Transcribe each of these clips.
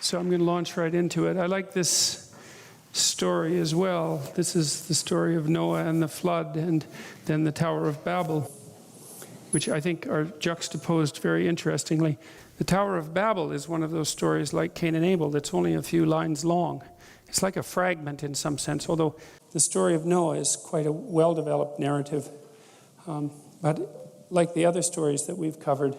So I'm going to launch right into it. I like this story as well. This is the story of Noah and the flood, and then the Tower of Babel, which I think are juxtaposed very interestingly. The Tower of Babel is one of those stories like Cain and Abel that's only a few lines long. It's like a fragment in some sense, although the story of Noah is quite a well-developed narrative. But like the other stories that we've covered,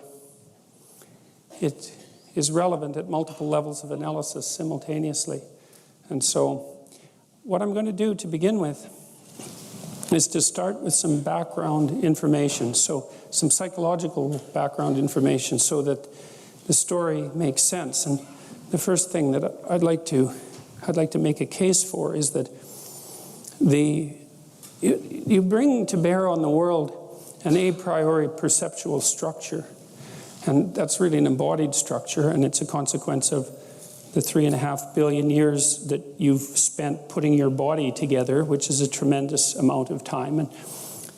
it is relevant at multiple levels of analysis simultaneously. And so what I'm going to do to begin with is to start with some background information, so some psychological background information so that the story makes sense. And the first thing that I'd like to make a case for is that you bring to bear on the world an a priori perceptual structure. And that's really an embodied structure, and it's a consequence of the 3.5 billion years that you've spent putting your body together, which is a tremendous amount of time. And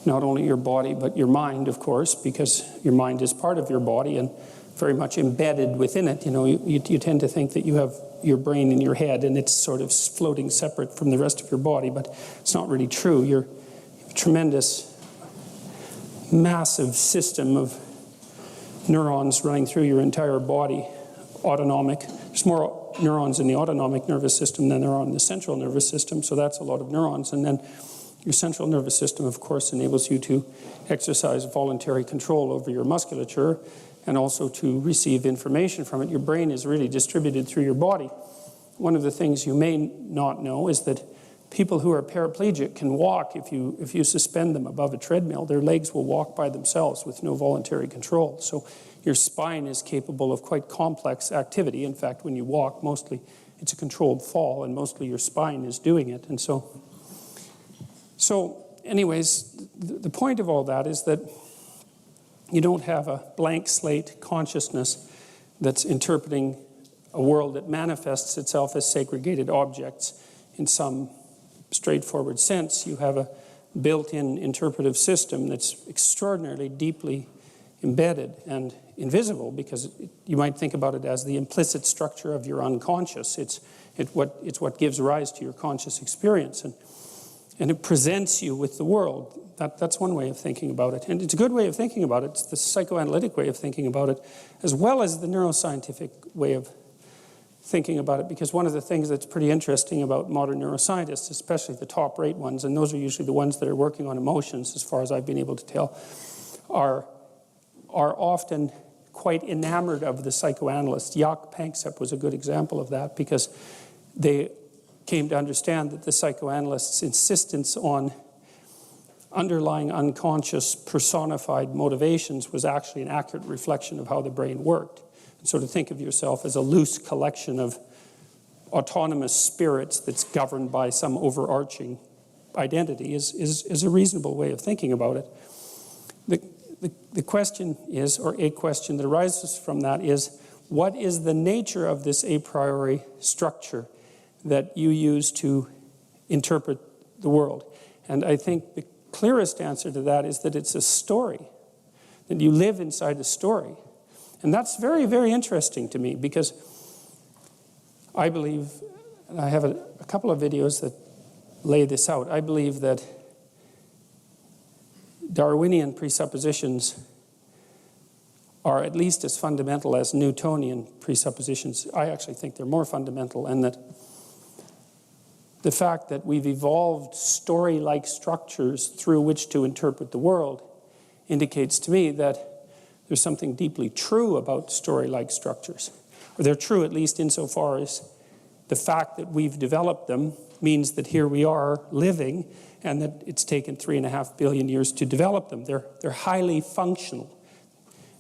not only your body, but your mind, of course, because your mind is part of your body and very much embedded within it. You know, you tend to think that you have your brain in your head and it's sort of floating separate from the rest of your body, but it's not really true. You're a tremendous, massive system of neurons running through your entire body, autonomic. There's more neurons in the autonomic nervous system than there are in the central nervous system, so that's a lot of neurons. And then your central nervous system, of course, enables you to exercise voluntary control over your musculature and also to receive information from it. Your brain is really distributed through your body. One of the things you may not know is that people who are paraplegic can walk if you suspend them above a treadmill. Their legs will walk by themselves with no voluntary control. So your spine is capable of quite complex activity. In fact, when you walk, mostly it's a controlled fall, and mostly your spine is doing it. And so anyways, the point of all that is that you don't have a blank slate consciousness that's interpreting a world that manifests itself as segregated objects in some straightforward sense. You have a built-in interpretive system that's extraordinarily deeply embedded and invisible, because you might think about it as the implicit structure of your unconscious. It's what gives rise to your conscious experience, and it presents you with the world. That's one way of thinking about it, and it's a good way of thinking about it. It's the psychoanalytic way of thinking about it, as well as the neuroscientific way of thinking about it, because one of the things that's pretty interesting about modern neuroscientists, especially the top-rate ones, and those are usually the ones that are working on emotions, as far as I've been able to tell, are often quite enamored of the psychoanalyst. Jaak Panksepp was a good example of that, because they came to understand that the psychoanalysts' insistence on underlying unconscious personified motivations was actually an accurate reflection of how the brain worked. So to think of yourself as a loose collection of autonomous spirits that's governed by some overarching identity is a reasonable way of thinking about it. The question is, or a question that arises from that is, what is the nature of this a priori structure that you use to interpret the world? And I think the clearest answer to that is that it's a story, that you live inside a story. And that's very, very interesting to me, because I believe, and I have a couple of videos that lay this out, I believe that Darwinian presuppositions are at least as fundamental as Newtonian presuppositions. I actually think they're more fundamental, and that the fact that we've evolved story-like structures through which to interpret the world indicates to me that there's something deeply true about story-like structures. Or they're true at least insofar as the fact that we've developed them means that here we are living, and that it's taken 3.5 billion years to develop them. They're highly functional.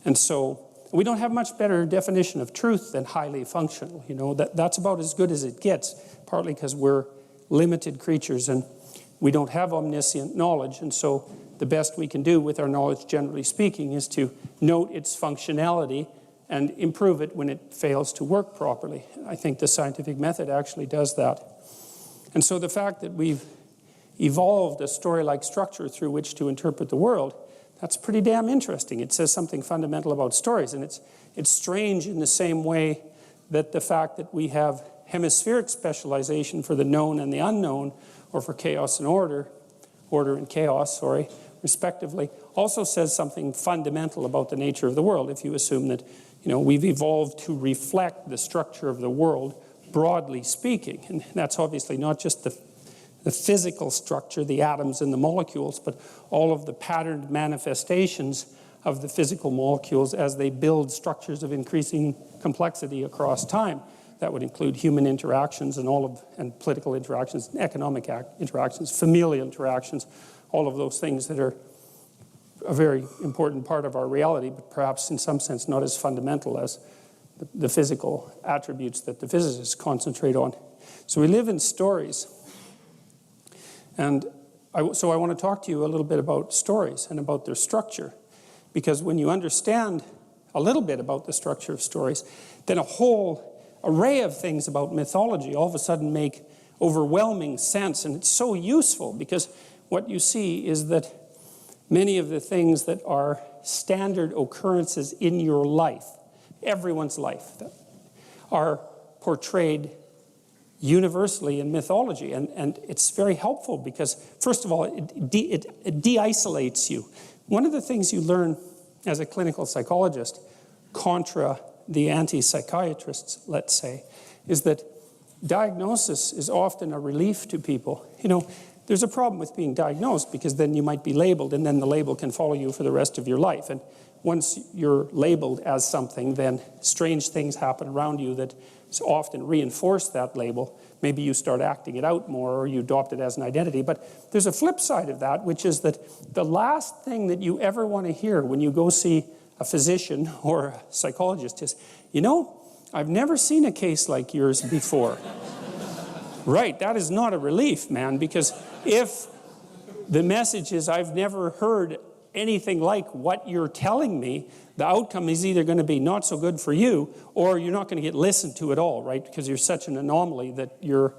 And so we don't have much better definition of truth than highly functional. You know, that's about as good as it gets, partly because we're limited creatures and we don't have omniscient knowledge, and so the best we can do with our knowledge, generally speaking, is to note its functionality and improve it when it fails to work properly. I think the scientific method actually does that. And so the fact that we've evolved a story-like structure through which to interpret the world, that's pretty damn interesting. It says something fundamental about stories, and it's strange in the same way that the fact that we have hemispheric specialization for the known and the unknown, or for chaos and order and chaos, sorry, respectively, also says something fundamental about the nature of the world. If you assume that, we've evolved to reflect the structure of the world, broadly speaking. And that's obviously not just the physical structure, the atoms and the molecules, but all of the patterned manifestations of the physical molecules as they build structures of increasing complexity across time. That would include human interactions and political interactions, economic interactions, familial interactions, all of those things that are a very important part of our reality, but perhaps in some sense not as fundamental as the physical attributes that the physicists concentrate on. So we live in stories. And so I want to talk to you a little bit about stories and about their structure. Because when you understand a little bit about the structure of stories, then a whole array of things about mythology all of a sudden make overwhelming sense. And it's so useful because what you see is that many of the things that are standard occurrences in your life, everyone's life, that are portrayed universally in mythology. And it's very helpful because, first of all, it de-isolates you. One of the things you learn as a clinical psychologist, contra the anti-psychiatrists, let's say, is that diagnosis is often a relief to people. There's a problem with being diagnosed because then you might be labeled, and then the label can follow you for the rest of your life. And once you're labeled as something, then strange things happen around you that often reinforce that label. Maybe you start acting it out more, or you adopt it as an identity. But there's a flip side of that, which is that the last thing that you ever want to hear when you go see a physician or a psychologist is, I've never seen a case like yours before. Right, that is not a relief, man, because if the message is, I've never heard anything like what you're telling me, the outcome is either going to be not so good for you, or you're not going to get listened to at all, right? Because you're such an anomaly that your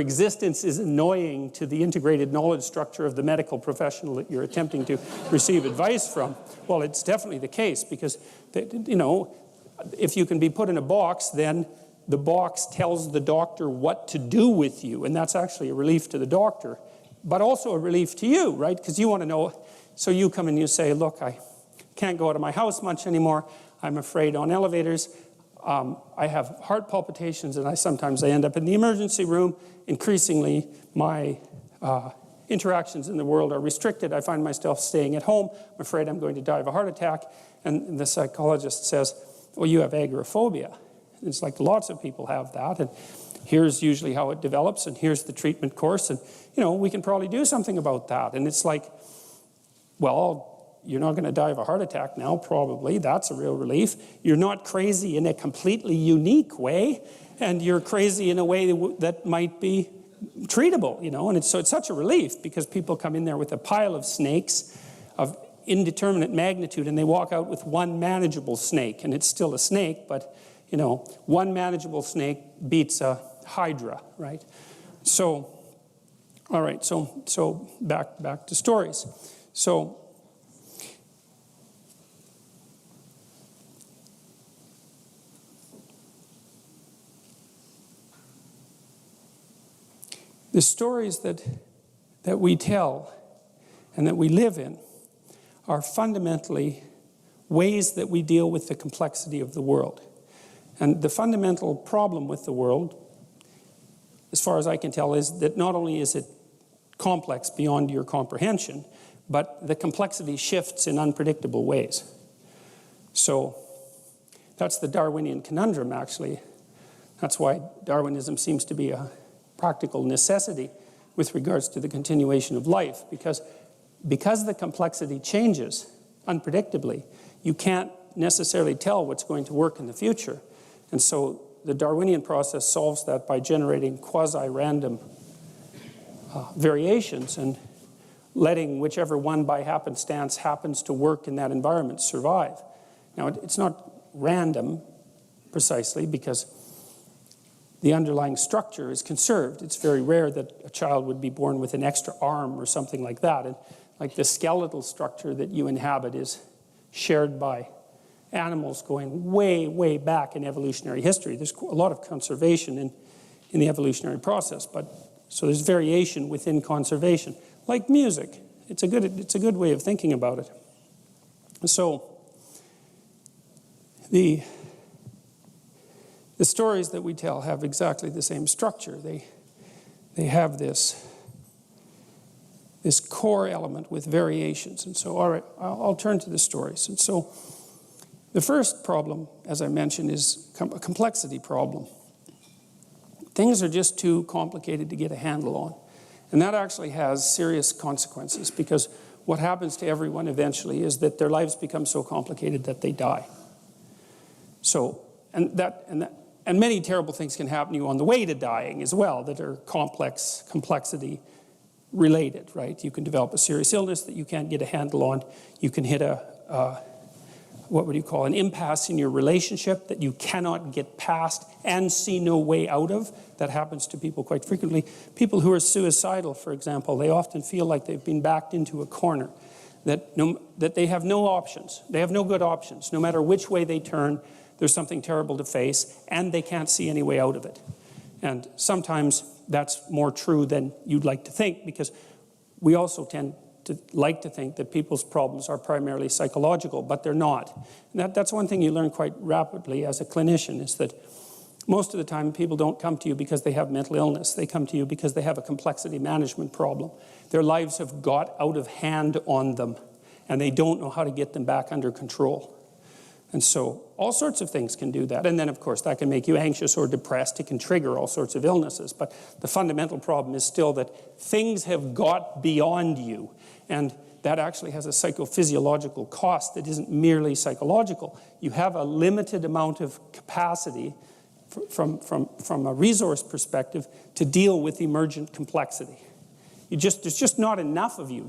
existence is annoying to the integrated knowledge structure of the medical professional that you're attempting to receive advice from. Well, it's definitely the case because, if you can be put in a box, then the box tells the doctor what to do with you, and that's actually a relief to the doctor, but also a relief to you, right? Because you want to know, so you come and you say, look, I can't go out of my house much anymore. I'm afraid on elevators. I have heart palpitations, and sometimes I end up in the emergency room. Increasingly, my interactions in the world are restricted. I find myself staying at home. I'm afraid I'm going to die of a heart attack. And the psychologist says, well, you have agoraphobia. It's like lots of people have that. And here's usually how it develops, and here's the treatment course. And, we can probably do something about that. And it's like, well, you're not going to die of a heart attack now, probably. That's a real relief. You're not crazy in a completely unique way, and you're crazy in a way that might be treatable, And it's such a relief because people come in there with a pile of snakes of indeterminate magnitude, and they walk out with one manageable snake, and it's still a snake, but, one manageable snake beats a hydra, right? So, all right, so back to stories. So, the stories that we tell and that we live in are fundamentally ways that we deal with the complexity of the world. And the fundamental problem with the world, as far as I can tell, is that not only is it complex beyond your comprehension, but the complexity shifts in unpredictable ways. So that's the Darwinian conundrum, actually. That's why Darwinism seems to be a practical necessity with regards to the continuation of life, because the complexity changes unpredictably, you can't necessarily tell what's going to work in the future. And so the Darwinian process solves that by generating quasi-random variations and letting whichever one by happenstance happens to work in that environment survive. Now, it's not random precisely because the underlying structure is conserved. It's very rare that a child would be born with an extra arm or something like that. And like the skeletal structure that you inhabit is shared by animals going way, way back in evolutionary history. There's a lot of conservation in the evolutionary process, so there's variation within conservation. Like music, it's a good way of thinking about it. So the stories that we tell have exactly the same structure. They have this core element with variations. And so, all right, I'll turn to the stories. And so the first problem, as I mentioned, is a complexity problem. Things are just too complicated to get a handle on. And that actually has serious consequences, because what happens to everyone eventually is that their lives become so complicated that they die. So, and many terrible things can happen to you on the way to dying as well that are complexity related, right? You can develop a serious illness that you can't get a handle on. You can hit an impasse in your relationship that you cannot get past and see no way out of. That happens to people quite frequently. People who are suicidal, for example, they often feel like they've been backed into a corner, that they have no options. They have no good options. No matter which way they turn, there's something terrible to face, and they can't see any way out of it. And sometimes that's more true than you'd like to think, because we also tend to like to think that people's problems are primarily psychological, but they're not. And that's one thing you learn quite rapidly as a clinician, is that most of the time people don't come to you because they have mental illness. They come to you because they have a complexity management problem. Their lives have got out of hand on them, and they don't know how to get them back under control. And so all sorts of things can do that. And then, of course, that can make you anxious or depressed. It can trigger all sorts of illnesses. But the fundamental problem is still that things have got beyond you. And that actually has a psychophysiological cost that isn't merely psychological. You have a limited amount of capacity from a resource perspective to deal with emergent complexity. There's just not enough of you.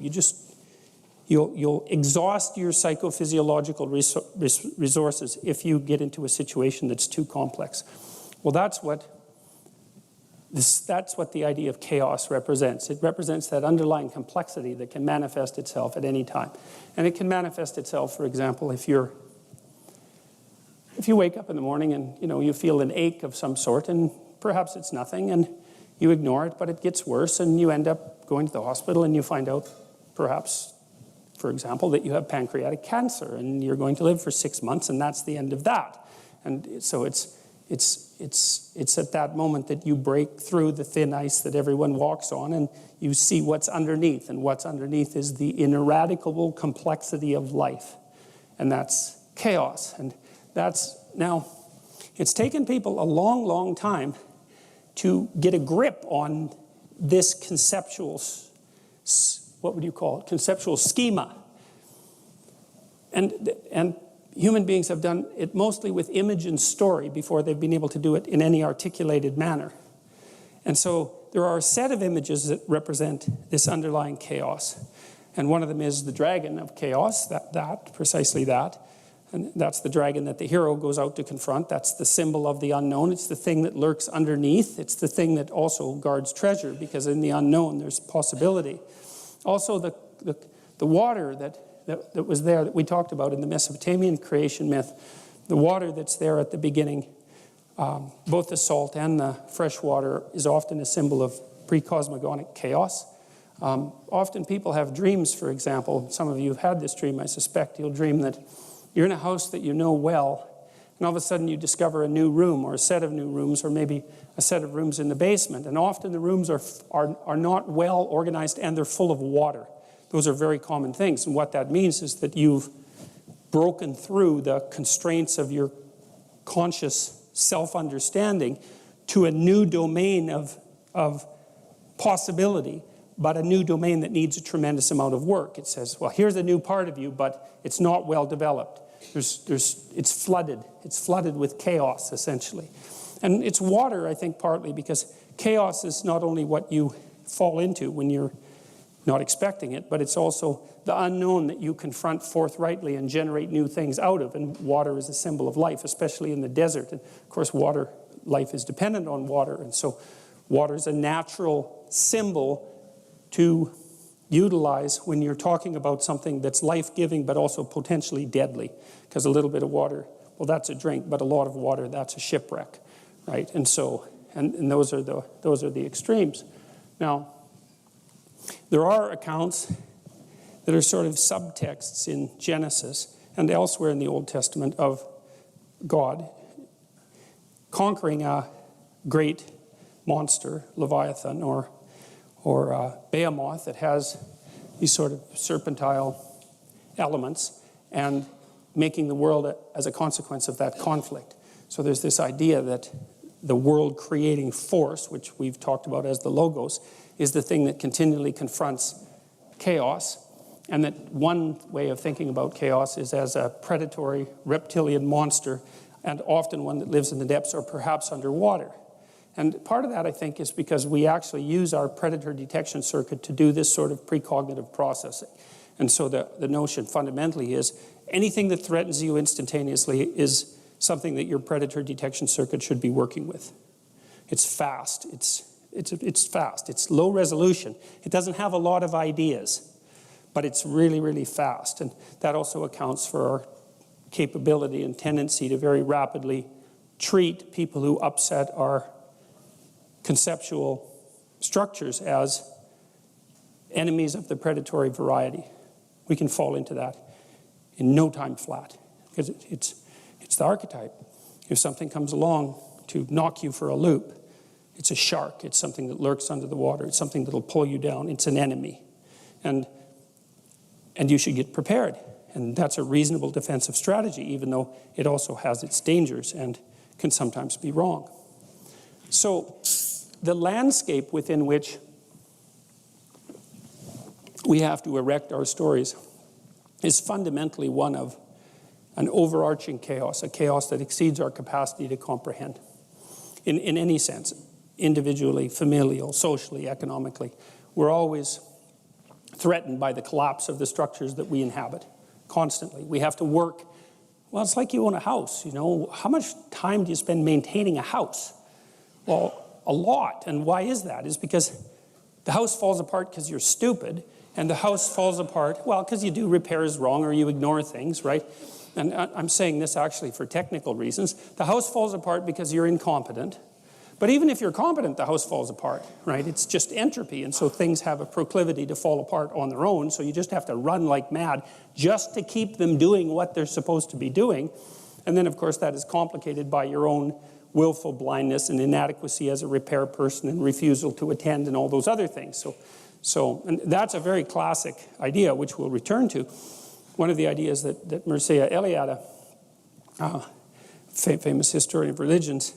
You'll exhaust your psychophysiological resources if you get into a situation that's too complex. Well, that's what the idea of chaos represents. It represents that underlying complexity that can manifest itself at any time. And it can manifest itself, for example, if you wake up in the morning and you feel an ache of some sort, and perhaps it's nothing, and you ignore it, but it gets worse, and you end up going to the hospital, and you find out, perhaps, for example, that you have pancreatic cancer, and you're going to live for 6 months, and that's the end of that. And so it's at that moment that you break through the thin ice that everyone walks on, and you see what's underneath. And what's underneath is the ineradicable complexity of life. And that's chaos. And now, it's taken people a long, long time to get a grip on this conceptual, what would you call it? Conceptual schema. And human beings have done it mostly with image and story before they've been able to do it in any articulated manner. And so there are a set of images that represent this underlying chaos. And one of them is the dragon of chaos, precisely that. And that's the dragon that the hero goes out to confront. That's the symbol of the unknown. It's the thing that lurks underneath. It's the thing that also guards treasure, because in the unknown there's possibility. Also the water that was there that we talked about in the Mesopotamian creation myth, the water that's there at the beginning, both the salt and the fresh water, is often a symbol of pre-cosmogonic chaos. Often people have dreams, for example. Some of you have had this dream, I suspect. You'll dream that you're in a house that you know well, and all of a sudden you discover a new room, or a set of new rooms, or maybe a set of rooms in the basement. And often the rooms are not well organized, and they're full of water. Those are very common things. And what that means is that you've broken through the constraints of your conscious self-understanding to a new domain of possibility, but a new domain that needs a tremendous amount of work. It says, well, here's a new part of you, but it's not well developed. It's flooded. It's flooded with chaos, essentially. And it's water, I think, partly because chaos is not only what you fall into when you're not expecting it, but it's also the unknown that you confront forthrightly and generate new things out of. And water is a symbol of life, especially in the desert. And of course, life is dependent on water. And so water is a natural symbol to utilize when you're talking about something that's life-giving but also potentially deadly. Because a little bit of water, well, that's a drink, but a lot of water, that's a shipwreck, right? And so, and those are the extremes. Now, there are accounts that are sort of subtexts in Genesis and elsewhere in the Old Testament of God conquering a great monster, Leviathan, or Behemoth, that has these sort of serpentile elements, and making the world as a consequence of that conflict. So there's this idea that the world-creating force, which we've talked about as the logos, is the thing that continually confronts chaos, and that one way of thinking about chaos is as a predatory reptilian monster, and often one that lives in the depths or perhaps underwater. And part of that, I think, is because we actually use our predator detection circuit to do this sort of precognitive processing. And so the notion fundamentally is anything that threatens you instantaneously is something that your predator detection circuit should be working with. It's fast. It's fast. It's low resolution. It doesn't have a lot of ideas, but it's really, really fast. And that also accounts for our capability and tendency to very rapidly treat people who upset our conceptual structures as enemies of the predatory variety. We can fall into that in no time flat, because it's the archetype. If something comes along to knock you for a loop, it's a shark. It's something that lurks under the water. It's something that'll pull you down. It's an enemy. And you should get prepared. And that's a reasonable defensive strategy, even though it also has its dangers and can sometimes be wrong. So the landscape within which we have to erect our stories is fundamentally one of an overarching chaos, a chaos that exceeds our capacity to comprehend in any sense, individually, familial, socially, economically. We're always threatened by the collapse of the structures that we inhabit constantly. We have to work. Well, it's like you own a house, you know. How much time do you spend maintaining a house? Well, a lot. And why is that? It's because the house falls apart because you're stupid, and the house falls apart, well, because you do repairs wrong or you ignore things, right? And I'm saying this actually for technical reasons. The house falls apart because you're incompetent. But even if you're competent, the house falls apart, right? It's just entropy, and so things have a proclivity to fall apart on their own, so you just have to run like mad just to keep them doing what they're supposed to be doing. And then, of course, that is complicated by your own willful blindness and inadequacy as a repair person and refusal to attend and all those other things. And that's a very classic idea, which we'll return to. One of the ideas that Mircea Eliade, famous historian of religions,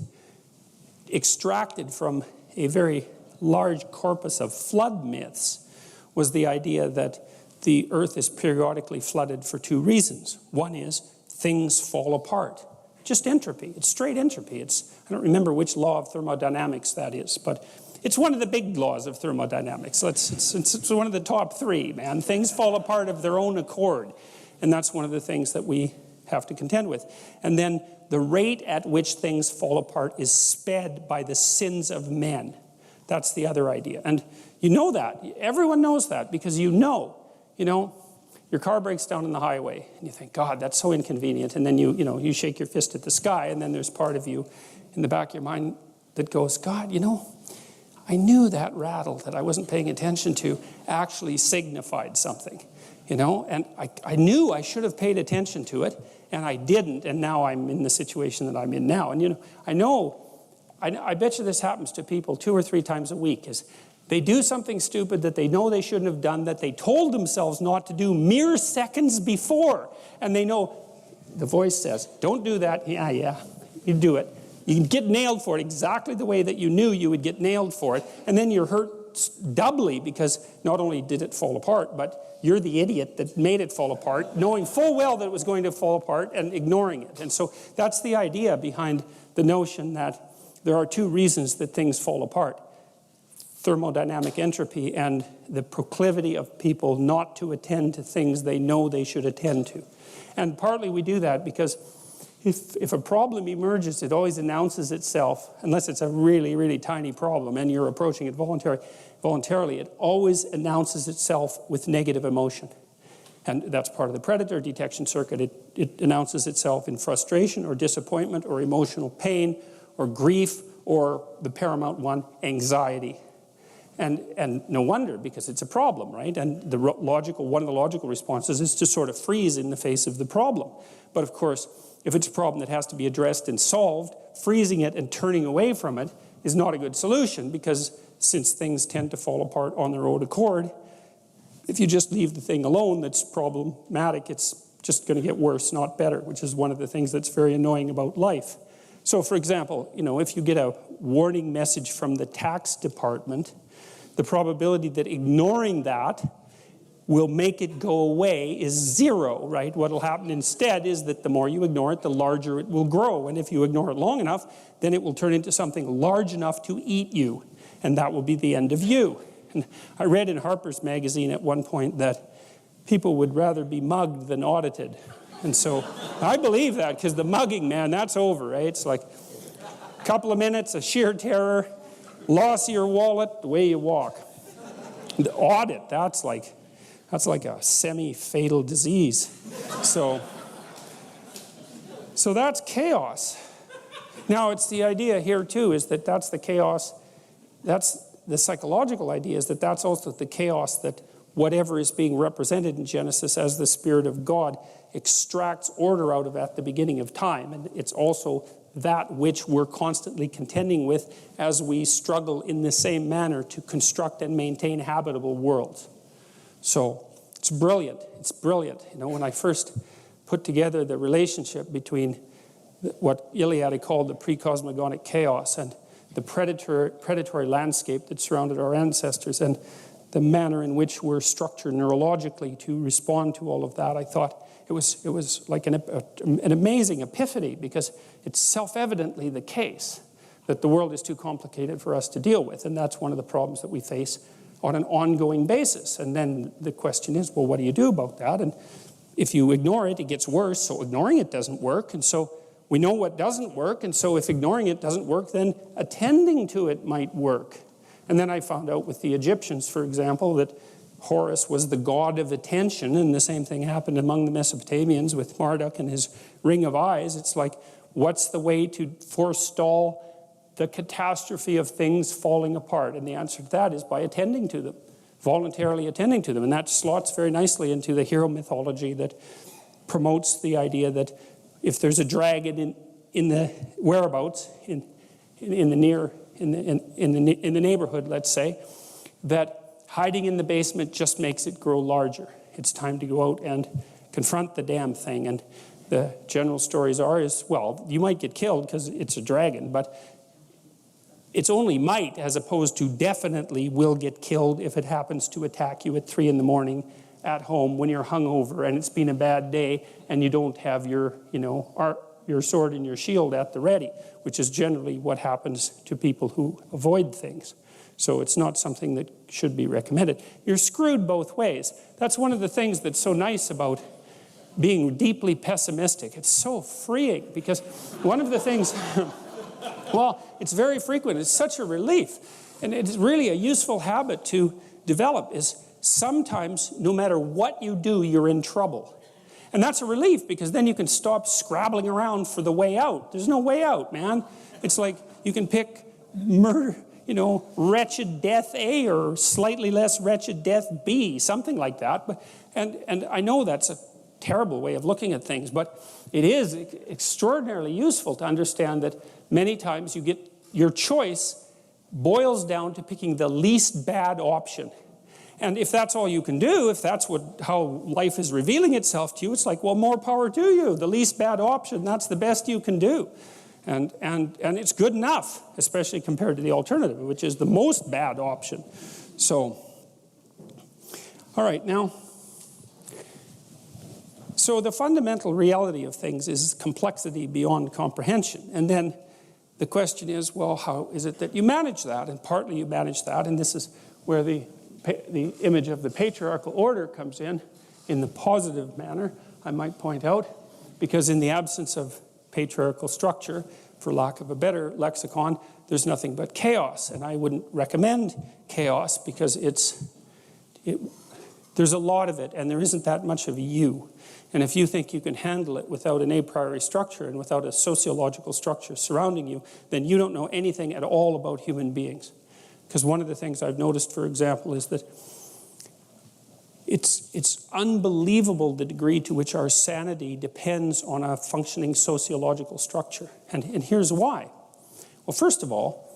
extracted from a very large corpus of flood myths was the idea that the earth is periodically flooded for two reasons. One is things fall apart. Just entropy. It's straight entropy. I don't remember which law of thermodynamics that is, but it's one of the big laws of thermodynamics. It's one of the top three, man. Things fall apart of their own accord. And that's one of the things that we have to contend with. And then the rate at which things fall apart is sped by the sins of men. That's the other idea. And you know that. Everyone knows that, because you know, your car breaks down on the highway and you think, God, that's so inconvenient. And then you shake your fist at the sky, and then there's part of you in the back of your mind that goes, God, I knew that rattle that I wasn't paying attention to actually signified something, and I knew I should have paid attention to it, and I didn't, and now I'm in the situation that I'm in now. And I bet you this happens to people 2 or 3 times a week, is they do something stupid that they know they shouldn't have done, that they told themselves not to do mere seconds before, and they know the voice says, don't do that. Yeah, you do it. You can get nailed for it exactly the way that you knew you would get nailed for it, and then you're hurt doubly, because not only did it fall apart, but you're the idiot that made it fall apart, knowing full well that it was going to fall apart and ignoring it. And so that's the idea behind the notion that there are 2 reasons that things fall apart: thermodynamic entropy and the proclivity of people not to attend to things they know they should attend to. And partly we do that because if a problem emerges, it always announces itself, unless it's a really, really tiny problem and you're approaching it voluntarily, it always announces itself with negative emotion. And that's part of the predator detection circuit. It announces itself in frustration or disappointment or emotional pain or grief or the paramount one, anxiety. And no wonder, because it's a problem, right? And one of the logical responses is to sort of freeze in the face of the problem. But of course, if it's a problem that has to be addressed and solved, freezing it and turning away from it is not a good solution, because since things tend to fall apart on their own accord, if you just leave the thing alone that's problematic, it's just going to get worse, not better, which is one of the things that's very annoying about life. So for example, if you get a warning message from the tax department, the probability that ignoring that will make it go away is 0, right? What will happen instead is that the more you ignore it, the larger it will grow. And if you ignore it long enough, then it will turn into something large enough to eat you. And that will be the end of you. And I read in Harper's Magazine at one point that people would rather be mugged than audited. And so I believe that, because the mugging, man, that's over, right? It's like a couple of minutes of sheer terror, loss of your wallet, the way you walk. The audit, that's like a semi-fatal disease. So that's chaos. Now, it's the idea here, too, is that that's the chaos. That's the psychological idea, is that that's also the chaos that whatever is being represented in Genesis as the Spirit of God extracts order out of at the beginning of time. And it's also that which we're constantly contending with as we struggle in the same manner to construct and maintain habitable worlds. So it's brilliant. It's brilliant. When I first put together the relationship between what Iliad called the pre-cosmogonic chaos and the predatory landscape that surrounded our ancestors and the manner in which we're structured neurologically to respond to all of that, I thought it was like an amazing epiphany, because it's self-evidently the case that the world is too complicated for us to deal with, and that's one of the problems that we face on an ongoing basis. And then the question is, well, what do you do about that? And if you ignore it, it gets worse, so ignoring it doesn't work, and so we know what doesn't work, and so if ignoring it doesn't work, then attending to it might work. And then I found out with the Egyptians, for example, that Horus was the god of attention, and the same thing happened among the Mesopotamians with Marduk and his ring of eyes. It's like, what's the way to forestall the catastrophe of things falling apart? And the answer to that is by attending to them, voluntarily attending to them. And that slots very nicely into the hero mythology that promotes the idea that if there's a dragon in the whereabouts, in the neighborhood, let's say, that hiding in the basement just makes it grow larger. It's time to go out and confront the damn thing. And the general stories well, you might get killed because it's a dragon, but it's only might, as opposed to definitely will get killed if it happens to attack you at 3 a.m. at home when you're hungover and it's been a bad day and you don't have your sword and your shield at the ready, which is generally what happens to people who avoid things. So it's not something that should be recommended. You're screwed both ways. That's one of the things that's so nice about being deeply pessimistic. It's so freeing, because one of the things, well, it's very frequent. It's such a relief. And it's really a useful habit to develop, is sometimes, no matter what you do, you're in trouble. And that's a relief, because then you can stop scrabbling around for the way out. There's no way out, man. It's like you can pick murder, wretched death A or slightly less wretched death B, something like that. But, and I know that's a terrible way of looking at things, but it is extraordinarily useful to understand that many times your choice boils down to picking the least bad option. And if that's all you can do, if that's how life is revealing itself to you, it's like, well, more power to you. The least bad option, that's the best you can do. And it's good enough, especially compared to the alternative, which is the most bad option. So, all right, now, so the fundamental reality of things is complexity beyond comprehension. And then the question is, well, how is it that you manage that? And partly you manage that, and this is where the image of the patriarchal order comes in the positive manner, I might point out, because in the absence of patriarchal structure, for lack of a better lexicon, there's nothing but chaos. And I wouldn't recommend chaos because there's a lot of it, and there isn't that much of you. And if you think you can handle it without an a priori structure and without a sociological structure surrounding you, then you don't know anything at all about human beings. Because one of the things I've noticed, for example, is that it's unbelievable the degree to which our sanity depends on a functioning sociological structure. And here's why. Well, first of all,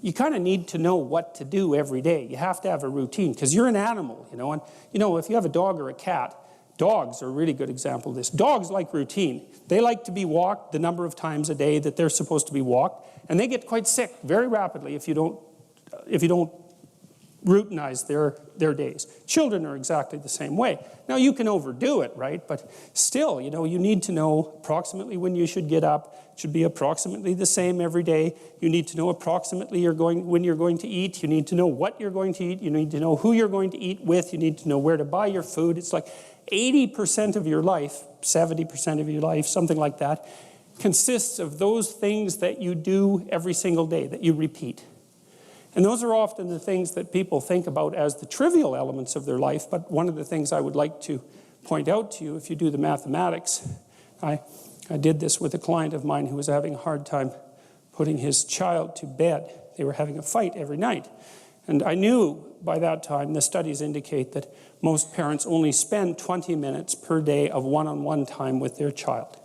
you kind of need to know what to do every day. You have to have a routine, because you're an animal, you know. And, you know, if you have a dog or a cat, dogs are a really good example of this. Dogs like routine. They like to be walked the number of times a day that they're supposed to be walked, and they get quite sick very rapidly if you don't routinize their days. Children are exactly the same way. Now, you can overdo it, right? But still, you know, you need to know approximately when you should get up. It should be approximately the same every day. You need to know approximately when you're going to eat. You need to know what you're going to eat. You need to know who you're going to eat with. You need to know where to buy your food. It's like 80% of your life, 70% of your life, something like that, consists of those things that you do every single day, that you repeat. And those are often the things that people think about as the trivial elements of their life. But one of the things I would like to point out to you, if you do the mathematics, I did this with a client of mine who was having a hard time putting his child to bed. They were having a fight every night. And I knew by that time, the studies indicate that most parents only spend 20 minutes per day of one-on-one time with their child.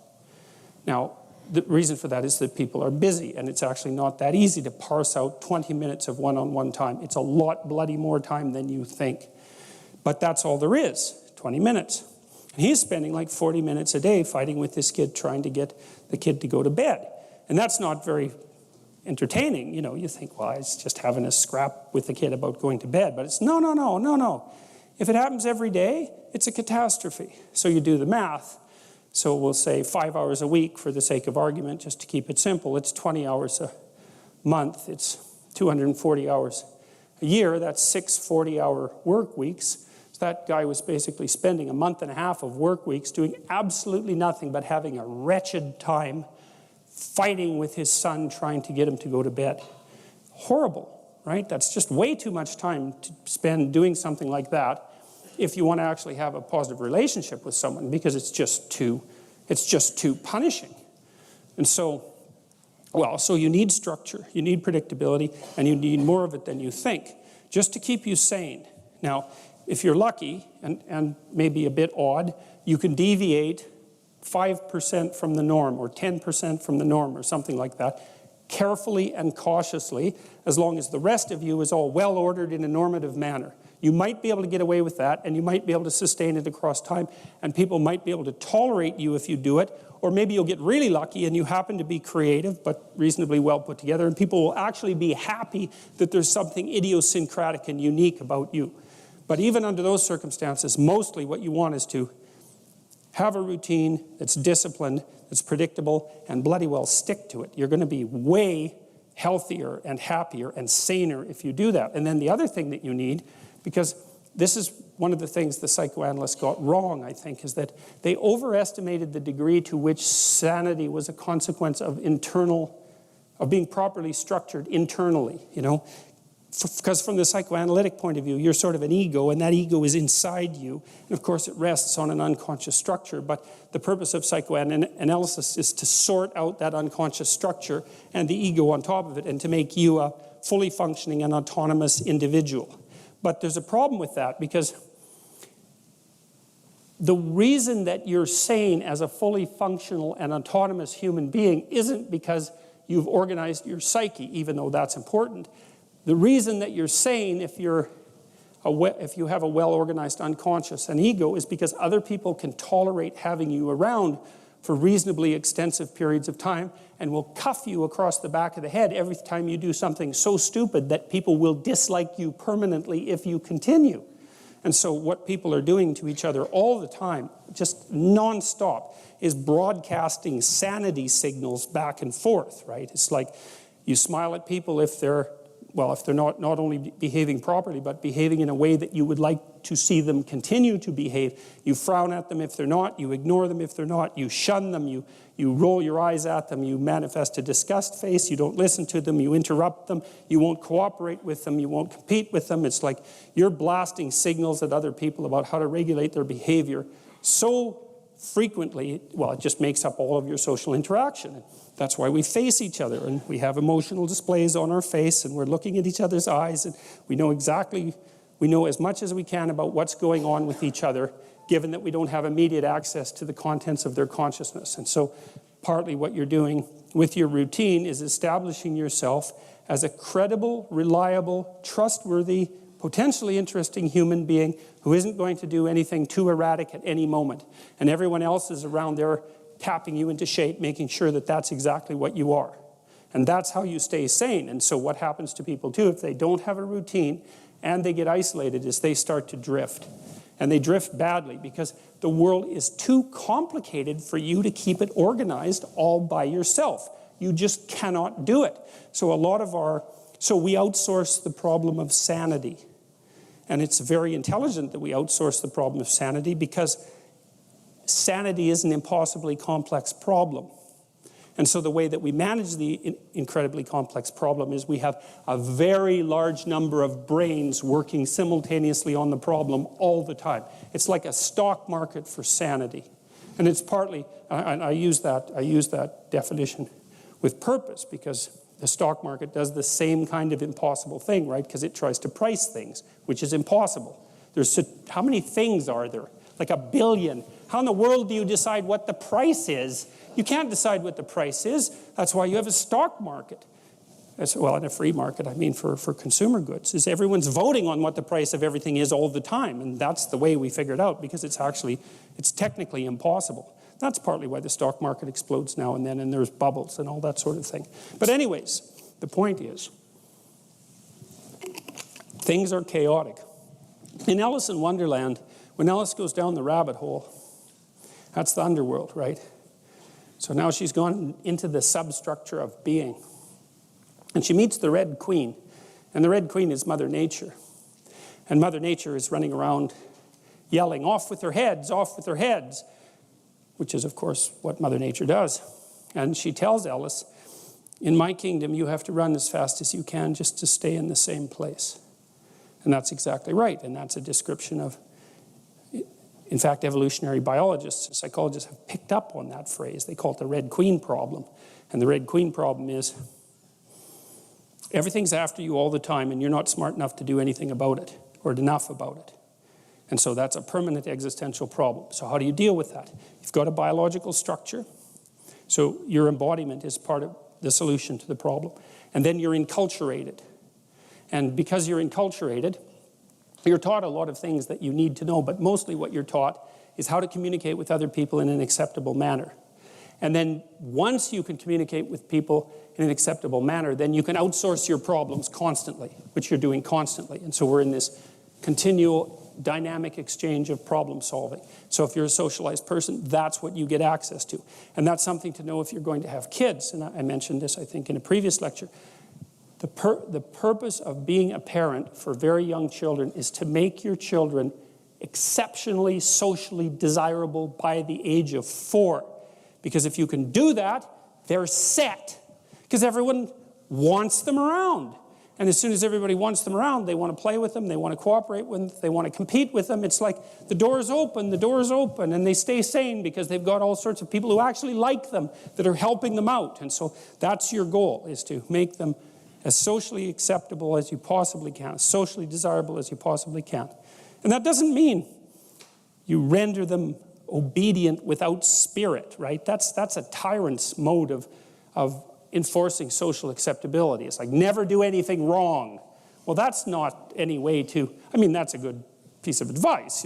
Now, the reason for that is that people are busy, and it's actually not that easy to parse out 20 minutes of one-on-one time. It's a lot bloody more time than you think. But that's all there is, 20 minutes. And he's spending like 40 minutes a day fighting with this kid, trying to get the kid to go to bed. And that's not very entertaining. You know, you think, well, it's just having a scrap with the kid about going to bed. But it's no. If it happens every day, it's a catastrophe. So you do the math. So we'll say 5 hours a week for the sake of argument, just to keep it simple. It's 20 hours a month. It's 240 hours a year. That's 6 40-hour work weeks. So that guy was basically spending a month and a half of work weeks doing absolutely nothing but having a wretched time fighting with his son, trying to get him to go to bed. Horrible, right? That's just way too much time to spend doing something like that if you want to actually have a positive relationship with someone, because it's just too punishing. And so you need structure, you need predictability, and you need more of it than you think, just to keep you sane. Now, if you're lucky, and maybe a bit odd, you can deviate 5% from the norm, or 10% from the norm, or something like that, carefully and cautiously, as long as the rest of you is all well ordered in a normative manner. You might be able to get away with that, and you might be able to sustain it across time, and people might be able to tolerate you if you do it, or maybe you'll get really lucky and you happen to be creative but reasonably well put together, and people will actually be happy that there's something idiosyncratic and unique about you. But even under those circumstances, mostly what you want is to have a routine that's disciplined, that's predictable, and bloody well stick to it. You're going to be way healthier and happier and saner if you do that. And then the other thing that you need, because this is one of the things the psychoanalysts got wrong, I think, is that they overestimated the degree to which sanity was a consequence of being properly structured internally, you know. Because from the psychoanalytic point of view, you're sort of an ego, and that ego is inside you. And of course, it rests on an unconscious structure. But the purpose of psychoanalysis is to sort out that unconscious structure and the ego on top of it, and to make you a fully functioning and autonomous individual. But there's a problem with that, because the reason that you're sane as a fully functional and autonomous human being isn't because you've organized your psyche, even though that's important. The reason that you're sane, if you have a well-organized unconscious and ego, is because other people can tolerate having you around for reasonably extensive periods of time, and will cuff you across the back of the head every time you do something so stupid that people will dislike you permanently if you continue. And so what people are doing to each other all the time, just nonstop, is broadcasting sanity signals back and forth, right? It's like you smile at people if they're if they're not only behaving properly, but behaving in a way that you would like to see them continue to behave. You frown at them if they're not, you ignore them if they're not, you shun them, you roll your eyes at them, you manifest a disgust face, you don't listen to them, you interrupt them, you won't cooperate with them, you won't compete with them. It's like you're blasting signals at other people about how to regulate their behavior so frequently, well, it just makes up all of your social interaction. That's why we face each other, and we have emotional displays on our face, and we're looking at each other's eyes, and we know as much as we can about what's going on with each other, given that we don't have immediate access to the contents of their consciousness. And so partly what you're doing with your routine is establishing yourself as a credible, reliable, trustworthy, potentially interesting human being who isn't going to do anything too erratic at any moment. And everyone else is around there tapping you into shape, making sure that that's exactly what you are. And that's how you stay sane. And so what happens to people too, if they don't have a routine and they get isolated, is they start to drift. And they drift badly because the world is too complicated for you to keep it organized all by yourself. You just cannot do it. So we outsource the problem of sanity. And it's very intelligent that we outsource the problem of sanity, because sanity is an impossibly complex problem. And so the way that we manage the incredibly complex problem is we have a very large number of brains working simultaneously on the problem all the time. It's like a stock market for sanity. And it's partly, I use that definition with purpose, because the stock market does the same kind of impossible thing, right? Because it tries to price things, which is impossible. How many things are there? Like 1 billion. How in the world do you decide what the price is? You can't decide what the price is. That's why you have a stock market. Well, in a free market, I mean for consumer goods, is everyone's voting on what the price of everything is all the time. And that's the way we figure it out, because it's technically impossible. That's partly why the stock market explodes now and then, and there's bubbles and all that sort of thing. But anyways, the point is, things are chaotic. In Alice in Wonderland, when Alice goes down the rabbit hole, that's the underworld, right? So now she's gone into the substructure of being. And she meets the Red Queen. And the Red Queen is Mother Nature. And Mother Nature is running around yelling, "Off with their heads, off with their heads," which is, of course, what Mother Nature does. And she tells Alice, "In my kingdom, you have to run as fast as you can just to stay in the same place." And that's exactly right. And that's a description of, in fact, evolutionary biologists and psychologists have picked up on that phrase. They call it the Red Queen problem. And the Red Queen problem is everything's after you all the time, and you're not smart enough to do anything about it, or enough about it. And so that's a permanent existential problem. So how do you deal with that? You've got a biological structure. So your embodiment is part of the solution to the problem. And then you're enculturated. And because you're enculturated, you're taught a lot of things that you need to know, but mostly what you're taught is how to communicate with other people in an acceptable manner. And then once you can communicate with people in an acceptable manner, then you can outsource your problems constantly, which you're doing constantly. And so we're in this continual dynamic exchange of problem solving. So if you're a socialized person, that's what you get access to. And that's something to know if you're going to have kids. And I mentioned this, I think, in a previous lecture. The purpose of being a parent for very young children is to make your children exceptionally socially desirable by the age of 4. Because if you can do that, they're set. Because everyone wants them around. And as soon as everybody wants them around, they want to play with them, they want to cooperate with them, they want to compete with them. It's like the door is open, and they stay sane because they've got all sorts of people who actually like them that are helping them out. And so that's your goal, is to make them as socially acceptable as you possibly can, as socially desirable as you possibly can. And that doesn't mean you render them obedient without spirit, right? That's a tyrant's mode of enforcing social acceptability. It's like, never do anything wrong. Well, that's not any way to, that's a good piece of advice,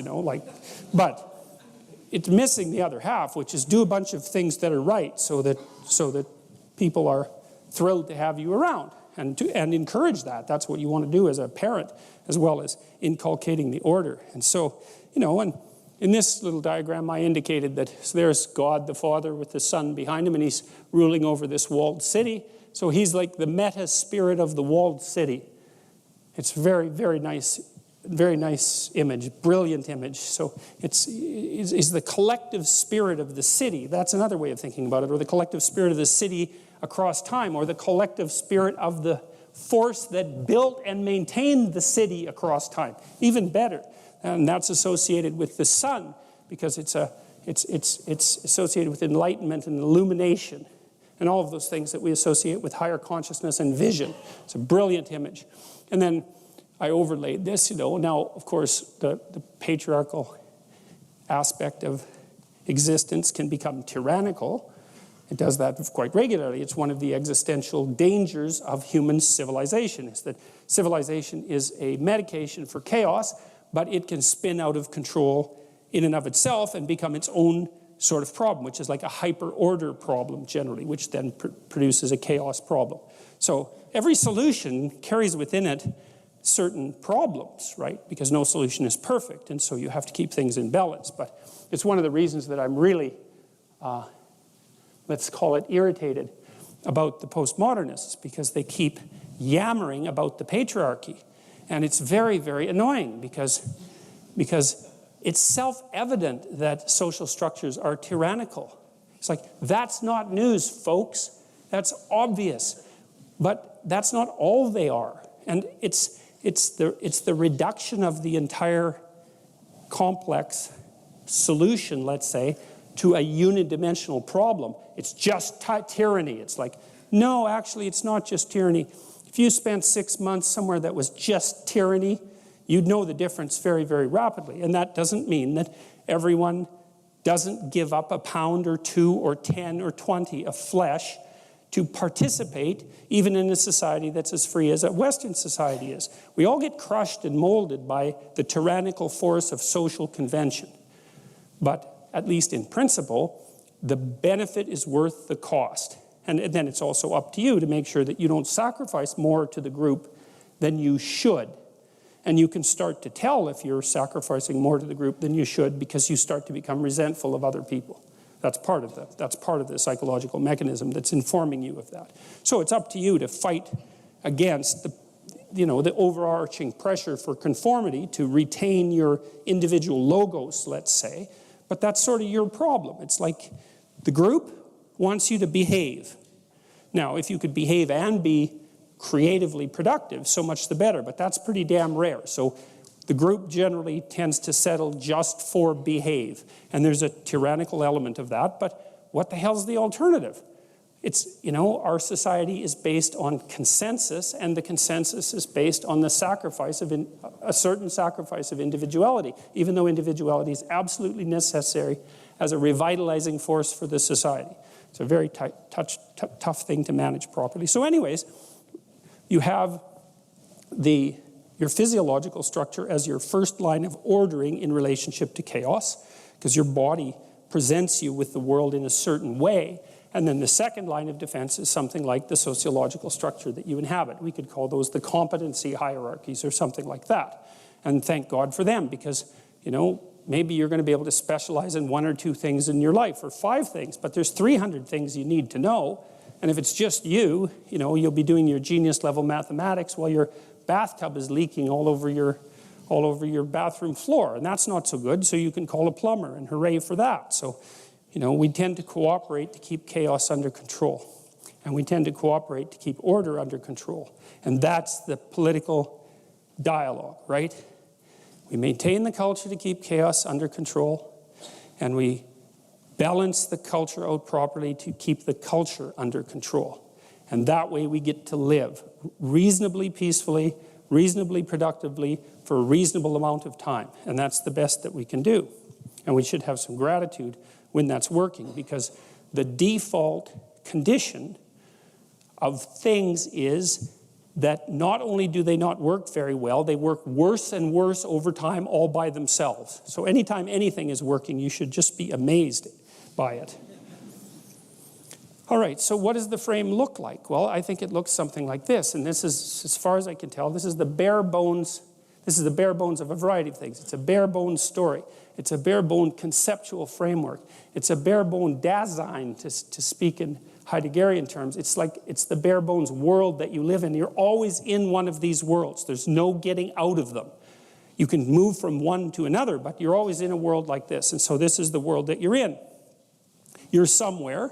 but it's missing the other half, which is do a bunch of things that are right so that people are thrilled to have you around and encourage that. That's what you want to do as a parent, as well as inculcating the order. And so, and in this little diagram, I indicated that there's God the Father with the Son behind him, and he's ruling over this walled city. So he's like the meta-spirit of the walled city. It's very, very nice image, brilliant image. So it's the collective spirit of the city. That's another way of thinking about it, or the collective spirit of the city across time, or the collective spirit of the force that built and maintained the city across time. Even better. And that's associated with the sun, because it's associated with enlightenment and illumination, and all of those things that we associate with higher consciousness and vision. It's a brilliant image. And then I overlaid this, Now, of course, the patriarchal aspect of existence can become tyrannical. It does that quite regularly. It's one of the existential dangers of human civilization, is that civilization is a medication for chaos, but it can spin out of control in and of itself and become its own sort of problem, which is like a hyper-order problem generally, which then produces a chaos problem. So every solution carries within it certain problems, right? Because no solution is perfect, and so you have to keep things in balance. But it's one of the reasons that I'm really, let's call it irritated about the postmodernists, because they keep yammering about the patriarchy. And it's very, very annoying, because it's self-evident that social structures are tyrannical. It's like, that's not news, folks. That's obvious. But that's not all they are. And it's the reduction of the entire complex solution, let's say, to a unidimensional problem. It's just tyranny. It's like, no, actually, it's not just tyranny. If you spent 6 months somewhere that was just tyranny, you'd know the difference very, very rapidly. And that doesn't mean that everyone doesn't give up a pound or 2 or 10 or 20 of flesh to participate, even in a society that's as free as a Western society is. We all get crushed and molded by the tyrannical force of social convention. But at least in principle, the benefit is worth the cost. And then it's also up to you to make sure that you don't sacrifice more to the group than you should. And you can start to tell if you're sacrificing more to the group than you should, because you start to become resentful of other people. That's part of the psychological mechanism that's informing you of that. So it's up to you to fight against the overarching pressure for conformity, to retain your individual logos, let's say. But that's sort of your problem. It's like the group wants you to behave. Now, if you could behave and be creatively productive, so much the better, but that's pretty damn rare. So the group generally tends to settle just for behave, and there's a tyrannical element of that, but what the hell's the alternative? It's, our society is based on consensus, and the consensus is based on the sacrifice of a certain sacrifice of individuality, even though individuality is absolutely necessary as a revitalizing force for the society. It's a very tough thing to manage properly. So anyways, you have your physiological structure as your first line of ordering in relationship to chaos, because your body presents you with the world in a certain way. And then the second line of defense is something like the sociological structure that you inhabit. We could call those the competency hierarchies or something like that. And thank God for them, because, maybe you're going to be able to specialize in 1 or 2 things in your life, or 5 things, but there's 300 things you need to know. And if it's just you, you'll be doing your genius level mathematics while your bathtub is leaking all over your bathroom floor. And that's not so good, so you can call a plumber, and hooray for that. So, we tend to cooperate to keep chaos under control. And we tend to cooperate to keep order under control. And that's the political dialogue, right? We maintain the culture to keep chaos under control, and we balance the culture out properly to keep the culture under control. And that way we get to live reasonably peacefully, reasonably productively, for a reasonable amount of time. And that's the best that we can do. And we should have some gratitude when that's working, because the default condition of things is that not only do they not work very well, they work worse and worse over time all by themselves. So anytime anything is working, you should just be amazed by it. All right, so what does the frame look like? Well, I think it looks something like this, and this is, as far as I can tell, this is the bare bones of a variety of things. It's a bare bones story. It's a bare bone conceptual framework. It's a bare bone design, to speak in Heideggerian terms, it's like it's the bare bones world that you live in. You're always in one of these worlds. There's no getting out of them. You can move from one to another, but you're always in a world like this. And so this is the world that you're in. You're somewhere,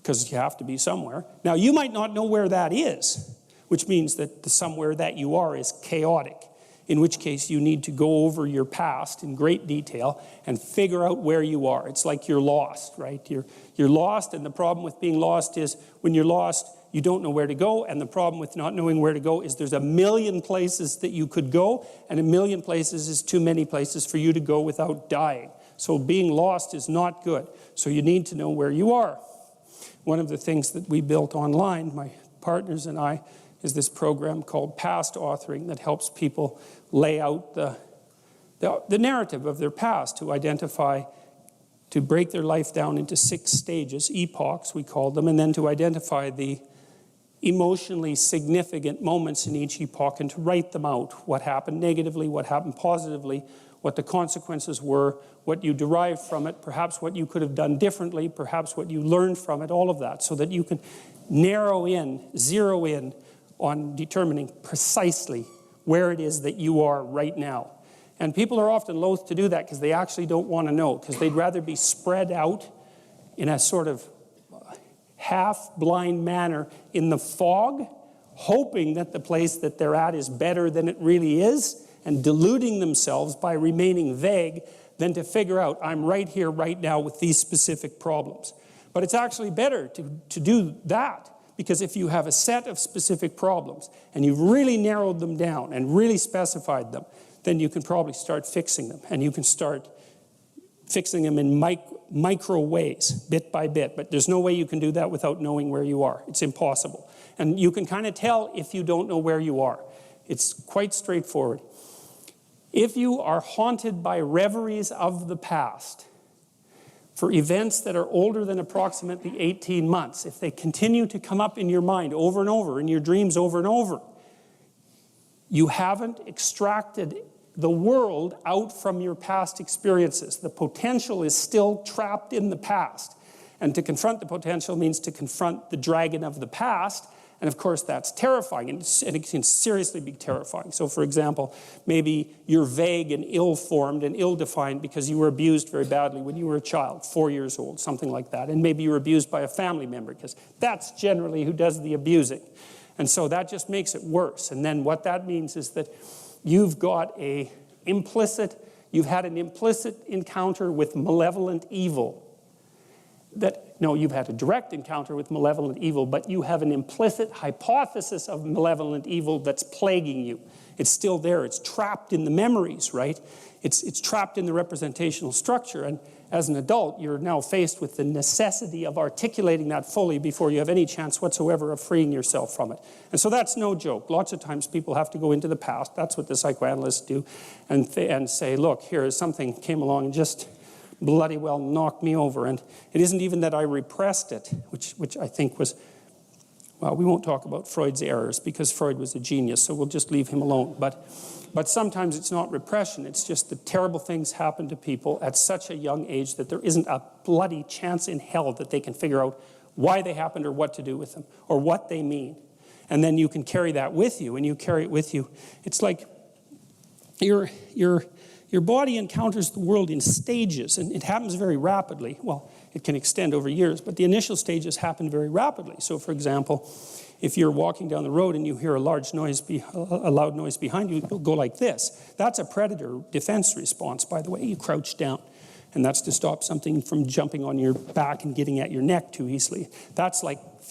because you have to be somewhere. Now, you might not know where that is, which means that the somewhere that you are is chaotic, in which case you need to go over your past in great detail and figure out where you are. It's like you're lost, right? You're lost, and the problem with being lost is when you're lost, you don't know where to go, and the problem with not knowing where to go is there's a million places that you could go, and a million places is too many places for you to go without dying. So being lost is not good. So you need to know where you are. One of the things that we built online, my partners and I, is this program called Past Authoring that helps people lay out the narrative of their past, to identify, to break their life down into 6 stages, epochs we call them, and then to identify the emotionally significant moments in each epoch and to write them out. What happened negatively, what happened positively, what the consequences were, what you derived from it, perhaps what you could have done differently, perhaps what you learned from it, all of that, so that you can narrow in, zero in on determining precisely where it is that you are right now. And people are often loath to do that because they actually don't want to know, because they'd rather be spread out in a sort of half-blind manner in the fog, hoping that the place that they're at is better than it really is, and deluding themselves by remaining vague, than to figure out, I'm right here, right now, with these specific problems. But it's actually better to do that, because if you have a set of specific problems, and you've really narrowed them down and really specified them, then you can probably start fixing them, and you can start fixing them in micro ways, bit by bit. But there's no way you can do that without knowing where you are. It's impossible. And you can kind of tell if you don't know where you are. It's quite straightforward. If you are haunted by reveries of the past, for events that are older than approximately 18 months, if they continue to come up in your mind over and over, in your dreams over and over, you haven't extracted the world out from your past experiences. The potential is still trapped in the past. And to confront the potential means to confront the dragon of the past. And of course, that's terrifying, and it can seriously be terrifying. So for example, maybe you're vague and ill-formed and ill-defined because you were abused very badly when you were a child, 4 years old, something like that. And maybe you were abused by a family member, because that's generally who does the abusing. And so that just makes it worse. And then what that means is that you've had an implicit encounter with malevolent evil. You've had a direct encounter with malevolent evil, but you have an implicit hypothesis of malevolent evil that's plaguing you. It's still there. It's trapped in the memories, right? It's trapped in the representational structure. And as an adult, you're now faced with the necessity of articulating that fully before you have any chance whatsoever of freeing yourself from it. And so that's no joke. Lots of times people have to go into the past. That's what the psychoanalysts do. And say, look, here is something came along and just bloody well knocked me over. And it isn't even that I repressed it, which I think was, well, we won't talk about Freud's errors because Freud was a genius, so we'll just leave him alone. But sometimes it's not repression, it's just that terrible things happen to people at such a young age that there isn't a bloody chance in hell that they can figure out why they happened or what to do with them or what they mean. And then you can carry that with you, and you carry it with you. It's like your body encounters the world in stages, and it happens very rapidly. Well, it can extend over years, but the initial stages happen very rapidly. So, for example, if you're walking down the road and you hear a loud noise behind you, you'll go like this. That's a predator defense response, by the way. You crouch down, and that's to stop something from jumping on your back and getting at your neck too easily. That's like a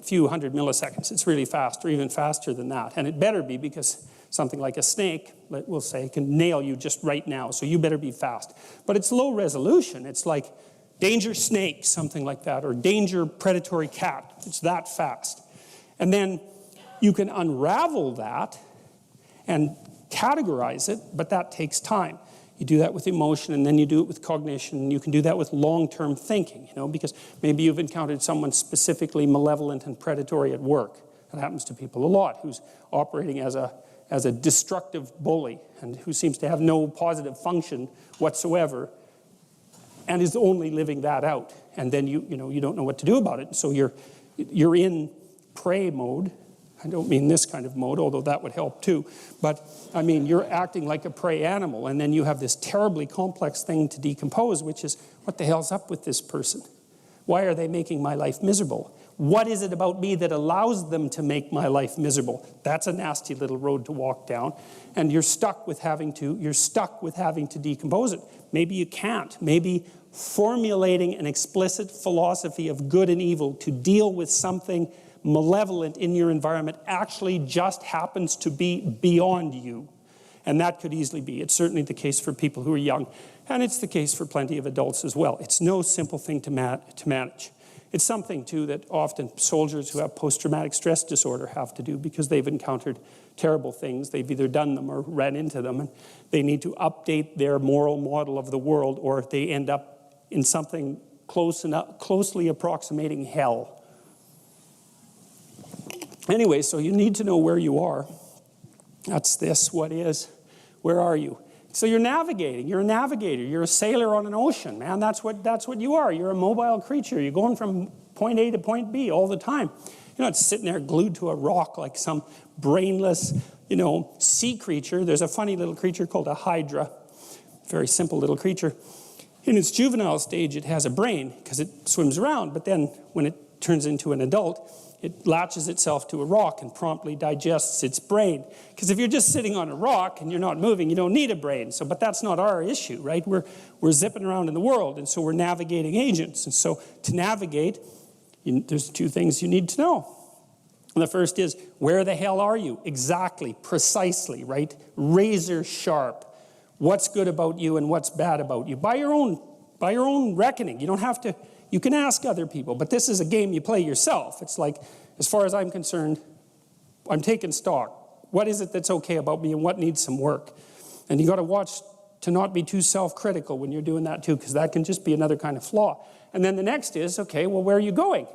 few hundred milliseconds. It's really fast, or even faster than that. And it better be, because something like a snake, we'll say, can nail you just right now, so you better be fast. But it's low resolution. It's like danger snake, something like that, or danger predatory cat. It's that fast. And then you can unravel that and categorize it, but that takes time. You do that with emotion, and then you do it with cognition, and you can do that with long-term thinking, because maybe you've encountered someone specifically malevolent and predatory at work. That happens to people a lot, who's operating as a destructive bully and who seems to have no positive function whatsoever. and is only living that out. And then you don't know what to do about it. So you're in prey mode. I don't mean this kind of mode, although that would help too. But I mean, you're acting like a prey animal, and then you have this terribly complex thing to decompose, which is, what the hell's up with this person? Why are they making my life miserable? What is it about me that allows them to make my life miserable? That's a nasty little road to walk down. And you're stuck with having to decompose it. Maybe you can't. Maybe formulating an explicit philosophy of good and evil to deal with something malevolent in your environment actually just happens to be beyond you. And that could easily be. It's certainly the case for people who are young. And it's the case for plenty of adults as well. It's no simple thing to manage. It's something, too, that often soldiers who have post-traumatic stress disorder have to do because they've encountered terrible things. They've either done them or ran into them, and they need to update their moral model of the world, or they end up in something closely approximating hell. Anyway, so you need to know where you are. That's this. What is? Where are you? So you're navigating. You're a navigator. You're a sailor on an ocean, man. That's what you are. You're a mobile creature. You're going from point A to point B all the time. You're not sitting there glued to a rock like some brainless, sea creature. There's a funny little creature called a hydra. Very simple little creature. In its juvenile stage, it has a brain because it swims around. But then when it turns into an adult, it latches itself to a rock and promptly digests its brain. Because if you're just sitting on a rock and you're not moving, you don't need a brain. But that's not our issue, right? We're zipping around in the world, and so we're navigating agents. And so to navigate, there's two things you need to know. And the first is, where the hell are you? Exactly, precisely, right? Razor sharp. What's good about you and what's bad about you? By your own reckoning. You don't have to. You can ask other people, but this is a game you play yourself. It's like, as far as I'm concerned, I'm taking stock. What is it that's okay about me and what needs some work? And you got to watch to not be too self-critical when you're doing that too, because that can just be another kind of flaw. And then the next is, okay, well, where are you going?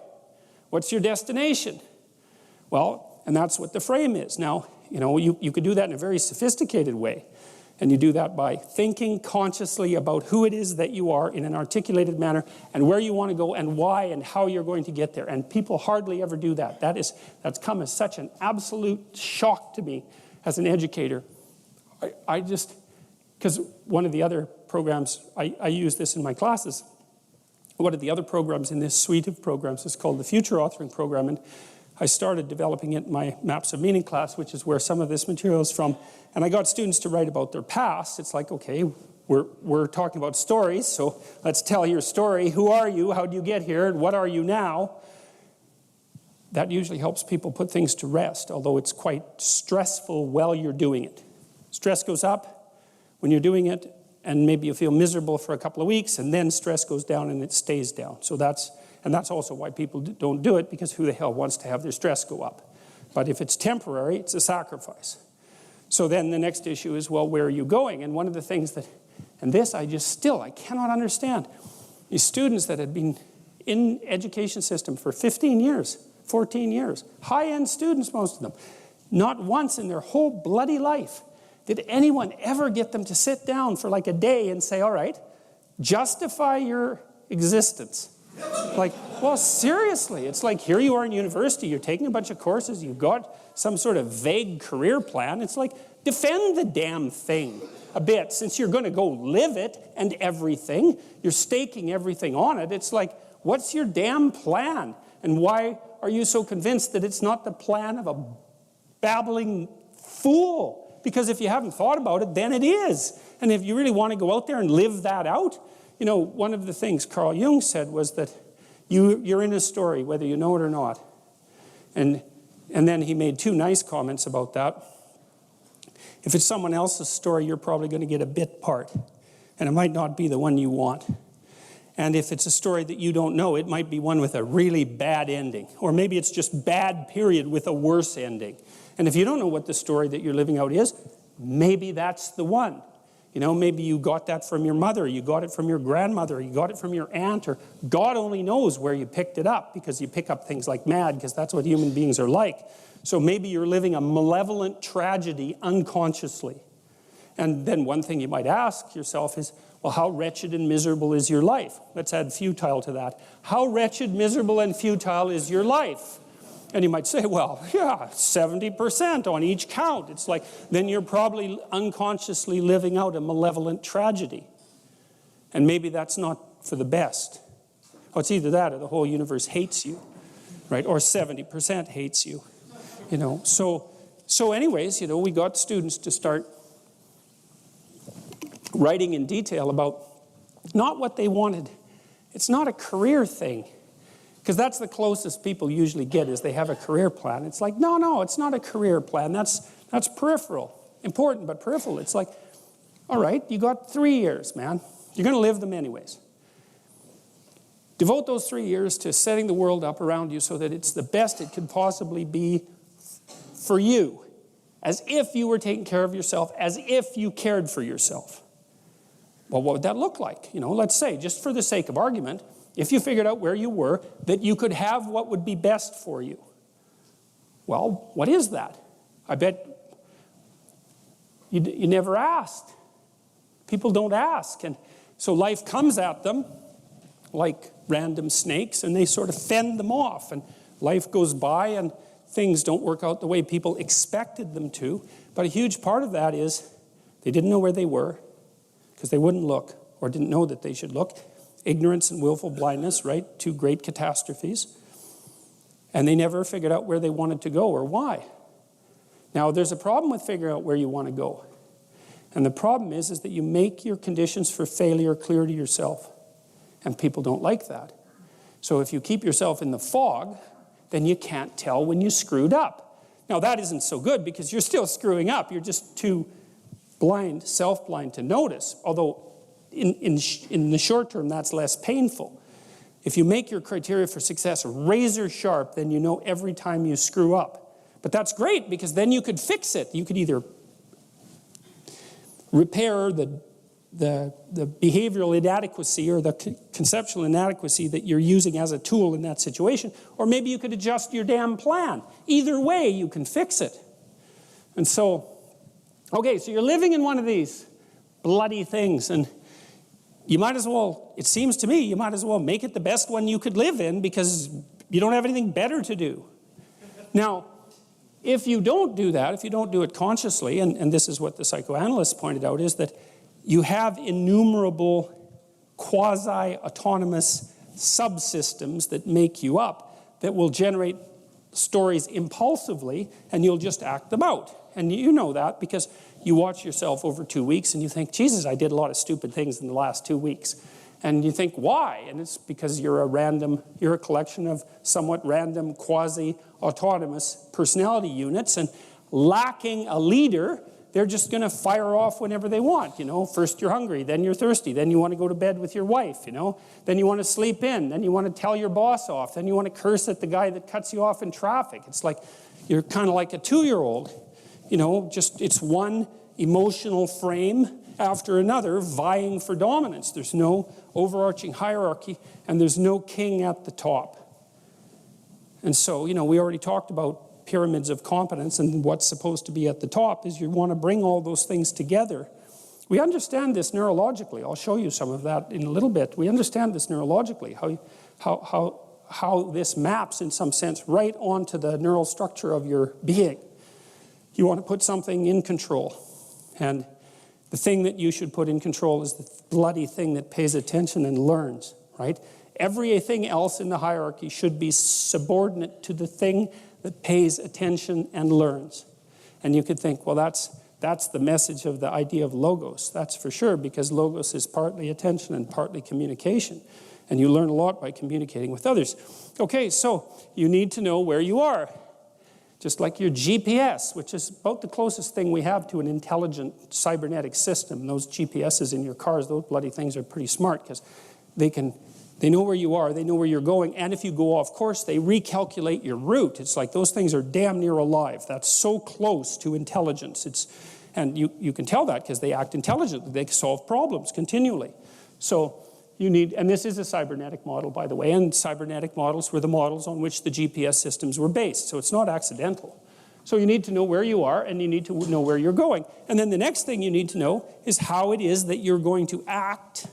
What's your destination? Well, and that's what the frame is. Now, you could do that in a very sophisticated way. And you do that by thinking consciously about who it is that you are in an articulated manner and where you want to go and why and how you're going to get there. And people hardly ever do that. That's come as such an absolute shock to me as an educator. Because one of the other programs, I use this in my classes. One of the other programs in this suite of programs is called the Future Authoring Program. And I started developing it in my Maps of Meaning class, which is where some of this material is from. And I got students to write about their past. It's like, okay, we're talking about stories, so let's tell your story. Who are you? How did you get here? And what are you now? That usually helps people put things to rest, although it's quite stressful while you're doing it. Stress goes up when you're doing it, and maybe you feel miserable for a couple of weeks, and then stress goes down and it stays down. So that's also why people don't do it, because who the hell wants to have their stress go up? But if it's temporary, it's a sacrifice. So then the next issue is, well, where are you going? And one of the things that, and this I cannot understand. These students that had been in education system for 15 years, 14 years, high-end students, most of them, not once in their whole bloody life did anyone ever get them to sit down for like a day and say, all right, justify your existence. Like, well, seriously, it's like here you are in university, you're taking a bunch of courses, you've got some sort of vague career plan. It's like, defend the damn thing a bit, since you're going to go live it and everything. You're staking everything on it. It's like, what's your damn plan? And why are you so convinced that it's not the plan of a babbling fool? Because if you haven't thought about it, then it is. And if you really want to go out there and live that out, one of the things Carl Jung said was that you're in a story, whether you know it or not. And then he made two nice comments about that. If it's someone else's story, you're probably going to get a bit part. And it might not be the one you want. And if it's a story that you don't know, it might be one with a really bad ending. Or maybe it's just bad, period, with a worse ending. And if you don't know what the story that you're living out is, maybe that's the one. Maybe you got that from your mother, you got it from your grandmother, you got it from your aunt, or God only knows where you picked it up, because you pick up things like mad, because that's what human beings are like. So maybe you're living a malevolent tragedy unconsciously. And then one thing you might ask yourself is, Well, how wretched and miserable is your life? Let's add futile to that. How wretched, miserable, and futile is your life? And you might say, well, yeah, 70% on each count. It's like, then you're probably unconsciously living out a malevolent tragedy. And maybe that's not for the best. Well, it's either that or the whole universe hates you, right? Or 70% hates you, you know. So anyways, you know, we got students to start writing in detail about not what they wanted. It's not a career thing. Because that's the closest people usually get, is they have a career plan. It's like, no, it's not a career plan. That's peripheral. Important, but peripheral. It's like, all right, you got 3 years, man. You're going to live them anyways. Devote those 3 years to setting the world up around you so that it's the best it could possibly be for you. As if you were taking care of yourself, as if you cared for yourself. Well, what would that look like? You know, let's say, just for the sake of argument, if you figured out where you were, that you could have what would be best for you. Well, what is that? I bet you never asked. People don't ask. And so life comes at them like random snakes, and they sort of fend them off. And life goes by, and things don't work out the way people expected them to. But a huge part of that is they didn't know where they were because they wouldn't look or didn't know that they should look. Ignorance and willful blindness, right? Two great catastrophes. And they never figured out where they wanted to go or why. Now, there's a problem with figuring out where you want to go. And the problem is that you make your conditions for failure clear to yourself. And people don't like that. So if you keep yourself in the fog, then you can't tell when you screwed up. Now, that isn't so good because you're still screwing up. You're just too blind, self-blind to notice. Although in the short term, that's less painful. If you make your criteria for success razor sharp, then you know every time you screw up. But that's great because then you could fix it. You could either repair the behavioral inadequacy or the conceptual inadequacy that you're using as a tool in that situation, or maybe you could adjust your damn plan. Either way, you can fix it. And so, okay, so you're living in one of these bloody things, and you might as well, it seems to me, you might as well make it the best one you could live in because you don't have anything better to do. Now, if you don't do that, if you don't do it consciously, and this is what the psychoanalysts pointed out, is that you have innumerable quasi-autonomous subsystems that make you up that will generate stories impulsively, and you'll just act them out. And you know that because you watch yourself over 2 weeks and you think, Jesus, I did a lot of stupid things in the last 2 weeks. And you think, why? And it's because you're a collection of somewhat random quasi-autonomous personality units, and lacking a leader, they're just going to fire off whenever they want. You know, first you're hungry, then you're thirsty, then you want to go to bed with your wife, you know, then you want to sleep in, then you want to tell your boss off, then you want to curse at the guy that cuts you off in traffic. It's like, you're kind of like a 2-year-old. You know, just it's one emotional frame after another vying for dominance. There's no overarching hierarchy, and there's no king at the top. And so, you know, we already talked about pyramids of competence, and what's supposed to be at the top is you want to bring all those things together. We understand this neurologically. I'll show you some of that in a little bit. We understand this neurologically, how this maps in some sense right onto the neural structure of your being. You want to put something in control. And the thing that you should put in control is the bloody thing that pays attention and learns, right? Everything else in the hierarchy should be subordinate to the thing that pays attention and learns. And you could think, well, that's the message of the idea of logos. That's for sure, because logos is partly attention and partly communication. And you learn a lot by communicating with others. Okay, so you need to know where you are. Just like your GPS, which is about the closest thing we have to an intelligent cybernetic system. Those GPSs in your cars, those bloody things are pretty smart because they know where you are, they know where you're going, and if you go off course, they recalculate your route. It's like those things are damn near alive. That's so close to intelligence. And you can tell that because they act intelligently. They solve problems continually. So you need, and this is a cybernetic model, by the way, and cybernetic models were the models on which the GPS systems were based, so it's not accidental. So you need to know where you are, and you need to know where you're going. And then the next thing you need to know is how it is that you're going to act,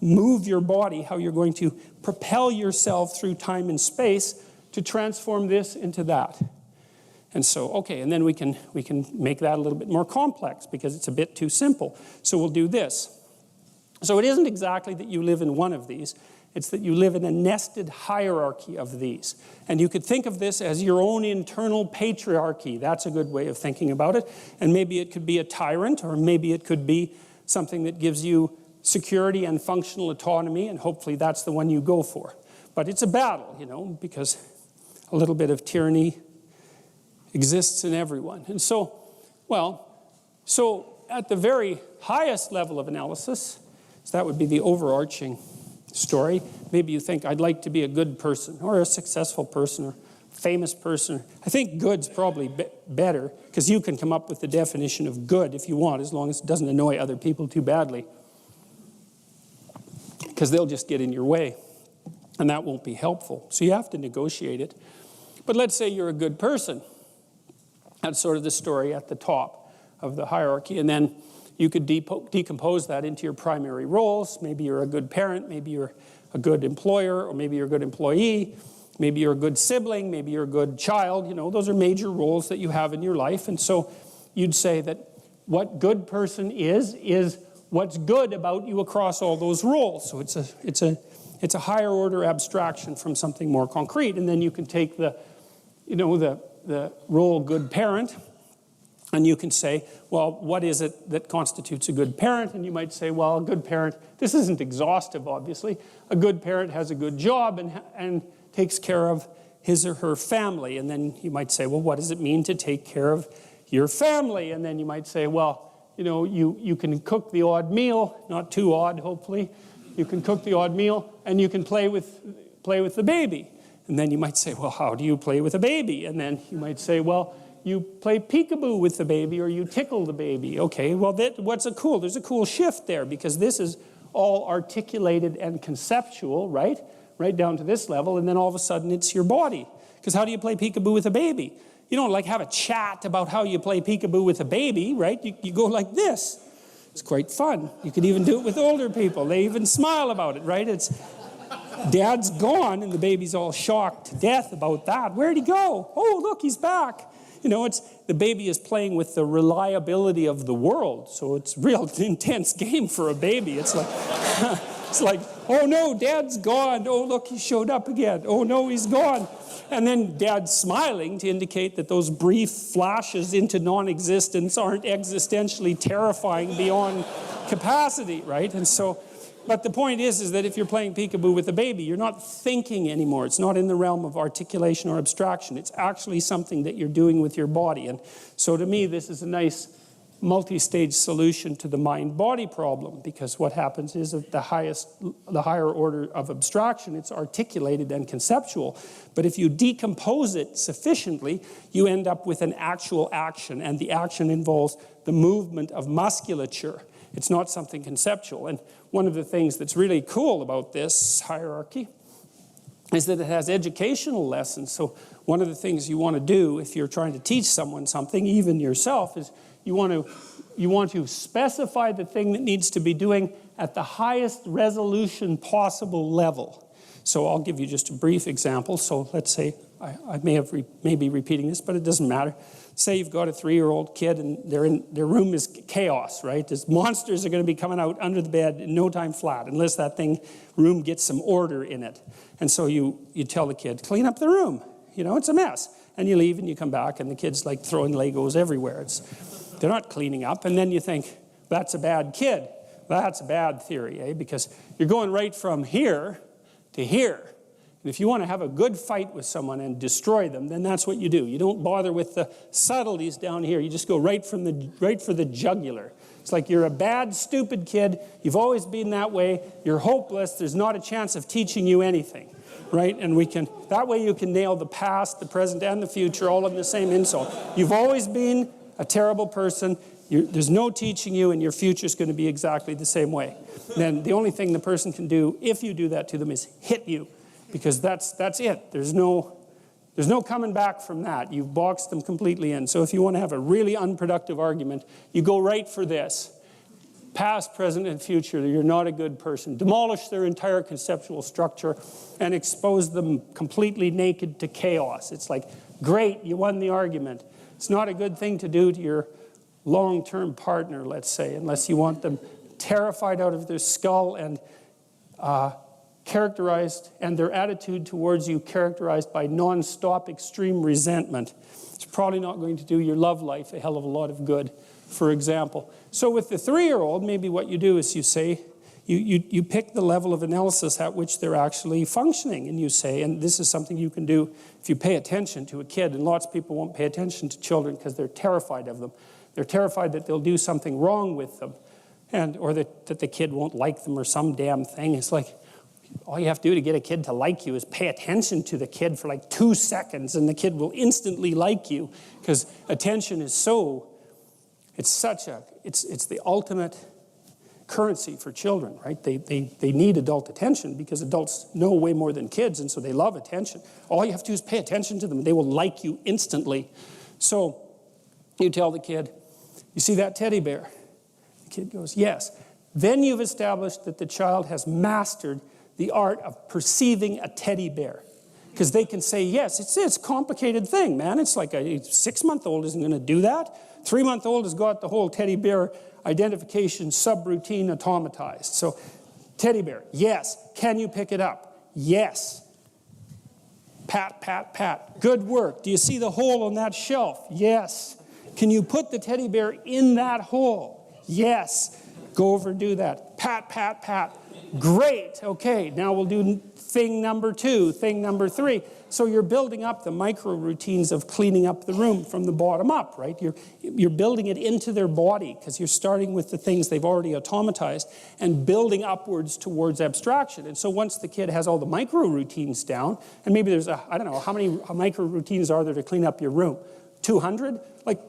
move your body, how you're going to propel yourself through time and space to transform this into that. And so, okay, and then we can make that a little bit more complex because it's a bit too simple. So we'll do this. So it isn't exactly that you live in one of these. It's that you live in a nested hierarchy of these. And you could think of this as your own internal patriarchy. That's a good way of thinking about it. And maybe it could be a tyrant, or maybe it could be something that gives you security and functional autonomy, and hopefully that's the one you go for. But it's a battle, you know, because a little bit of tyranny exists in everyone. And so, so at the very highest level of analysis, so that would be the overarching story. Maybe you think, I'd like to be a good person, or a successful person, or famous person. I think good's probably better, because you can come up with the definition of good if you want, as long as it doesn't annoy other people too badly. Because they'll just get in your way, and that won't be helpful. So you have to negotiate it. But let's say you're a good person. That's sort of the story at the top of the hierarchy. And then you could decompose that into your primary roles. Maybe you're a good parent, maybe you're a good employer, or maybe you're a good employee, maybe you're a good sibling, maybe you're a good child. You know, those are major roles that you have in your life. And so you'd say that what good person is what's good about you across all those roles. So it's a higher order abstraction from something more concrete. And then you can take the role good parent, and you can say, well, what is it that constitutes a good parent? And you might say, well, a good parent, this isn't exhaustive, obviously. A good parent has a good job and takes care of his or her family. And then you might say, well, what does it mean to take care of your family? And then you might say, well, you know, you can cook the odd meal, not too odd, hopefully. You can cook the odd meal, and you can play with the baby. And then you might say, well, how do you play with a baby? And then you might say, well, you play peekaboo with the baby, or you tickle the baby. Okay, well, there's a cool shift there, because this is all articulated and conceptual, right? Right down to this level, and then all of a sudden it's your body. Because how do you play peekaboo with a baby? You don't like have a chat about how you play peekaboo with a baby, right? You go like this. It's quite fun. You can even do it with older people. They even smile about it, right? It's Dad's gone, and the baby's all shocked to death about that. Where'd he go? Oh, look, he's back. You know, the baby is playing with the reliability of the world, so it's a real intense game for a baby. It's like, oh no, Dad's gone. Oh, look, he showed up again. Oh no, he's gone. And then Dad's smiling to indicate that those brief flashes into non-existence aren't existentially terrifying beyond capacity, right? And so, but the point is that if you're playing peekaboo with a baby, you're not thinking anymore. It's not in the realm of articulation or abstraction. It's actually something that you're doing with your body. And so to me, this is a nice multi-stage solution to the mind-body problem, because what happens is at the higher order of abstraction, it's articulated and conceptual. But if you decompose it sufficiently, you end up with an actual action, and the action involves the movement of musculature. It's not something conceptual. And one of the things that's really cool about this hierarchy is that it has educational lessons. So one of the things you want to do if you're trying to teach someone something, even yourself, is you want to specify the thing that needs to be doing at the highest resolution possible level. So I'll give you just a brief example. So let's say, I may be repeating this, but it doesn't matter. Say you've got a 3-year-old kid, and their room is chaos, right? There's monsters are going to be coming out under the bed in no time flat, unless that room gets some order in it. And so you tell the kid, clean up the room. You know, it's a mess. And you leave and you come back, and the kid's like throwing Legos everywhere. They're not cleaning up. And then you think, that's a bad kid. That's a bad theory, because you're going right from here to here. And if you want to have a good fight with someone and destroy them, then that's what you do. You don't bother with the subtleties down here. You just go right for the jugular. It's like you're a bad, stupid kid. You've always been that way. You're hopeless. There's not a chance of teaching you anything, right? And that way you can nail the past, the present, and the future all in the same insult. You've always been a terrible person. There's no teaching you, and your future's going to be exactly the same way. Then the only thing the person can do, if you do that to them, is hit you. Because that's it. There's no There's no coming back from that. You've boxed them completely in. So if you want to have a really unproductive argument, you go right for this. Past, present, and future, you're not a good person. Demolish their entire conceptual structure and expose them completely naked to chaos. It's like, great, you won the argument. It's not a good thing to do to your long-term partner, let's say, unless you want them terrified out of their skull and characterized, and their attitude towards you characterized by non-stop extreme resentment. It's probably not going to do your love life a hell of a lot of good, for example. So with the 3-year-old, maybe what you do is you say, you pick the level of analysis at which they're actually functioning, and you say, and this is something you can do if you pay attention to a kid, and lots of people won't pay attention to children because they're terrified of them. They're terrified that they'll do something wrong with them, or that the kid won't like them or some damn thing. It's like, all you have to do to get a kid to like you is pay attention to the kid for like 2 seconds, and the kid will instantly like you, because attention is it's the ultimate currency for children, right? They need adult attention because adults know way more than kids, and so they love attention. All you have to do is pay attention to them, and they will like you instantly. So you tell the kid, you see that teddy bear? The kid goes, yes. Then you've established that the child has mastered the art of perceiving a teddy bear. Because they can say, yes, it's a complicated thing, man. It's like a 6-month-old isn't going to do that. 3-month-old has got the whole teddy bear identification subroutine automatized. So, teddy bear, yes. Can you pick it up? Yes. Pat, pat, pat. Good work. Do you see the hole on that shelf? Yes. Can you put the teddy bear in that hole? Yes. Go over and do that. Pat, pat, pat. Great. Okay, now we'll do thing number 2, thing number 3. So you're building up the micro routines of cleaning up the room from the bottom up, right? You're building it into their body because you're starting with the things they've already automatized and building upwards towards abstraction. And so once the kid has all the micro routines down, and maybe there's I don't know, how many micro routines are there to clean up your room? 200? Like,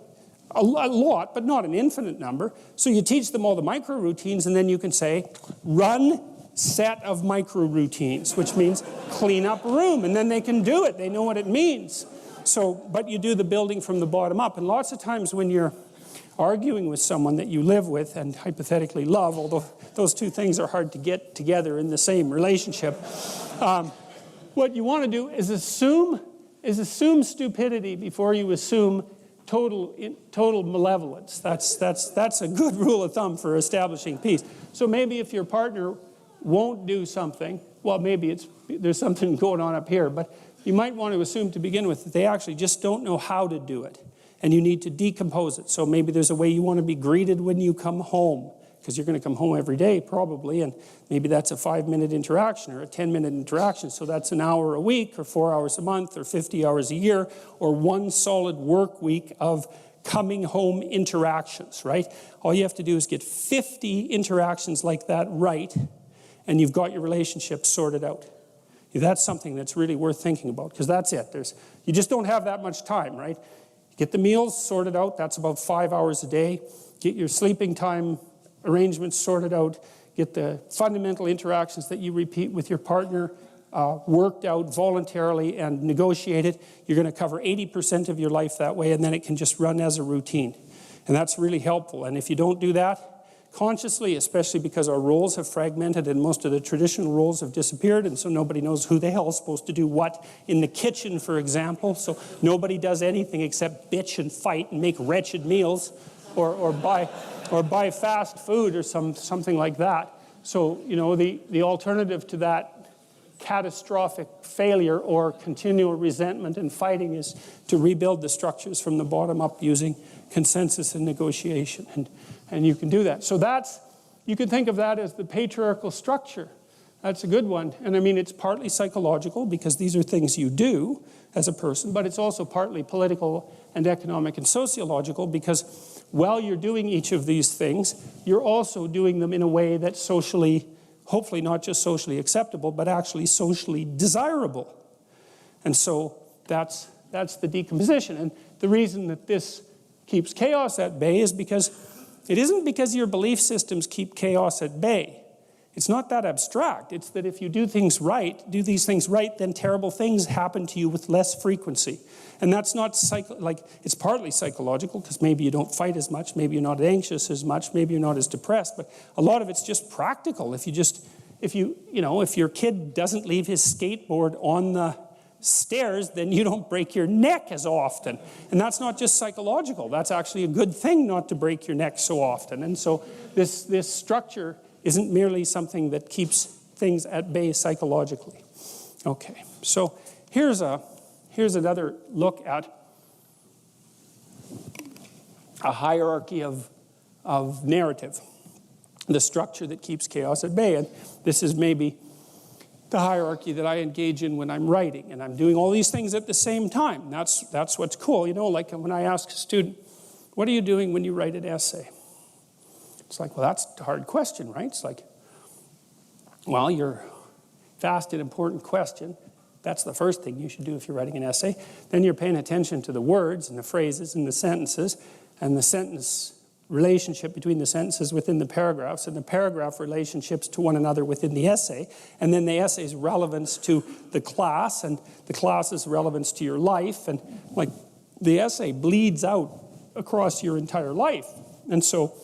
a lot, but not an infinite number. So you teach them all the micro routines, and then you can say, run set of micro routines, which means clean up room, and then they can do it. They know what it means. So, but you do the building from the bottom up. And lots of times when you're arguing with someone that you live with and hypothetically love, although those two things are hard to get together in the same relationship, what you want to do is assume stupidity before you assume total malevolence. That's a good rule of thumb for establishing peace. So maybe if your partner won't do something, well, maybe there's something going on up here, but you might want to assume to begin with that they actually just don't know how to do it, and you need to decompose it. So maybe there's a way you want to be greeted when you come home, because you're going to come home every day probably, and maybe that's a 5-minute interaction or a 10-minute interaction. So that's an hour a week or 4 hours a month or 50 hours a year or 1 solid work week of coming home interactions, right? All you have to do is get 50 interactions like that right, and you've got your relationship sorted out. That's something that's really worth thinking about, because that's it. You just don't have that much time, right? Get the meals sorted out. That's about 5 hours a day. Get your sleeping time arrangements sorted out, get the fundamental interactions that you repeat with your partner worked out voluntarily and negotiated. You're going to cover 80% of your life that way, and then it can just run as a routine. And that's really helpful. And if you don't do that consciously, especially because our roles have fragmented and most of the traditional roles have disappeared, and so nobody knows who the hell is supposed to do what in the kitchen, for example. So nobody does anything except bitch and fight and make wretched meals or buy fast food or something like that. So, the alternative to that catastrophic failure or continual resentment and fighting is to rebuild the structures from the bottom up using consensus and negotiation. And you can do that. So you can think of that as the patriarchal structure. That's a good one. And I mean, it's partly psychological because these are things you do as a person, but it's also partly political and economic and sociological because while you're doing each of these things, you're also doing them in a way that's socially, hopefully not just socially acceptable, but actually socially desirable. And so that's the decomposition. And the reason that this keeps chaos at bay is because it isn't because your belief systems keep chaos at bay. It's not that abstract. It's that if you do these things right, then terrible things happen to you with less frequency. And that's not it's partly psychological, because maybe you don't fight as much, maybe you're not anxious as much, maybe you're not as depressed, but a lot of it's just practical. If your kid doesn't leave his skateboard on the stairs, then you don't break your neck as often. And that's not just psychological. That's actually a good thing not to break your neck so often. And so this structure isn't merely something that keeps things at bay psychologically. Okay, so here's another look at a hierarchy of narrative, the structure that keeps chaos at bay. And this is maybe the hierarchy that I engage in when I'm writing, and I'm doing all these things at the same time. That's what's cool. Like when I ask a student, what are you doing when you write an essay? It's like, well, that's a hard question, right? It's like, well, you're asked an important question. That's the first thing you should do if you're writing an essay. Then you're paying attention to the words and the phrases and the sentences and the sentence relationship between the sentences within the paragraphs and the paragraph relationships to one another within the essay, and then the essay's relevance to the class and the class's relevance to your life, and like the essay bleeds out across your entire life. And so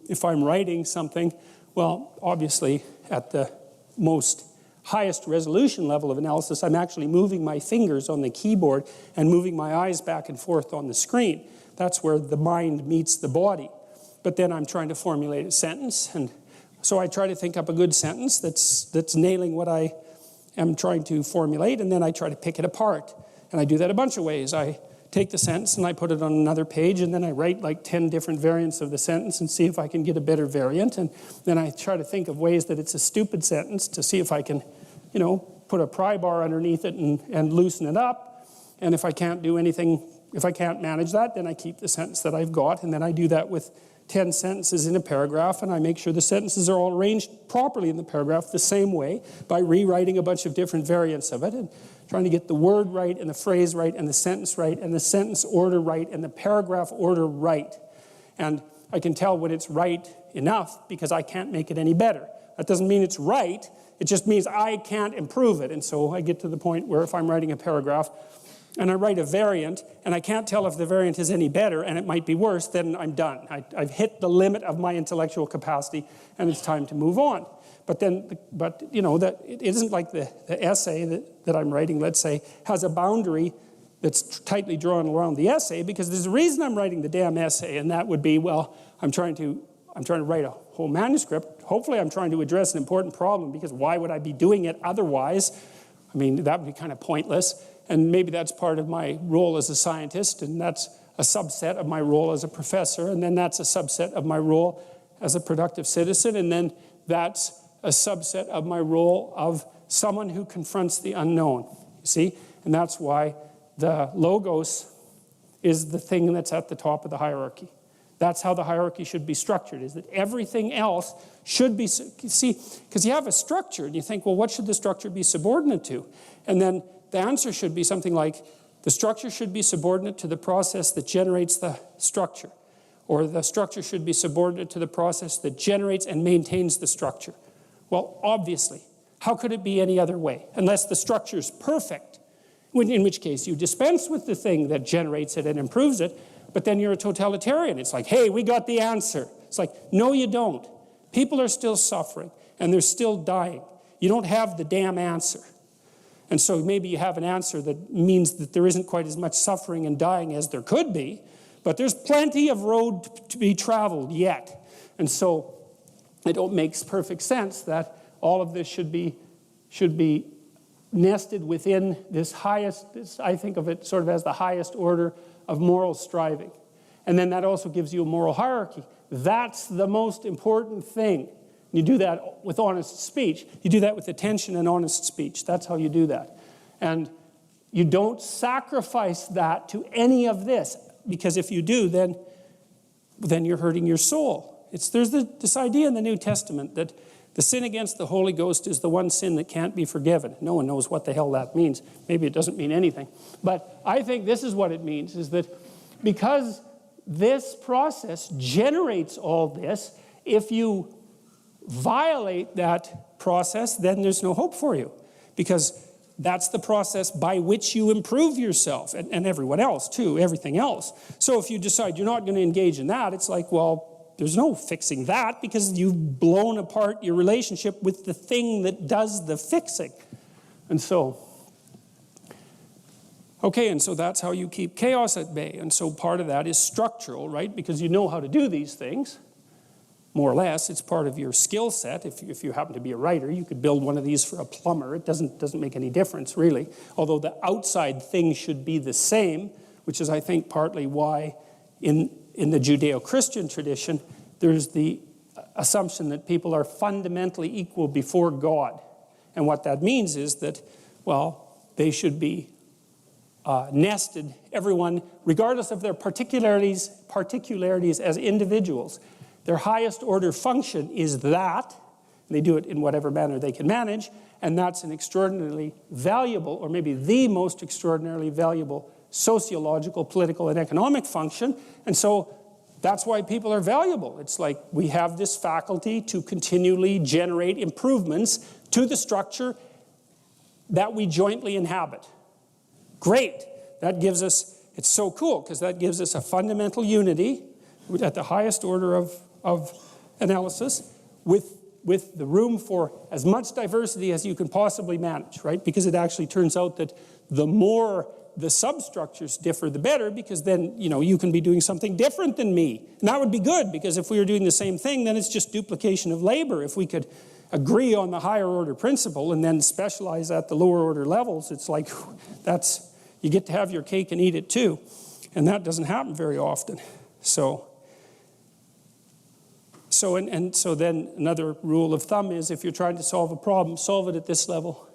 if I'm writing something, well, obviously at the most highest resolution level of analysis, I'm actually moving my fingers on the keyboard and moving my eyes back and forth on the screen. That's where the mind meets the body. But then I'm trying to formulate a sentence, and so I try to think up a good sentence that's nailing what I am trying to formulate, and then I try to pick it apart. And I do that a bunch of ways. I take the sentence and I put it on another page, and then I write like 10 different variants of the sentence and see if I can get a better variant. And then I try to think of ways that it's a stupid sentence to see if I can, put a pry bar underneath it and loosen it up. And if I can't do anything, if I can't manage that, then I keep the sentence that I've got, and then I do that with 10 sentences in a paragraph, and I make sure the sentences are all arranged properly in the paragraph the same way by rewriting a bunch of different variants of it and trying to get the word right and the phrase right and the sentence right and the sentence order right and the paragraph order right. And I can tell when it's right enough because I can't make it any better. That doesn't mean it's right. It just means I can't improve it. And so I get to the point where if I'm writing a paragraph and I write a variant, and I can't tell if the variant is any better, and it might be worse, then I'm done. I've hit the limit of my intellectual capacity, and it's time to move on. But that it isn't like the essay that I'm writing, let's say, has a boundary that's tightly drawn around the essay, because there's a reason I'm writing the damn essay, and that would be, well, I'm trying to write a whole manuscript. Hopefully I'm trying to address an important problem, because why would I be doing it otherwise? I mean, that would be kind of pointless. And maybe that's part of my role as a scientist, and that's a subset of my role as a professor, and then that's a subset of my role as a productive citizen, and then that's a subset of my role of someone who confronts the unknown, you see? And that's why the logos is the thing that's at the top of the hierarchy. That's how the hierarchy should be structured, is that everything else should be, see, because you have a structure, and you think, well, what should the structure be subordinate to? And then the answer should be something like, the structure should be subordinate to the process that generates the structure, or the structure should be subordinate to the process that generates and maintains the structure. Well, obviously, how could it be any other way? Unless the structure is perfect, in which case you dispense with the thing that generates it and improves it, but then you're a totalitarian. It's like, hey, we got the answer. It's like, no, you don't. People are still suffering, and they're still dying. You don't have the damn answer. And so maybe you have an answer that means that there isn't quite as much suffering and dying as there could be, but there's plenty of road to be traveled yet. And so it makes perfect sense that all of this should be nested within this highest, I think of it sort of as the highest order of moral striving. And then that also gives you a moral hierarchy. That's the most important thing. You do that with honest speech. You do that with attention and honest speech. That's how you do that. And you don't sacrifice that to any of this, because if you do, then you're hurting your soul. There's this idea in the New Testament that the sin against the Holy Ghost is the one sin that can't be forgiven. No one knows what the hell that means. Maybe it doesn't mean anything. But I think this is what it means, is that because this process generates all this, if you violate that process, then there's no hope for you. Because that's the process by which you improve yourself, and everyone else too, everything else. So if you decide you're not going to engage in that, it's like, well, there's no fixing that because you've blown apart your relationship with the thing that does the fixing. And so, okay, and so that's how you keep chaos at bay. And so part of that is structural, right? Because you know how to do these things. More or less, it's part of your skill set. If you happen to be a writer, you could build one of these for a plumber. It doesn't make any difference, really. Although the outside thing should be the same, which is, I think, partly why in the Judeo-Christian tradition, there's the assumption that people are fundamentally equal before God. And what that means is that, well, they should be nested, everyone, regardless of their particularities as individuals. Their highest order function is that, and they do it in whatever manner they can manage, and that's an extraordinarily valuable, or maybe the most extraordinarily valuable sociological, political, and economic function. And so that's why people are valuable. It's like we have this faculty to continually generate improvements to the structure that we jointly inhabit. Great. That gives us, it's so cool, because that gives us a fundamental unity at the highest order of analysis with the room for as much diversity as you can possibly manage, right? Because it actually turns out that the more the substructures differ, the better, because then, you can be doing something different than me. And that would be good, because if we were doing the same thing, then it's just duplication of labor. If we could agree on the higher order principle and then specialize at the lower order levels, it's like, you get to have your cake and eat it too. And that doesn't happen very often. So then another rule of thumb is if you're trying to solve a problem, solve it at this level,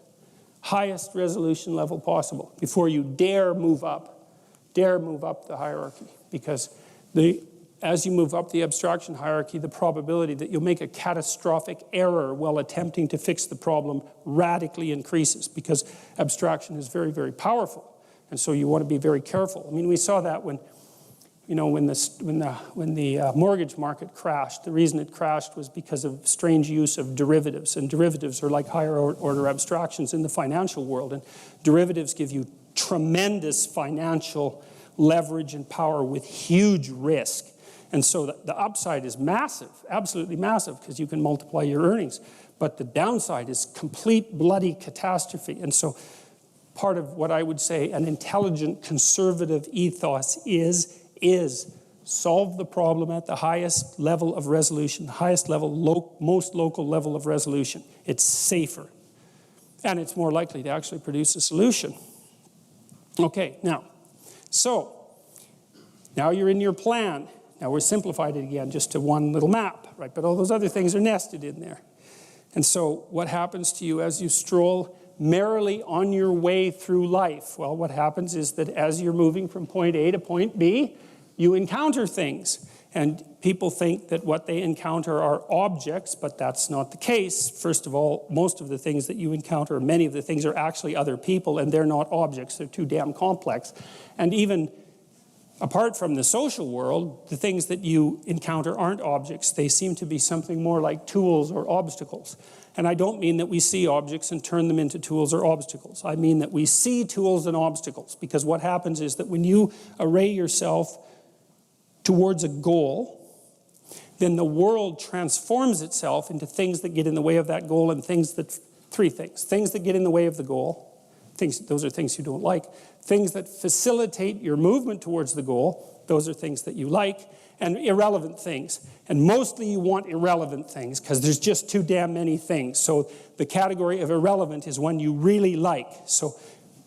highest resolution level possible, before you dare move up the hierarchy. Because as you move up the abstraction hierarchy, the probability that you'll make a catastrophic error while attempting to fix the problem radically increases, because abstraction is very, very powerful. And so you want to be very careful. I mean, we saw that when the mortgage market crashed. The reason it crashed was because of strange use of derivatives. And derivatives are like higher order abstractions in the financial world. And derivatives give you tremendous financial leverage and power with huge risk. And so the upside is massive, absolutely massive, because you can multiply your earnings. But the downside is complete bloody catastrophe. And so part of what I would say an intelligent conservative ethos is solve the problem at the highest level of resolution, the highest level, most local level of resolution. It's safer. And it's more likely to actually produce a solution. Okay, now you're in your plan. Now we're simplified it again just to one little map, right? But all those other things are nested in there. And so what happens to you as you stroll merrily on your way through life? Well, what happens is that as you're moving from point A to point B, you encounter things. And people think that what they encounter are objects, but that's not the case. First of all, most of the things that you encounter, many of the things are actually other people, and they're not objects. They're too damn complex. And even apart from the social world, the things that you encounter aren't objects. They seem to be something more like tools or obstacles. And I don't mean that we see objects and turn them into tools or obstacles. I mean that we see tools and obstacles, because what happens is that when you array yourself towards a goal, then the world transforms itself into things that get in the way of that goal, and three things. Things that get in the way of the goal, those are things you don't like. Things that facilitate your movement towards the goal, those are things that you like. And irrelevant things. And mostly you want irrelevant things, because there's just too damn many things. So the category of irrelevant is one you really like. So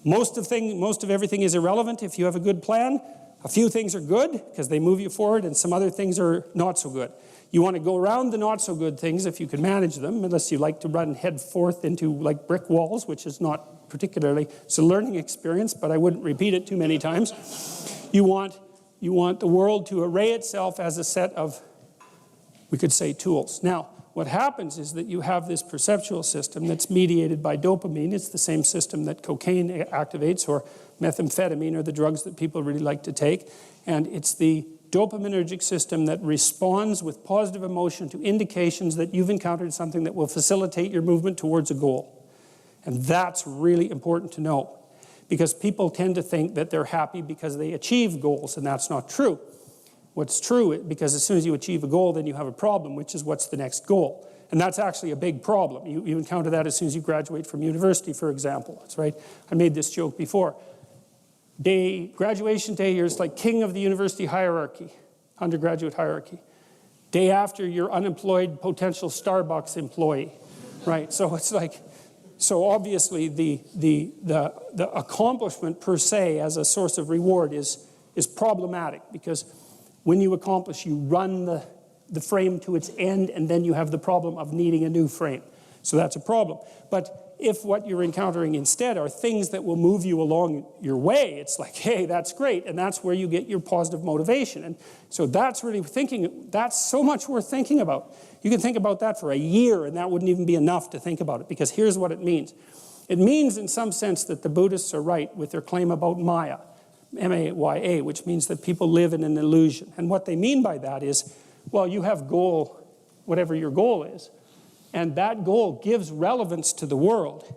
most of everything is irrelevant if you have a good plan. A few things are good because they move you forward, and some other things are not so good. You want to go around the not so good things if you can manage them, unless you like to run head forth into like brick walls, which is not particularly, it's a learning experience, but I wouldn't repeat it too many times. You want the world to array itself as a set of, we could say, tools. Now, what happens is that you have this perceptual system that's mediated by dopamine. It's the same system that cocaine activates, or methamphetamine, or the drugs that people really like to take. And it's the dopaminergic system that responds with positive emotion to indications that you've encountered something that will facilitate your movement towards a goal. And that's really important to know, because people tend to think that they're happy because they achieve goals, and that's not true. What's true, because as soon as you achieve a goal, then you have a problem, which is what's the next goal. And that's actually a big problem. You encounter that as soon as you graduate from university, for example. That's right. I made this joke before. Graduation day, you're like king of the university hierarchy, undergraduate hierarchy. Day after, you're unemployed potential Starbucks employee, right? So it's like, so obviously the accomplishment per se as a source of reward is problematic, because when you accomplish, you run the frame to its end, and then you have the problem of needing a new frame. So that's a problem. But if what you're encountering instead are things that will move you along your way, it's like, hey, that's great, and that's where you get your positive motivation. And so that's really that's so much worth thinking about. You can think about that for a year, and that wouldn't even be enough to think about it, because here's what it means. It means, in some sense, that the Buddhists are right with their claim about Maya, M-A-Y-A, which means that people live in an illusion. And what they mean by that is, well, you have goal, whatever your goal is, and that goal gives relevance to the world.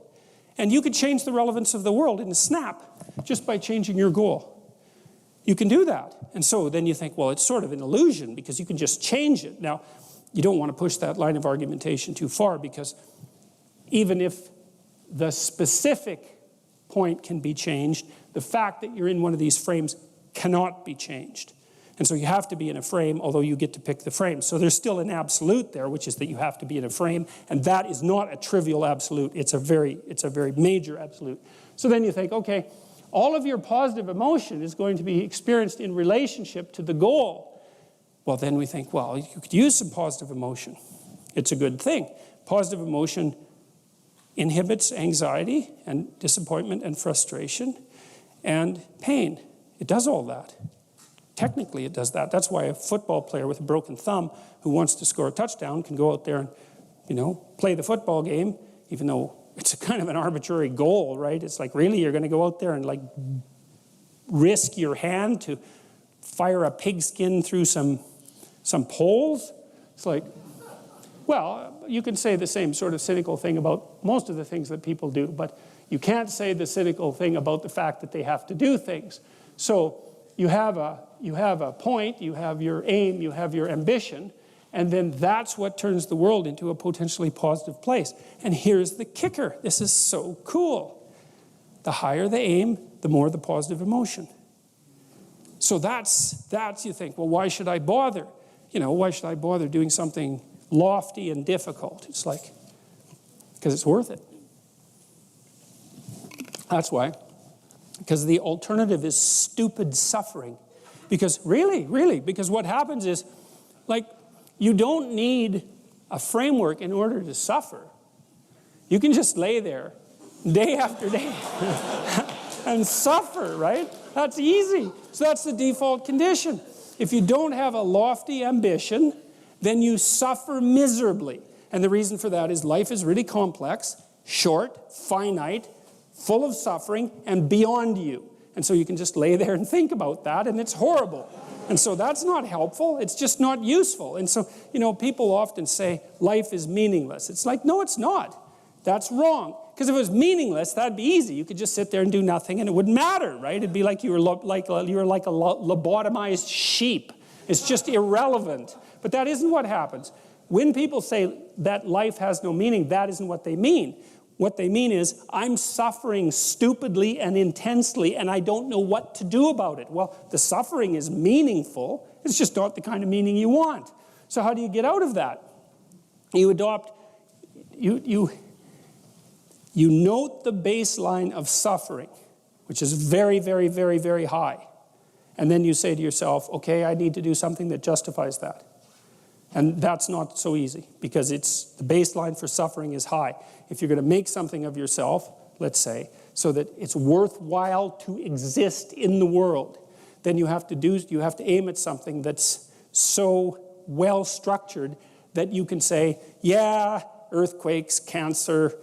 And you could change the relevance of the world in a snap just by changing your goal. You can do that. And so then you think, well, it's sort of an illusion because you can just change it. Now, you don't want to push that line of argumentation too far, because even if the specific point can be changed, the fact that you're in one of these frames cannot be changed. And so you have to be in a frame, although you get to pick the frame. So there's still an absolute there, which is that you have to be in a frame, and that is not a trivial absolute. It's a very major absolute. So then you think, okay, all of your positive emotion is going to be experienced in relationship to the goal. Well, then we think, well, you could use some positive emotion. It's a good thing. Positive emotion inhibits anxiety and disappointment and frustration and pain. It does all that. Technically, it does that. That's why a football player with a broken thumb who wants to score a touchdown can go out there and, play the football game, even though it's a kind of an arbitrary goal, right? It's like, really, you're going to go out there and risk your hand to fire a pigskin through some poles? It's like, well, you can say the same sort of cynical thing about most of the things that people do, but you can't say the cynical thing about the fact that they have to do things. So you have a point, you have your aim, you have your ambition, and then that's what turns the world into a potentially positive place. And here's the kicker. This is so cool. The higher the aim, the more the positive emotion. So that's you think, well, why should I bother? Why should I bother doing something lofty and difficult? It's like, because it's worth it. That's why. Because the alternative is stupid suffering. Because because what happens is, you don't need a framework in order to suffer. You can just lay there day after day and suffer, right? That's easy. So that's the default condition. If you don't have a lofty ambition, then you suffer miserably. And the reason for that is life is really complex, short, finite, full of suffering, and beyond you. And so you can just lay there and think about that, and it's horrible. And so that's not helpful. It's just not useful. And so, people often say life is meaningless. It's like, no, it's not. That's wrong. Because if it was meaningless, that'd be easy. You could just sit there and do nothing, and it wouldn't matter, right? It'd be like you were like a lobotomized sheep. It's just irrelevant. But that isn't what happens. When people say that life has no meaning, that isn't what they mean. What they mean is, I'm suffering stupidly and intensely, and I don't know what to do about it. Well, the suffering is meaningful. It's just not the kind of meaning you want. So how do you get out of that? You note the baseline of suffering, which is very, very, very, very high. And then you say to yourself, okay, I need to do something that justifies that. And that's not so easy, because the baseline for suffering is high. If you're going to make something of yourself, let's say, so that it's worthwhile to exist in the world, then you have to aim at something that's so well structured that you can say, yeah, earthquakes, cancer,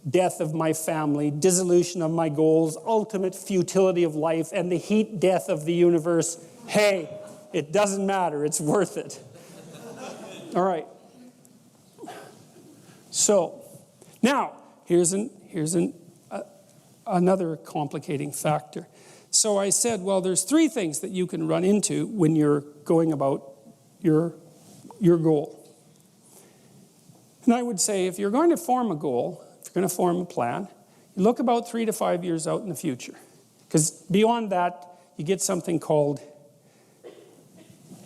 death of my family, dissolution of my goals, ultimate futility of life, and the heat death of the universe. Hey, It doesn't matter. It's worth it. All right. So, now, here's another complicating factor. So I said, well, there's 3 things that you can run into when you're going about your goal. And I would say, if you're going to form a goal, if you're going to form a plan, you look about 3 to 5 years out in the future. Because beyond that, you get something called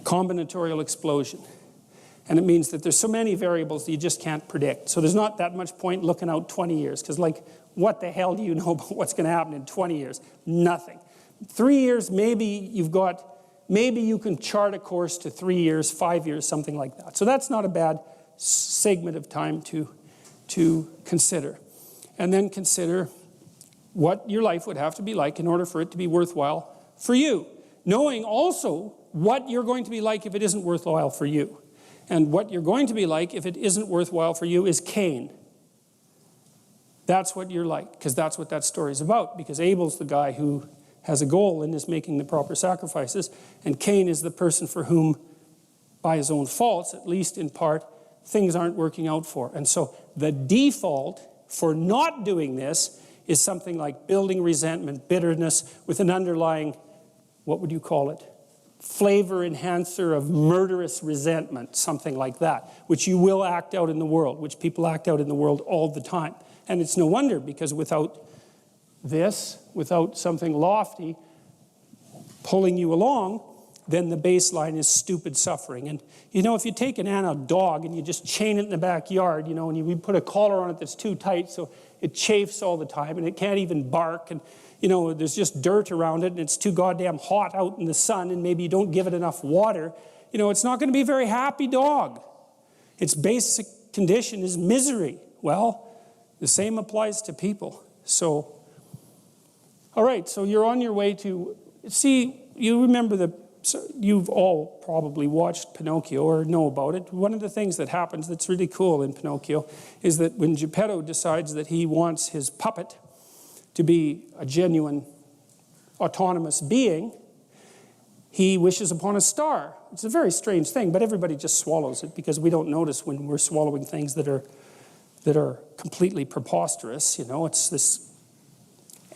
combinatorial explosion. And it means that there's so many variables that you just can't predict. So there's not that much point looking out 20 years. Because like, what the hell do you know about what's going to happen in 20 years? Nothing. 3 years, maybe you can chart a course to 3 years, 5 years, something like that. So that's not a bad segment of time to consider. And then consider what your life would have to be like in order for it to be worthwhile for you. Knowing also what you're going to be like if it isn't worthwhile for you. And what you're going to be like if it isn't worthwhile for you is Cain. That's what you're like, because that's what that story's about. Because Abel's the guy who has a goal and is making the proper sacrifices. And Cain is the person for whom, by his own faults, at least in part, things aren't working out for. And so the default for not doing this is something like building resentment, bitterness, with an underlying, what would you call it? Flavor enhancer of murderous resentment, something like that, which you will act out in the world, which people act out in the world all the time. And it's no wonder, because without this, without something lofty pulling you along, then the baseline is stupid suffering. And, you know, if you take a dog and you just chain it in the backyard, you know, and you put a collar on it that's too tight so it chafes all the time and it can't even bark, and, you know, there's just dirt around it and it's too goddamn hot out in the sun, and maybe you don't give it enough water, you know, it's not going to be a very happy dog. Its basic condition is misery. Well, the same applies to people. So, all right, so you're on your way to, see, you remember you've all probably watched Pinocchio or know about it. One of the things that happens that's really cool in Pinocchio is that when Geppetto decides that he wants his puppet to be a genuine autonomous being, he wishes upon a star. It's a very strange thing, but everybody just swallows it because we don't notice when we're swallowing things that are completely preposterous. You know, it's this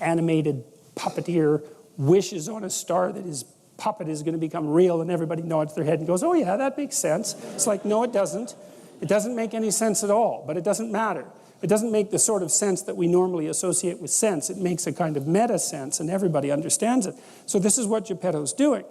animated puppeteer wishes on a star that his puppet is going to become real, and everybody nods their head and goes, oh yeah, that makes sense. It's like, no, it doesn't. It doesn't make any sense at all, but it doesn't matter. It doesn't make the sort of sense that we normally associate with sense. It makes a kind of meta sense, and everybody understands it. So this is what Geppetto's doing,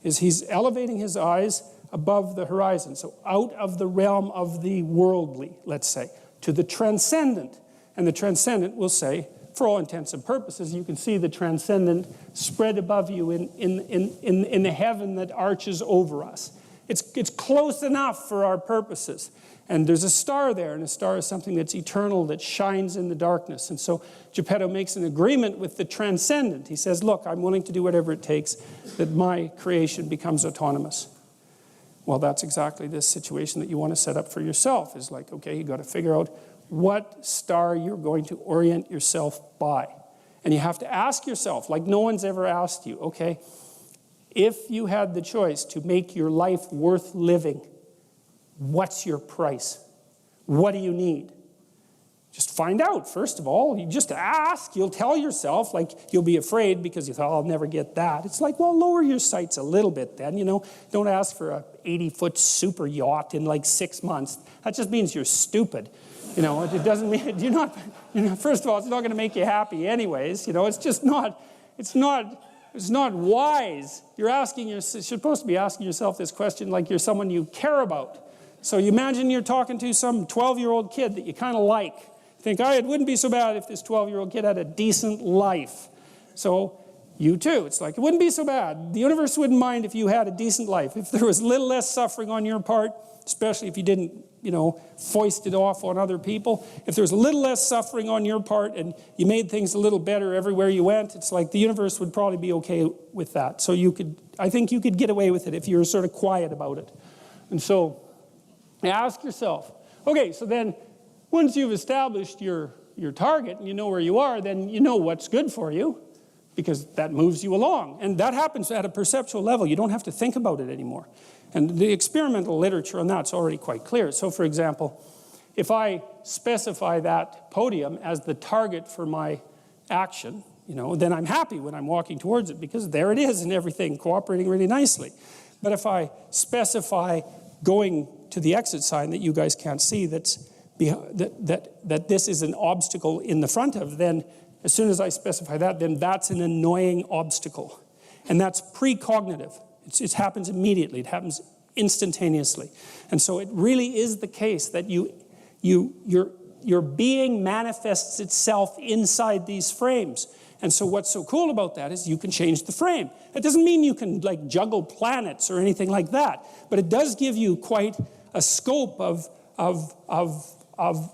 is he's elevating his eyes above the horizon, so out of the realm of the worldly, let's say, to the transcendent. And the transcendent will say, for all intents and purposes, you can see the transcendent spread above you in the heaven that arches over us. It's close enough for our purposes. And there's a star there, and a star is something that's eternal, that shines in the darkness. And so Geppetto makes an agreement with the transcendent. He says, look, I'm willing to do whatever it takes that my creation becomes autonomous. Well, that's exactly this situation that you want to set up for yourself. Is like, okay, you got to figure out what star you're going to orient yourself by. And you have to ask yourself, like no one's ever asked you, okay, if you had the choice to make your life worth living, what's your price? What do you need? Just find out, first of all. You just ask. You'll tell yourself, like, you'll be afraid because you thought, I'll never get that. It's like, well, lower your sights a little bit then, you know. Don't ask for a 80-foot super yacht in like 6 months. That just means you're stupid. You know, it doesn't mean, first of all, it's not going to make you happy anyways. You know, it's just not, it's not wise. You're supposed to be asking yourself this question like you're someone you care about. So you imagine you're talking to some 12-year-old kid that you kind of like. Think, it wouldn't be so bad if this 12-year-old kid had a decent life. So you too, it's like, it wouldn't be so bad. The universe wouldn't mind if you had a decent life. If there was a little less suffering on your part, especially if you didn't, foist it off on other people. If there's a little less suffering on your part and you made things a little better everywhere you went, it's like the universe would probably be okay with that. So I think you could get away with it if you were sort of quiet about it. And so ask yourself, okay, so then once you've established your target and you know where you are, then you know what's good for you. because that moves you along. And that happens at a perceptual level. You don't have to think about it anymore. And the experimental literature on that's already quite clear. So for example, if I specify that podium as the target for my action, then I'm happy when I'm walking towards it because there it is and everything cooperating really nicely. But if I specify going to the exit sign that you guys can't see that this is an obstacle in the front of, then as soon as I specify that, then that's an annoying obstacle. And that's precognitive. It happens immediately. It happens instantaneously. And so it really is the case that your being manifests itself inside these frames. And so what's so cool about that is you can change the frame. It doesn't mean you can like juggle planets or anything like that, but it does give you quite a scope of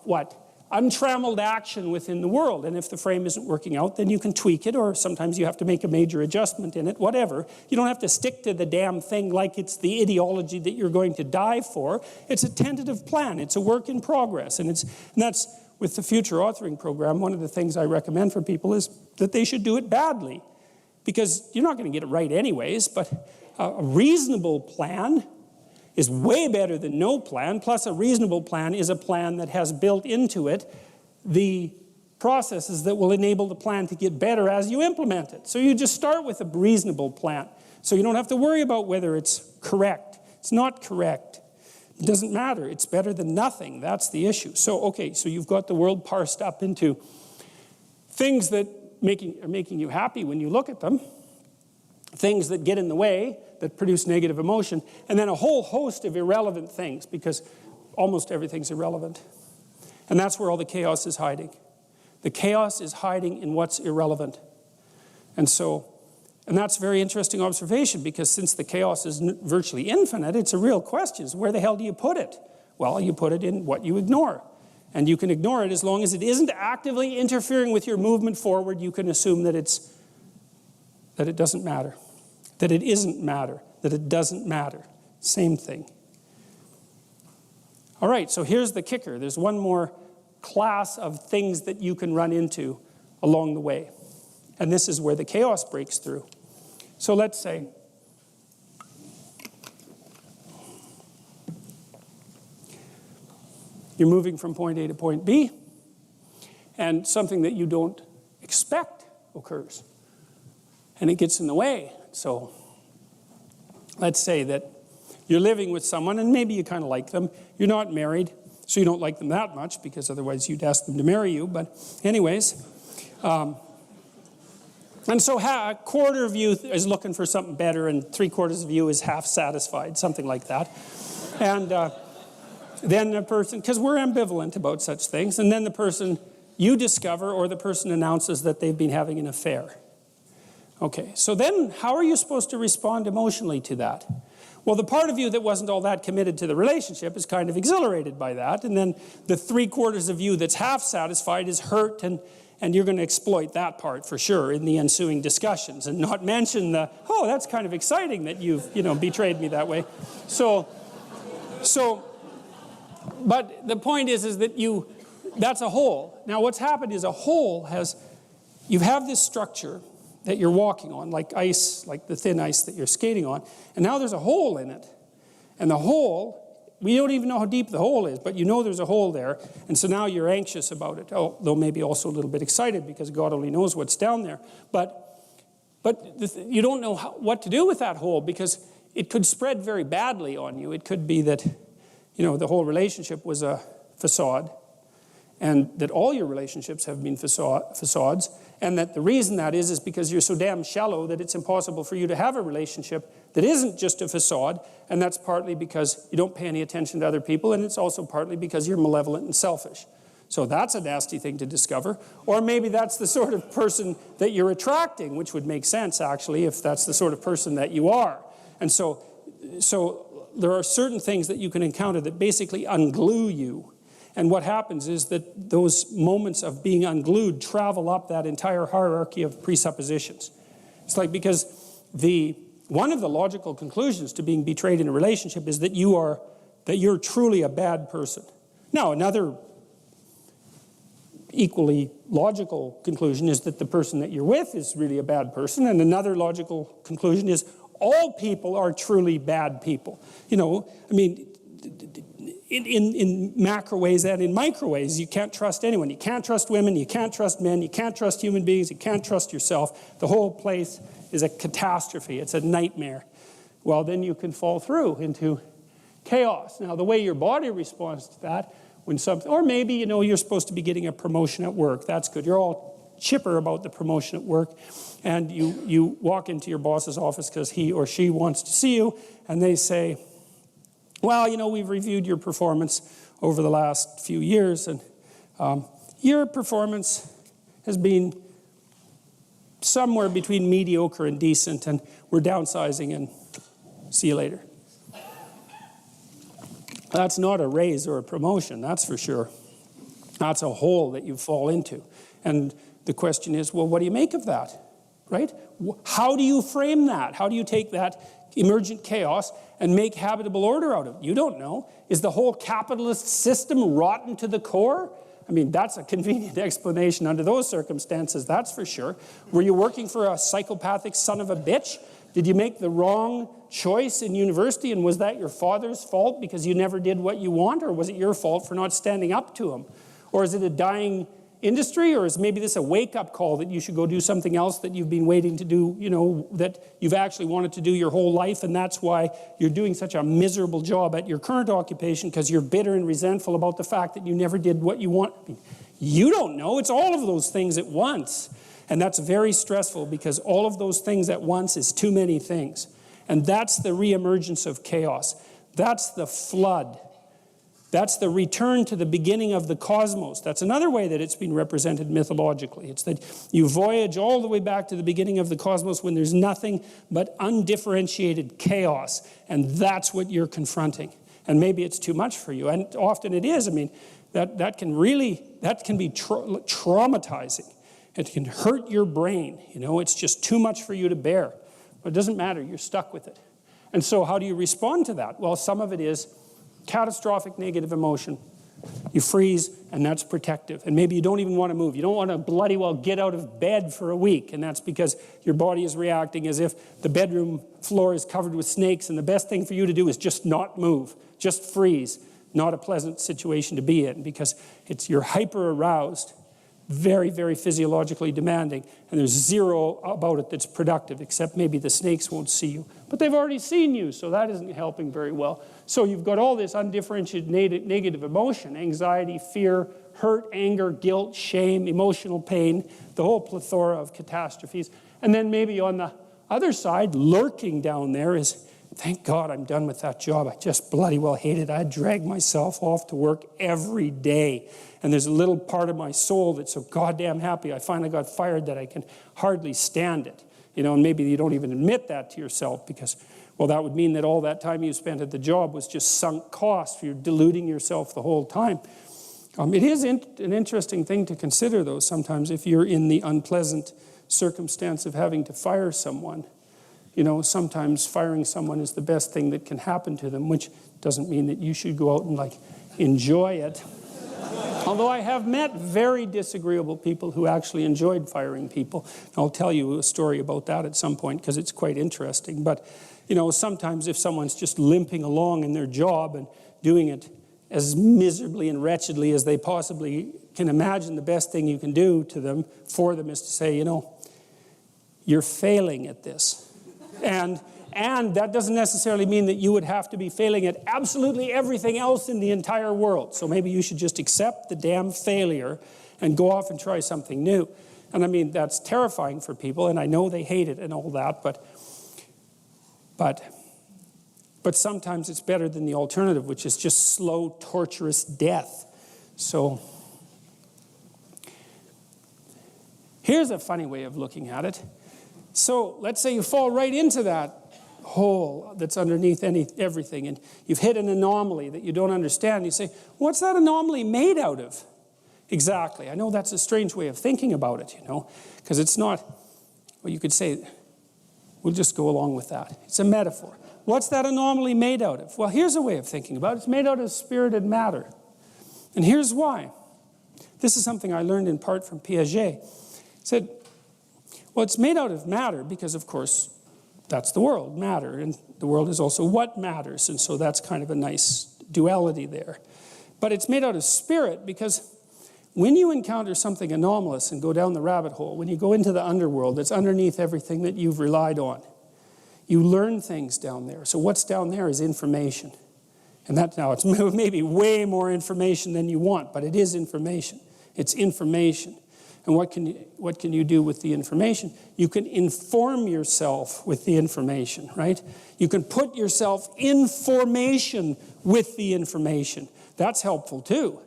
what? Untrammeled action within the world. And if the frame isn't working out, then you can tweak it, or sometimes you have to make a major adjustment in it, whatever. You don't have to stick to the damn thing like it's the ideology that you're going to die for. It's a tentative plan. It's a work in progress. And that's with the future authoring program, one of the things I recommend for people is that they should do it badly. Because you're not going to get it right anyways, but a reasonable plan is way better than no plan. Plus, a reasonable plan is a plan that has built into it the processes that will enable the plan to get better as you implement it. So you just start with a reasonable plan. So you don't have to worry about whether it's correct. It's not correct. It doesn't matter. It's better than nothing. That's the issue. So, okay, so you've got the world parsed up into things that are making you happy when you look at them, things that get in the way, that produce negative emotion, and then a whole host of irrelevant things, because almost everything's irrelevant. And that's where all the chaos is hiding. The chaos is hiding in what's irrelevant. And that's a very interesting observation, because since the chaos is virtually infinite, it's a real question. So where the hell do you put it? Well, you put it in what you ignore. And you can ignore it as long as it isn't actively interfering with your movement forward. You can assume that it doesn't matter. That it isn't matter, that it doesn't matter. Same thing. All right, so here's the kicker. There's one more class of things that you can run into along the way. And this is where the chaos breaks through. So let's say you're moving from point A to point B, and something that you don't expect occurs. And it gets in the way. So let's say that you're living with someone and maybe you kind of like them. You're not married, so you don't like them that much because otherwise you'd ask them to marry you. But anyways, and so a quarter of you is looking for something better and 3/4 of you is half satisfied, something like that. And then the person, because we're ambivalent about such things, and then the person you discover or the person announces that they've been having an affair. Okay, so then how are you supposed to respond emotionally to that? Well, the part of you that wasn't all that committed to the relationship is kind of exhilarated by that, and then the 3/4 of you that's half satisfied is hurt, and you're going to exploit that part for sure in the ensuing discussions, and not mention oh, that's kind of exciting that you've betrayed me that way. But the point is that that's a whole. Now what's happened is a whole you have this structure that you're walking on, like ice, like the thin ice that you're skating on, and now there's a hole in it. And the hole, we don't even know how deep the hole is, but you know there's a hole there, and so now you're anxious about it, though maybe also a little bit excited because God only knows what's down there. But you don't know what to do with that hole because it could spread very badly on you. It could be that, the whole relationship was a facade, and that all your relationships have been facades, and that the reason that is because you're so damn shallow that it's impossible for you to have a relationship that isn't just a facade, and that's partly because you don't pay any attention to other people, and it's also partly because you're malevolent and selfish. So that's a nasty thing to discover. Or maybe that's the sort of person that you're attracting, which would make sense, actually, if that's the sort of person that you are. And so there are certain things that you can encounter that basically unglue you. And what happens is that those moments of being unglued travel up that entire hierarchy of presuppositions. It's like because one of the logical conclusions to being betrayed in a relationship is that you're truly a bad person. Now, another equally logical conclusion is that the person that you're with is really a bad person, and another logical conclusion is all people are truly bad people. You know, I mean, in macro ways and in micro ways, you can't trust anyone. You can't trust women, you can't trust men, you can't trust human beings, you can't trust yourself. The whole place is a catastrophe. It's a nightmare. Well, then you can fall through into chaos. Now, the way your body responds to that, when something, or maybe, you know, you're supposed to be getting a promotion at work. That's good. You're all chipper about the promotion at work, and you walk into your boss's office because he or she wants to see you, and they say, well, you know, we've reviewed your performance over the last few years, and your performance has been somewhere between mediocre and decent, and we're downsizing, and see you later. That's not a raise or a promotion, that's for sure. That's a hole that you fall into. And the question is, well, what do you make of that, right? How do you frame that? How do you take that emergent chaos and make habitable order out of it? You don't know. Is the whole capitalist system rotten to the core? I mean, that's a convenient explanation under those circumstances, that's for sure. Were you working for a psychopathic son of a bitch? Did you make the wrong choice in university, and was that your father's fault because you never did what you want, or was it your fault for not standing up to him? Or is it a dying industry, or is maybe this a wake-up call that you should go do something else that you've been waiting to do, you know, that you've actually wanted to do your whole life, and that's why you're doing such a miserable job at your current occupation because you're bitter and resentful about the fact that you never did what you want? I mean, you don't know. It's all of those things at once. And that's very stressful because all of those things at once is too many things. And that's the reemergence of chaos. That's the flood. That's the return to the beginning of the cosmos. That's another way that it's been represented mythologically. It's that you voyage all the way back to the beginning of the cosmos when there's nothing but undifferentiated chaos. And that's what you're confronting. And maybe it's too much for you. And often it is. I mean, that can be traumatizing. It can hurt your brain. You know, it's just too much for you to bear. But it doesn't matter. You're stuck with it. And so how do you respond to that? Well, some of it is catastrophic negative emotion. You freeze, and that's protective. And maybe you don't even want to move. You don't want to bloody well get out of bed for a week. And that's because your body is reacting as if the bedroom floor is covered with snakes, and the best thing for you to do is just not move. Just freeze. Not a pleasant situation to be in because you're hyper-aroused. Very, very physiologically demanding, and there's zero about it that's productive, except maybe the snakes won't see you. But they've already seen you, so that isn't helping very well. So you've got all this undifferentiated negative emotion, anxiety, fear, hurt, anger, guilt, shame, emotional pain, the whole plethora of catastrophes. And then maybe on the other side, lurking down there is, thank God I'm done with that job. I just bloody well hate it. I drag myself off to work every day. And there's a little part of my soul that's so goddamn happy I finally got fired that I can hardly stand it. You know, and maybe you don't even admit that to yourself because, well, that would mean that all that time you spent at the job was just sunk cost. You're deluding yourself the whole time. It is an interesting thing to consider, though, sometimes if you're in the unpleasant circumstance of having to fire someone. You know, sometimes firing someone is the best thing that can happen to them, which doesn't mean that you should go out and, like, enjoy it. Although I have met very disagreeable people who actually enjoyed firing people. I'll tell you a story about that at some point because it's quite interesting. But, you know, sometimes if someone's just limping along in their job and doing it as miserably and wretchedly as they possibly can imagine, the best thing you can do to them, for them, is to say, you know, you're failing at this. And that doesn't necessarily mean that you would have to be failing at absolutely everything else in the entire world. So maybe you should just accept the damn failure and go off and try something new. And I mean, that's terrifying for people, and I know they hate it and all that, but sometimes it's better than the alternative, which is just slow, torturous death. So here's a funny way of looking at it. So let's say you fall right into that hole that's underneath everything, and you've hit an anomaly that you don't understand. You say, what's that anomaly made out of? Exactly. I know that's a strange way of thinking about it, you know, because it's not, well, you could say, we'll just go along with that. It's a metaphor. What's that anomaly made out of? Well, here's a way of thinking about it. It's made out of spirit and matter. And here's why. This is something I learned in part from Piaget. He said, well, it's made out of matter because, of course, that's the world, matter. And the world is also what matters. And so that's kind of a nice duality there. But it's made out of spirit because when you encounter something anomalous and go down the rabbit hole, when you go into the underworld that's underneath everything that you've relied on, you learn things down there. So what's down there is information. And that now it's maybe way more information than you want, but it is information. It's information. And what can you do with the information? You can inform yourself with the information, right? You can put yourself in formation with the information. That's helpful too.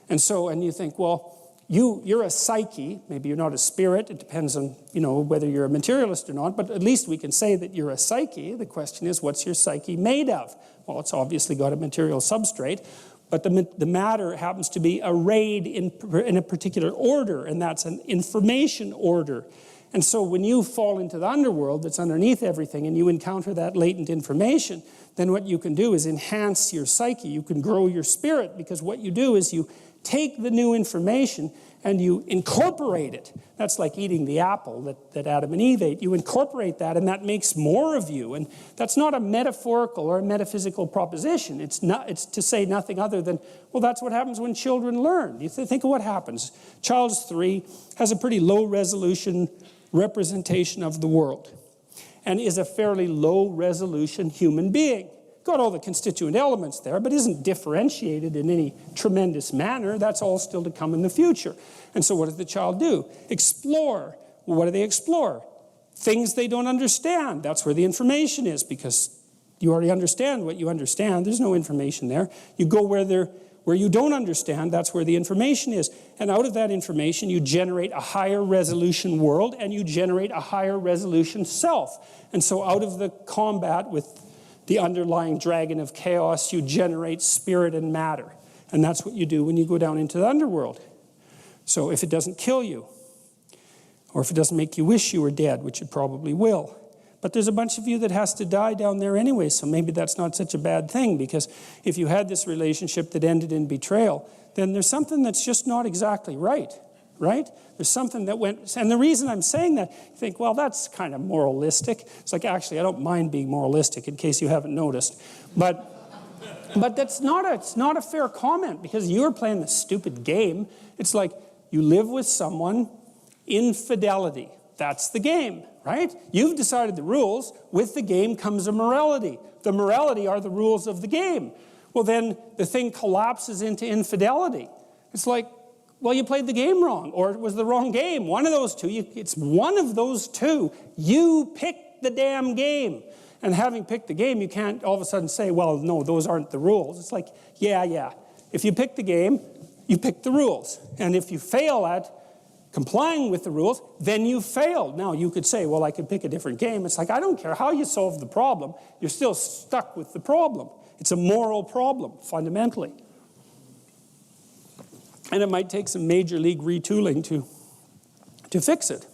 And you think, well, you're a psyche. Maybe you're not a spirit. It depends on, whether you're a materialist or not, but at least we can say that you're a psyche. The question is, what's your psyche made of? Well, it's obviously got a material substrate. But the matter happens to be arrayed in a particular order, and that's an information order. And so when you fall into the underworld that's underneath everything and you encounter that latent information, then what you can do is enhance your psyche. You can grow your spirit, because what you do is you take the new information and you incorporate it. That's like eating the apple that Adam and Eve ate. You incorporate that, and that makes more of you. And that's not a metaphorical or a metaphysical proposition. It's to say nothing other than, well, that's what happens when children learn. You think of what happens. Child's 3, has a pretty low-resolution representation of the world, and is a fairly low-resolution human being. Got all the constituent elements there, but isn't differentiated in any tremendous manner. That's all still to come in the future. And so what does the child do? Explore. Well, what do they explore? Things they don't understand. That's where the information is, because you already understand what you understand. There's no information there. You go where you don't understand. That's where the information is. And out of that information, you generate a higher resolution world, and you generate a higher resolution self. And so out of the combat with the underlying dragon of chaos, you generate spirit and matter. And that's what you do when you go down into the underworld. So if it doesn't kill you, or if it doesn't make you wish you were dead, which it probably will. But there's a bunch of you that has to die down there anyway, so maybe that's not such a bad thing, because if you had this relationship that ended in betrayal, then there's something that's just not exactly right? There's something that went, and the reason I'm saying that, you think, well, that's kind of moralistic. It's like, actually, I don't mind being moralistic, in case you haven't noticed. But it's not a fair comment, because you're playing this stupid game. It's like, you live with someone, infidelity. That's the game, right? You've decided the rules. With the game comes a morality. The morality are the rules of the game. Well, then the thing collapses into infidelity. It's like, well, you played the game wrong, or it was the wrong game. One of those two. It's one of those two. You picked the damn game. And having picked the game, you can't all of a sudden say, well, no, those aren't the rules. It's like, yeah. If you pick the game, you pick the rules. And if you fail at complying with the rules, then you failed. Now, you could say, well, I could pick a different game. It's like, I don't care how you solve the problem. You're still stuck with the problem. It's a moral problem, fundamentally. And it might take some major league retooling to fix it.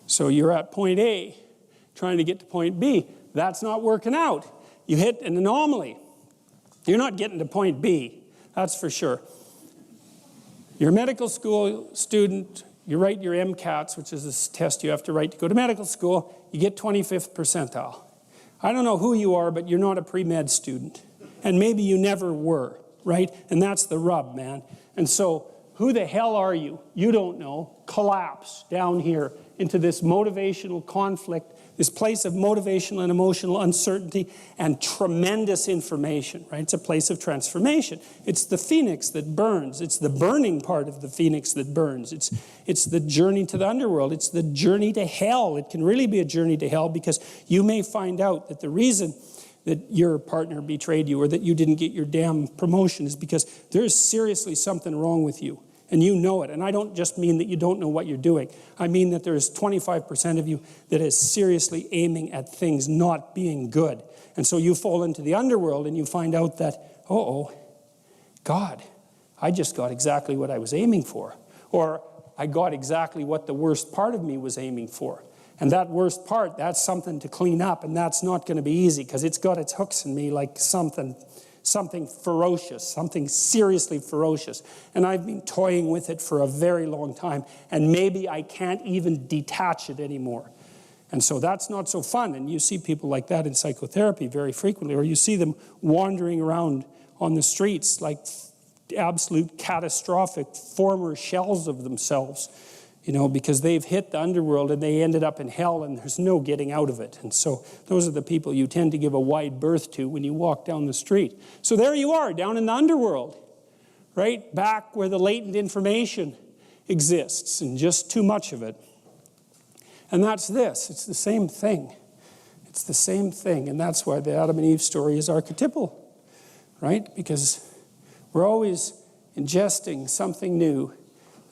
So you're at point A, trying to get to point B. That's not working out. You hit an anomaly. You're not getting to point B, that's for sure. You're a medical school student. You write your MCATs, which is this test you have to write to go to medical school. You get 25th percentile. I don't know who you are, but you're not a pre-med student. And maybe you never were. Right? And that's the rub, man. And so, who the hell are you? You don't know. Collapse down here into this motivational conflict, this place of motivational and emotional uncertainty and tremendous information, right? It's a place of transformation. It's the phoenix that burns. It's the burning part of the phoenix that burns. It's the journey to the underworld. It's the journey to hell. It can really be a journey to hell, because you may find out that the reason that your partner betrayed you or that you didn't get your damn promotion is because there's seriously something wrong with you, and you know it. And I don't just mean that you don't know what you're doing. I mean that there's 25% of you that is seriously aiming at things not being good. And so you fall into the underworld and you find out that, God, I just got exactly what I was aiming for. Or I got exactly what the worst part of me was aiming for. And that worst part, that's something to clean up, and that's not going to be easy, because it's got its hooks in me like something something ferocious, something seriously ferocious. And I've been toying with it for a very long time, and maybe I can't even detach it anymore. And so that's not so fun. And you see people like that in psychotherapy very frequently, or you see them wandering around on the streets like absolute catastrophic former shells of themselves, because they've hit the underworld and they ended up in hell and there's no getting out of it. And so those are the people you tend to give a wide berth to when you walk down the street. So there you are, down in the underworld, right? Back where the latent information exists, and just too much of it. And that's this. It's the same thing. It's the same thing. And that's why the Adam and Eve story is archetypal, right? Because we're always ingesting something new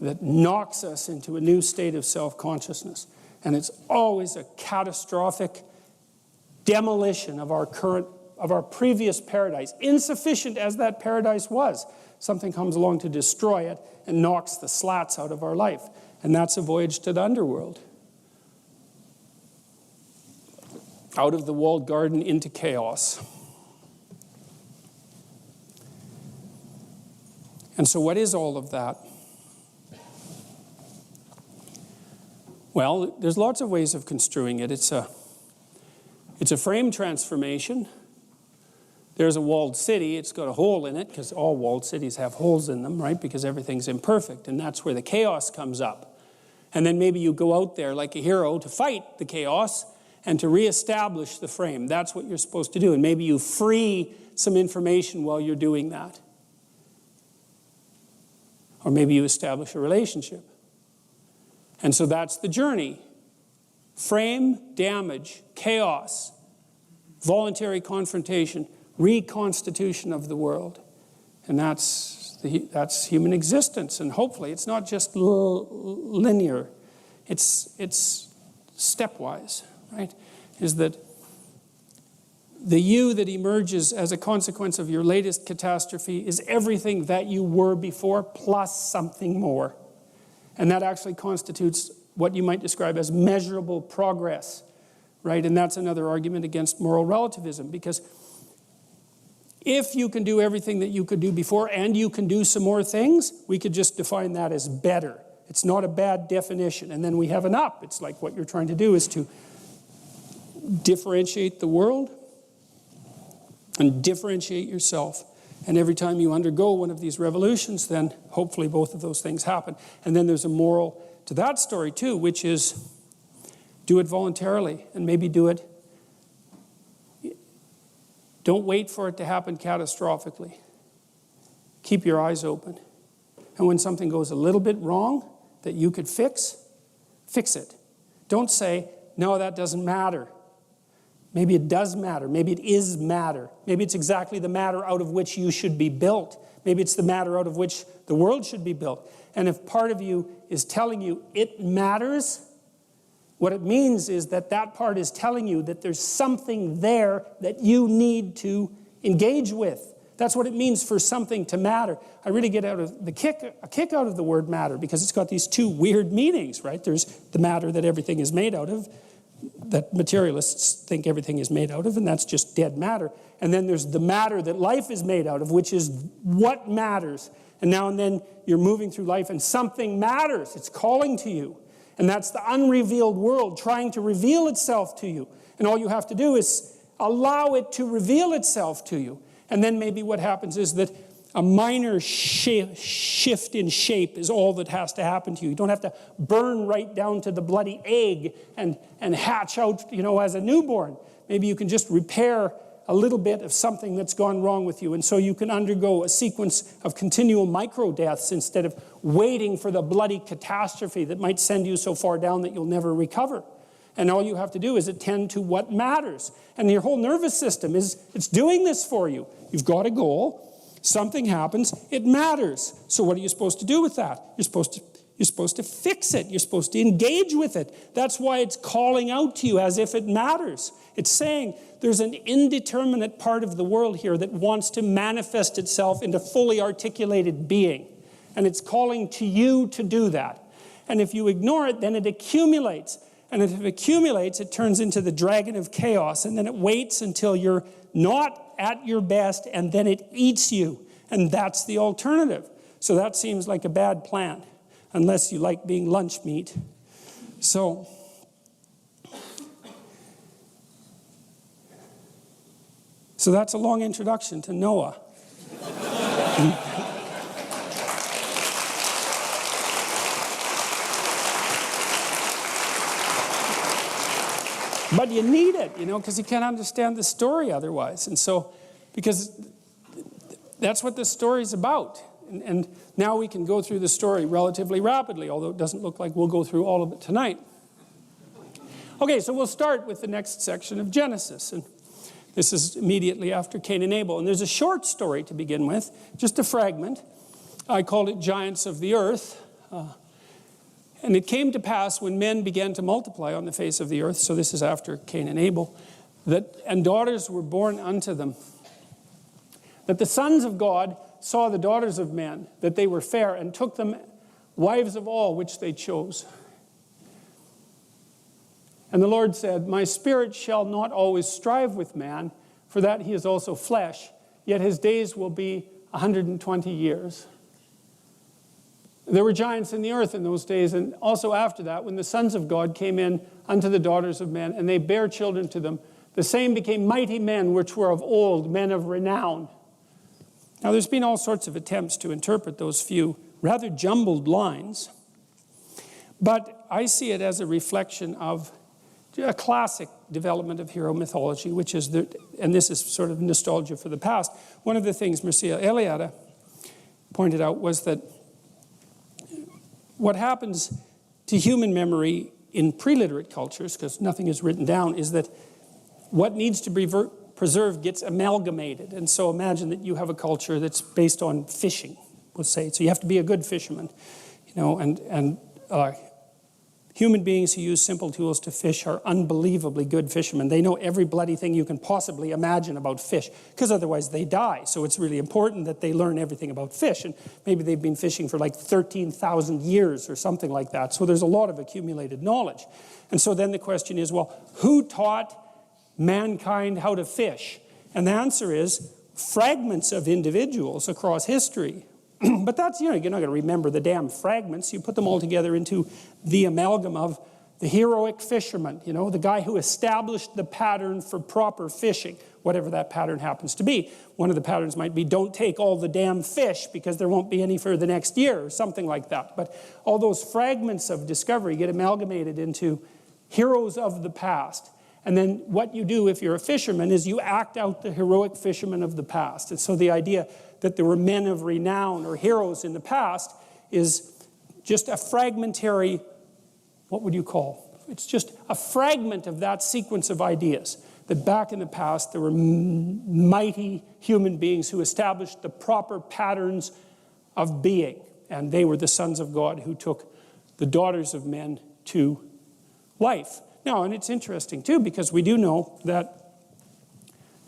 that knocks us into a new state of self-consciousness. And it's always a catastrophic demolition of our previous paradise. Insufficient as that paradise was, something comes along to destroy it and knocks the slats out of our life. And that's a voyage to the underworld. Out of the walled garden into chaos. And so what is all of that? Well, there's lots of ways of construing it. It's a frame transformation. There's a walled city. It's got a hole in it, because all walled cities have holes in them, right? Because everything's imperfect, and that's where the chaos comes up. And then maybe you go out there like a hero to fight the chaos and to reestablish the frame. That's what you're supposed to do. And maybe you free some information while you're doing that. Or maybe you establish a relationship. And so that's the journey. Frame, damage, chaos, voluntary confrontation, reconstitution of the world. And that's human existence. And hopefully it's not just linear. It's stepwise, right? Is that the you that emerges as a consequence of your latest catastrophe is everything that you were before plus something more. And that actually constitutes what you might describe as measurable progress, right? And that's another argument against moral relativism, because if you can do everything that you could do before and you can do some more things, we could just define that as better. It's not a bad definition. And then we have an up. It's like what you're trying to do is to differentiate the world and differentiate yourself. And every time you undergo one of these revolutions, then hopefully both of those things happen. And then there's a moral to that story too, which is do it voluntarily, and maybe do it. Don't wait for it to happen catastrophically. Keep your eyes open. And when something goes a little bit wrong that you could fix it. Don't say, no, that doesn't matter. Maybe it does matter. Maybe it is matter. Maybe it's exactly the matter out of which you should be built. Maybe it's the matter out of which the world should be built. And if part of you is telling you it matters, what it means is that that part is telling you that there's something there that you need to engage with. That's what it means for something to matter. I really get a kick out of the word matter, because it's got these two weird meanings, right? There's the matter that everything is made out of, that materialists think everything is made out of, and that's just dead matter. And then there's the matter that life is made out of, which is what matters. And now and then you're moving through life and something matters. It's calling to you. And that's the unrevealed world trying to reveal itself to you. And all you have to do is allow it to reveal itself to you. And then maybe what happens is that a minor shift in shape is all that has to happen to you. You don't have to burn right down to the bloody egg and hatch out, as a newborn. Maybe you can just repair a little bit of something that's gone wrong with you. And so you can undergo a sequence of continual micro-deaths instead of waiting for the bloody catastrophe that might send you so far down that you'll never recover. And all you have to do is attend to what matters. And your whole nervous system it's doing this for you. You've got a goal. Something happens, it matters. So what are you supposed to do with that? You're supposed to fix it. You're supposed to engage with it. That's why it's calling out to you as if it matters. It's saying there's an indeterminate part of the world here that wants to manifest itself into fully articulated being. And it's calling to you to do that. And if you ignore it, then it accumulates. And if it accumulates, it turns into the dragon of chaos. And then it waits until you're not at your best, and then it eats you. And that's the alternative. So that seems like a bad plan, unless you like being lunch meat. So that's a long introduction to Noah. But you need it, because you can't understand the story otherwise. And so, because that's what this story's about. And now we can go through the story relatively rapidly, although it doesn't look like we'll go through all of it tonight. Okay, so we'll start with the next section of Genesis. And this is immediately after Cain and Abel. And there's a short story to begin with, just a fragment. I called it Giants of the Earth. And it came to pass when men began to multiply on the face of the earth, so this is after Cain and Abel, and daughters were born unto them, that the sons of God saw the daughters of men, that they were fair, and took them wives of all which they chose. And the Lord said, My spirit shall not always strive with man, for that he is also flesh, yet his days will be 120 years. There were giants in the earth in those days, and also after that, when the sons of God came in unto the daughters of men, and they bare children to them, the same became mighty men which were of old, men of renown. Now there's been all sorts of attempts to interpret those few rather jumbled lines, but I see it as a reflection of a classic development of hero mythology, which is, and this is sort of nostalgia for the past. One of the things Mircea Eliade pointed out was that what happens to human memory in pre-literate cultures, because nothing is written down, is that what needs to be preserved gets amalgamated. And so imagine that you have a culture that's based on fishing, we'll say. So you have to be a good fisherman, and human beings who use simple tools to fish are unbelievably good fishermen. They know every bloody thing you can possibly imagine about fish, because otherwise they die. So it's really important that they learn everything about fish. And maybe they've been fishing for like 13,000 years or something like that. So there's a lot of accumulated knowledge. And so then the question is, well, who taught mankind how to fish? And the answer is fragments of individuals across history. But that's, you're not going to remember the damn fragments. You put them all together into the amalgam of the heroic fisherman, the guy who established the pattern for proper fishing, whatever that pattern happens to be. One of the patterns might be, don't take all the damn fish because there won't be any for the next year, or something like that. But all those fragments of discovery get amalgamated into heroes of the past. And then what you do if you're a fisherman is you act out the heroic fisherman of the past. And so the idea that there were men of renown or heroes in the past is just a fragmentary, what would you call? It's just a fragment of that sequence of ideas. That back in the past there were mighty human beings who established the proper patterns of being. And they were the sons of God who took the daughters of men to wife. Now, and it's interesting too, because we do know that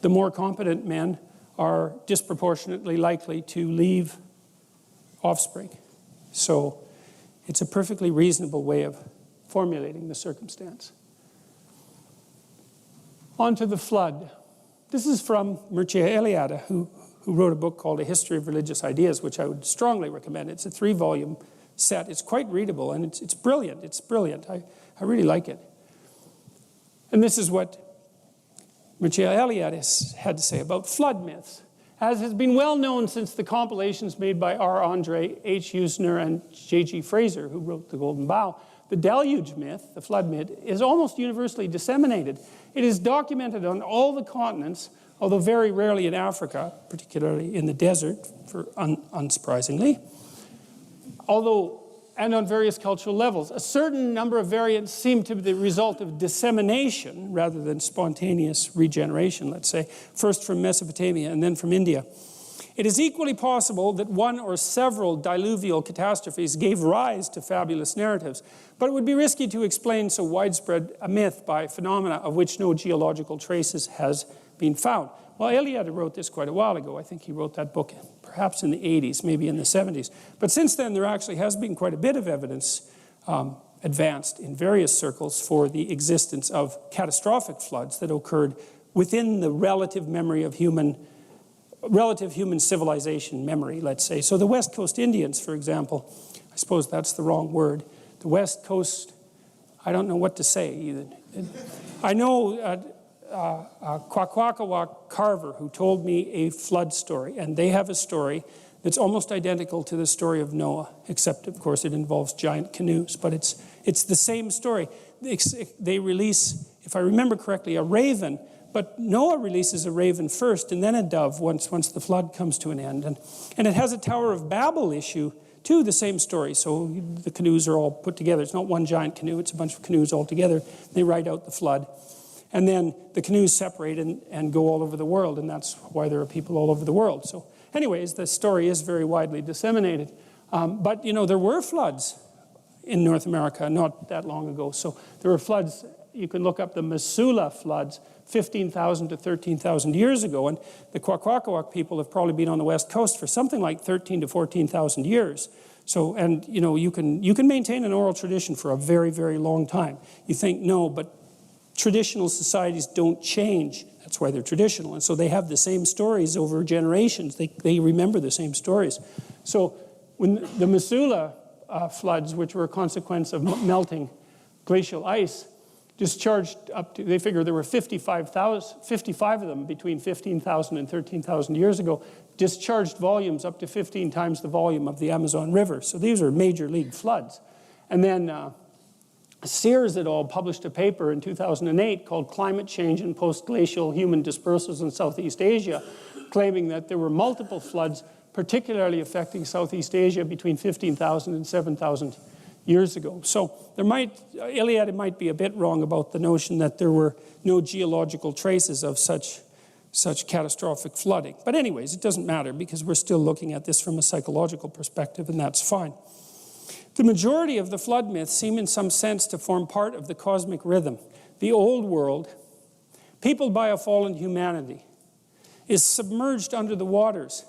the more competent men are disproportionately likely to leave offspring. So it's a perfectly reasonable way of formulating the circumstance. On to the flood. This is from Mircea Eliade, who wrote a book called A History of Religious Ideas, which I would strongly recommend. It's a 3-volume set. It's quite readable, and it's brilliant. It's brilliant. I really like it. And this is what Mircea Eliade had to say about flood myths. As has been well known since the compilations made by R. Andre, H. Usner, and J.G. Fraser, who wrote The Golden Bough, the deluge myth, the flood myth, is almost universally disseminated. It is documented on all the continents, although very rarely in Africa, particularly in the desert, unsurprisingly. And on various cultural levels. A certain number of variants seem to be the result of dissemination rather than spontaneous regeneration, let's say, first from Mesopotamia and then from India. It is equally possible that one or several diluvial catastrophes gave rise to fabulous narratives, but it would be risky to explain so widespread a myth by phenomena of which no geological traces has been found. Well, Eliade wrote this quite a while ago. I think he wrote that book perhaps in the 80s, maybe in the 70s. But since then, there actually has been quite a bit of evidence advanced in various circles for the existence of catastrophic floods that occurred within the relative human civilization memory, let's say. So the West Coast Indians, for example, I suppose that's the wrong word. The West Coast, I don't know what to say either. I know Kwakwaka'wakw Carver, who told me a flood story, and they have a story that's almost identical to the story of Noah, except, of course, it involves giant canoes. But it's the same story. They release, if I remember correctly, a raven, but Noah releases a raven first and then a dove once the flood comes to an end. And it has a Tower of Babel issue, too, the same story. So the canoes are all put together. It's not one giant canoe, it's a bunch of canoes all together. They ride out the flood. And then the canoes separate and go all over the world, and that's why there are people all over the world. So anyways, the story is very widely disseminated. But, there were floods in North America not that long ago. So there were floods, you can look up the Missoula floods, 15,000 to 13,000 years ago. And the Kwakwaka'wakw people have probably been on the West Coast for something like 13 to 14,000 years. So, and, you can maintain an oral tradition for a very, very long time. You think, no, but traditional societies don't change. That's why they're traditional. And so they have the same stories over generations. They remember the same stories. So when the Missoula floods, which were a consequence of melting glacial ice, discharged up to, they figure there were 55 of them between 15,000 and 13,000 years ago, discharged volumes up to 15 times the volume of the Amazon River. So these are major league floods. And then Sears et al. Published a paper in 2008 called Climate Change and Post-Glacial Human Dispersals in Southeast Asia, claiming that there were multiple floods, particularly affecting Southeast Asia between 15,000 and 7,000 years ago. So Iliad might be a bit wrong about the notion that there were no geological traces of such catastrophic flooding. But anyways, it doesn't matter because we're still looking at this from a psychological perspective, and that's fine. The majority of the flood myths seem in some sense to form part of the cosmic rhythm. The old world, peopled by a fallen humanity, is submerged under the waters.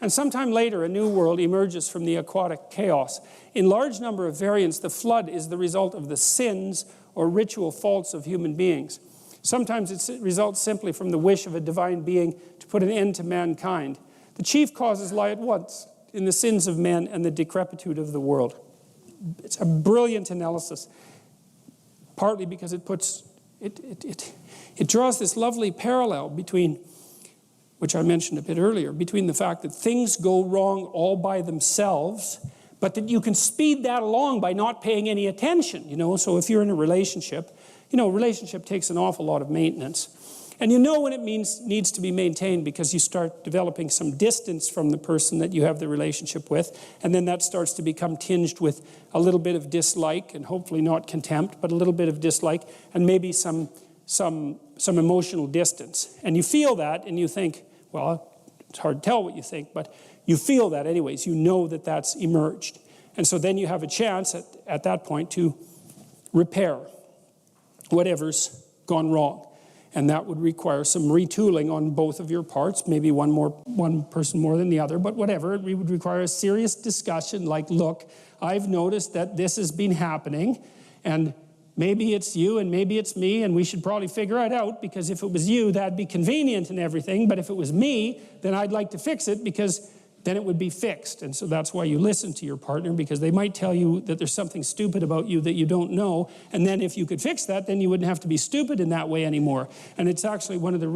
And sometime later, a new world emerges from the aquatic chaos. In large number of variants, the flood is the result of the sins or ritual faults of human beings. Sometimes it results simply from the wish of a divine being to put an end to mankind. The chief causes lie at once in the sins of men and the decrepitude of the world. It's a brilliant analysis, partly because it draws this lovely parallel between, which I mentioned a bit earlier, between the fact that things go wrong all by themselves, but that you can speed that along by not paying any attention, So if you're in a relationship, relationship takes an awful lot of maintenance. And when it needs to be maintained because you start developing some distance from the person that you have the relationship with, and then that starts to become tinged with a little bit of dislike, and hopefully not contempt, but a little bit of dislike, and maybe some emotional distance. And you feel that, and you think, well, it's hard to tell what you think, but you feel that anyways. You know that that's emerged. And so then you have a chance at that point to repair whatever's gone wrong. And that would require some retooling on both of your parts, maybe one person more than the other, but whatever. It would require a serious discussion like, look, I've noticed that this has been happening, and maybe it's you and maybe it's me, and we should probably figure it out, because if it was you, that'd be convenient and everything, but if it was me, then I'd like to fix it, because then it would be fixed. And so that's why you listen to your partner, because they might tell you that there's something stupid about you that you don't know, and then if you could fix that, then you wouldn't have to be stupid in that way anymore. And it's actually one of the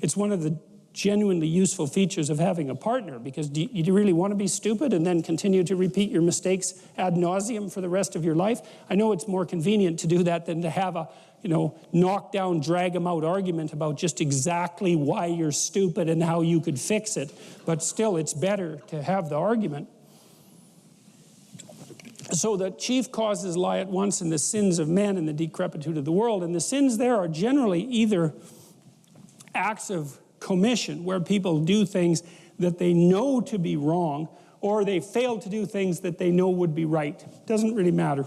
it's one of the genuinely useful features of having a partner, because do you really want to be stupid and then continue to repeat your mistakes ad nauseum for the rest of your life? I know it's more convenient to do that than to have a knock down, drag them out argument about just exactly why you're stupid and how you could fix it. But still, it's better to have the argument. So the chief causes lie at once in the sins of men and the decrepitude of the world. And the sins there are generally either acts of commission, where people do things that they know to be wrong, or they fail to do things that they know would be right. Doesn't really matter.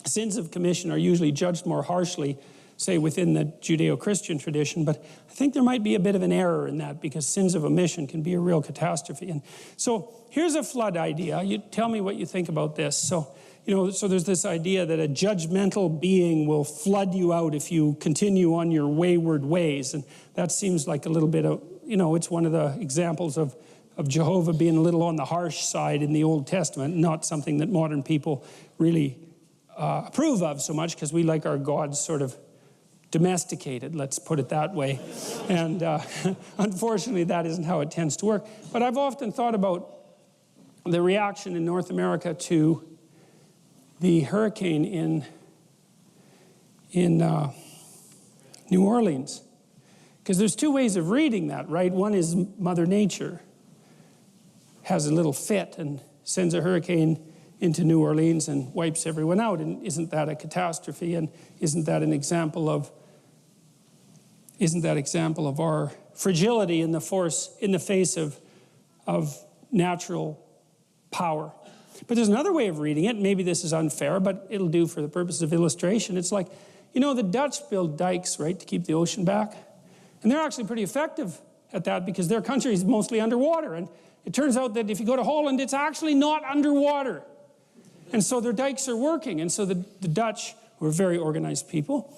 Sins of commission are usually judged more harshly, say within the Judeo-Christian tradition, but I think there might be a bit of an error in that, because sins of omission can be a real catastrophe. And so here's a flood idea. You tell me what you think about this. So, so there's this idea that a judgmental being will flood you out if you continue on your wayward ways. And that seems like a little bit of, it's one of the examples of Jehovah being a little on the harsh side in the Old Testament, not something that modern people really approve of so much, because we like our gods sort of domesticated, let's put it that way. And unfortunately, that isn't how it tends to work. But I've often thought about the reaction in North America to the hurricane in New Orleans. Because there's two ways of reading that, right? One is Mother Nature has a little fit and sends a hurricane into New Orleans and wipes everyone out. And isn't that a catastrophe? And isn't that an example of our fragility in the face of natural power? But there's another way of reading it. Maybe this is unfair, but it'll do for the purpose of illustration. It's like, the Dutch build dikes, right, to keep the ocean back. And they're actually pretty effective at that because their country is mostly underwater. And it turns out that if you go to Holland, it's actually not underwater. And so their dikes are working. And so the Dutch, who are very organized people,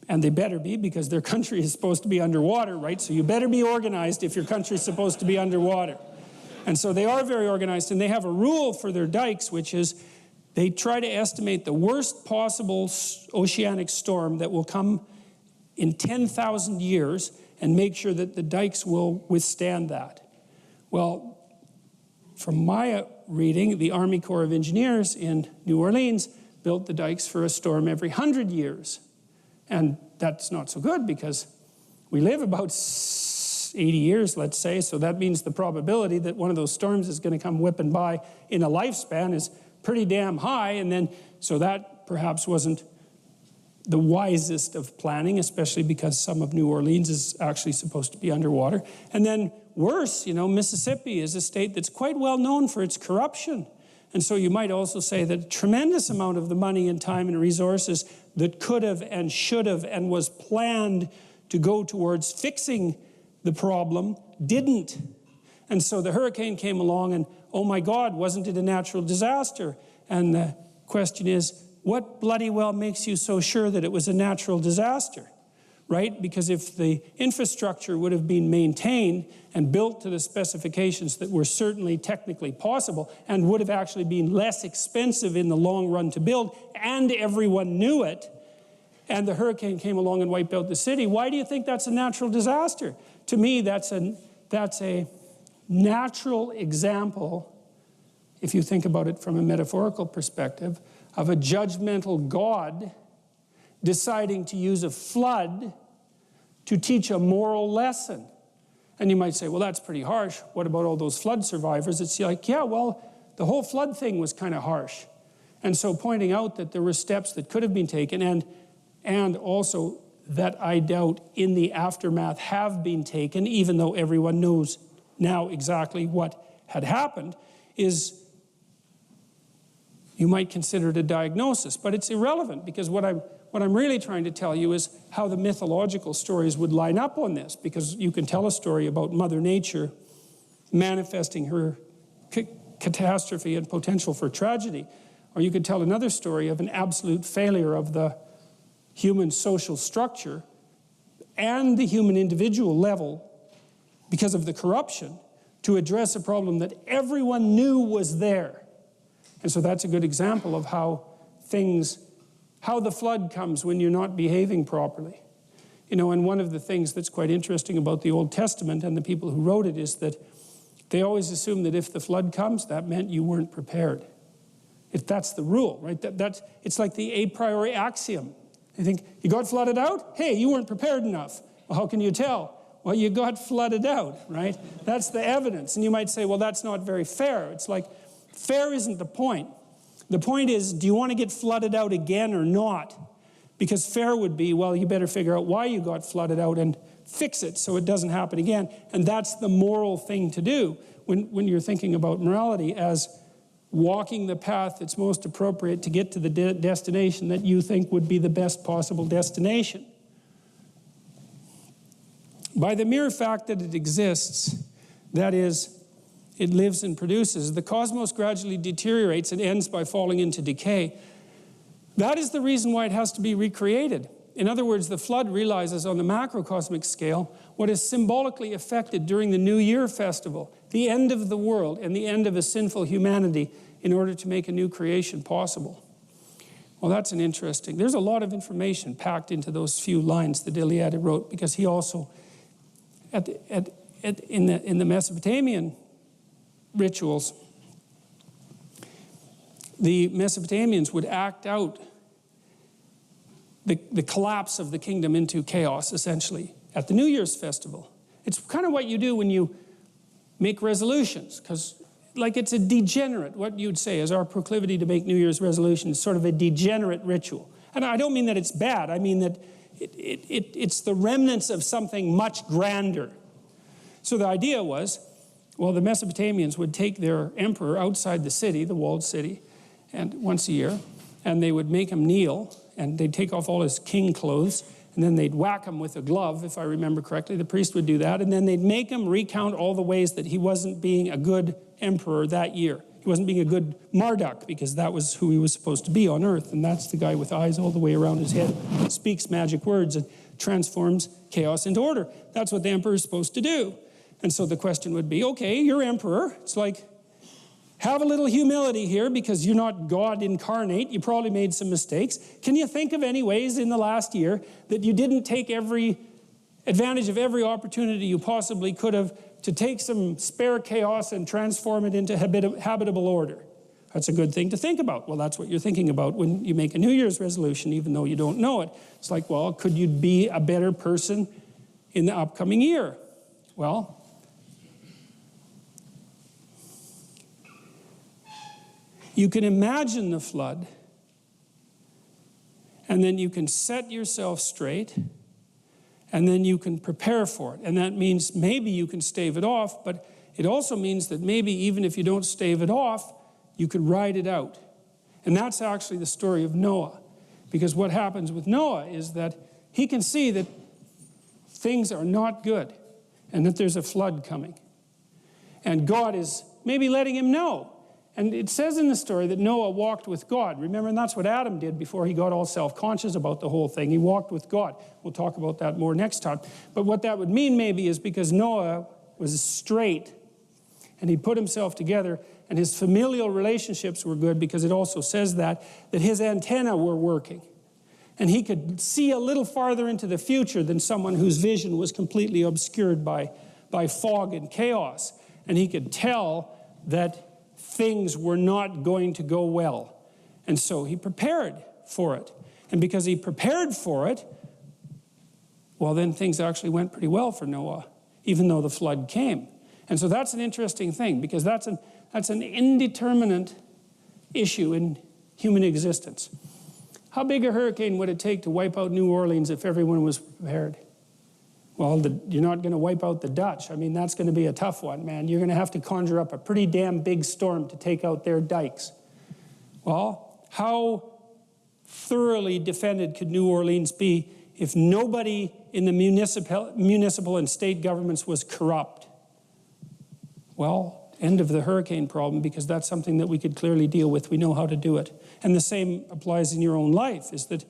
and they better be because their country is supposed to be underwater, right? So you better be organized if your country is supposed to be underwater. And so they are very organized, and they have a rule for their dikes, which is they try to estimate the worst possible oceanic storm that will come in 10,000 years and make sure that the dikes will withstand that. Well, from my reading, the Army Corps of Engineers in New Orleans built the dikes for a storm every 100 years. And that's not so good because we live about 80 years, let's say, so that means the probability that one of those storms is going to come whipping by in a lifespan is pretty damn high. And then, so that perhaps wasn't the wisest of planning, especially because some of New Orleans is actually supposed to be underwater. And then worse, Mississippi is a state that's quite well known for its corruption. And so you might also say that a tremendous amount of the money and time and resources that could have and should have and was planned to go towards fixing the problem didn't. And so the hurricane came along and, oh my God, wasn't it a natural disaster? And the question is, what bloody well makes you so sure that it was a natural disaster? Right? Because if the infrastructure would have been maintained and built to the specifications that were certainly technically possible and would have actually been less expensive in the long run to build, and everyone knew it, and the hurricane came along and wiped out the city, why do you think that's a natural disaster? To me, that's a natural example, if you think about it from a metaphorical perspective, of a judgmental God deciding to use a flood to teach a moral lesson. And you might say, well, that's pretty harsh. What about all those flood survivors? It's like, yeah, well, the whole flood thing was kind of harsh. And so pointing out that there were steps that could have been taken and also that I doubt in the aftermath have been taken, even though everyone knows now exactly what had happened, is you might consider it a diagnosis. But it's irrelevant because what I'm really trying to tell you is how the mythological stories would line up on this, because you can tell a story about Mother Nature manifesting her catastrophe and potential for tragedy, or you could tell another story of an absolute failure of the human social structure and the human individual level because of the corruption to address a problem that everyone knew was there. And so that's a good example of how the flood comes when you're not behaving properly. And one of the things that's quite interesting about the Old Testament and the people who wrote it is that they always assumed that if the flood comes, that meant you weren't prepared. If that's the rule, right? It's like the a priori axiom. They think, you got flooded out? Hey, you weren't prepared enough. Well, how can you tell? Well, you got flooded out, right? That's the evidence. And you might say, well, that's not very fair. It's like, fair isn't the point. The point is, do you want to get flooded out again or not? Because fair would be, well, you better figure out why you got flooded out and fix it so it doesn't happen again. And that's the moral thing to do when you're thinking about morality, as walking the path that's most appropriate to get to the destination that you think would be the best possible destination. By the mere fact that it exists, that is, it lives and produces. The cosmos gradually deteriorates and ends by falling into decay. That is the reason why it has to be recreated. In other words, the flood realizes on the macrocosmic scale what is symbolically affected during the New Year festival, the end of the world and the end of a sinful humanity, in order to make a new creation possible. Well, that's an interesting. There's a lot of information packed into those few lines that Eliade wrote, because he also, in the Mesopotamian rituals, the Mesopotamians would act out the collapse of the kingdom into chaos, essentially, at the New Year's festival. It's kind of what you do when you make resolutions, because like it's a degenerate, what you'd say is our proclivity to make New Year's resolutions, sort of a degenerate ritual. And I don't mean that it's bad, I mean that it's the remnants of something much grander. So the idea was, well, the Mesopotamians would take their emperor outside the city, the walled city, and once a year, and they would make him kneel, and they'd take off all his king clothes, and then they'd whack him with a glove, if I remember correctly. The priest would do that, and then they'd make him recount all the ways that he wasn't being a good emperor that year. He wasn't being a good Marduk, because that was who he was supposed to be on earth, and that's the guy with eyes all the way around his head, speaks magic words and transforms chaos into order. That's what the emperor is supposed to do. And so the question would be, okay, you're emperor. It's like, have a little humility here, because you're not God incarnate. You probably made some mistakes. Can you think of any ways in the last year that you didn't take every advantage of every opportunity you possibly could have to take some spare chaos and transform it into habitable order? That's a good thing to think about. Well, that's what you're thinking about when you make a New Year's resolution, even though you don't know it. It's like, well, could you be a better person in the upcoming year? Well, you can imagine the flood, and then you can set yourself straight, and then you can prepare for it. And that means maybe you can stave it off, but it also means that maybe even if you don't stave it off, you could ride it out. And that's actually the story of Noah. Because what happens with Noah is that he can see that things are not good, and that there's a flood coming. And God is maybe letting him know. And it says in the story that Noah walked with God. Remember, and that's what Adam did before he got all self-conscious about the whole thing. He walked with God. We'll talk about that more next time. But what that would mean maybe is because Noah was straight and he put himself together, and his familial relationships were good, because it also says that his antennae were working. And he could see a little farther into the future than someone whose vision was completely obscured by fog and chaos. And he could tell that things were not going to go well. And so he prepared for it. And because he prepared for it, well, then things actually went pretty well for Noah, even though the flood came. And so that's an interesting thing, because that's an indeterminate issue in human existence. How big a hurricane would it take to wipe out New Orleans if everyone was prepared? Well, you're not going to wipe out the Dutch. I mean, that's going to be a tough one, man. You're going to have to conjure up a pretty damn big storm to take out their dikes. Well, how thoroughly defended could New Orleans be if nobody in the municipal and state governments was corrupt? Well, end of the hurricane problem, because that's something that we could clearly deal with. We know how to do it. And the same applies in your own life, is that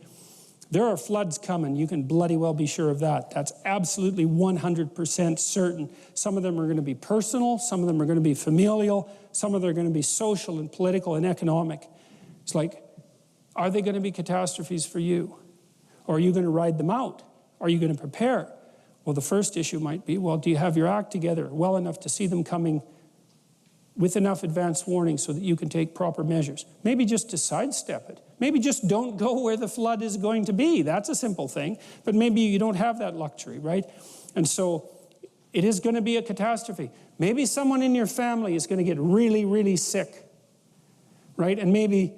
there are floods coming. You can bloody well be sure of that. That's absolutely 100% certain. Some of them are going to be personal. Some of them are going to be familial. Some of them are going to be social and political and economic. It's like, are they going to be catastrophes for you? Or are you going to ride them out? Are you going to prepare? Well, the first issue might be, well, do you have your act together well enough to see them coming with enough advance warning so that you can take proper measures? Maybe just to sidestep it. Maybe just don't go where the flood is going to be. That's a simple thing. But maybe you don't have that luxury, right? And so it is going to be a catastrophe. Maybe someone in your family is going to get really, really sick, right? And maybe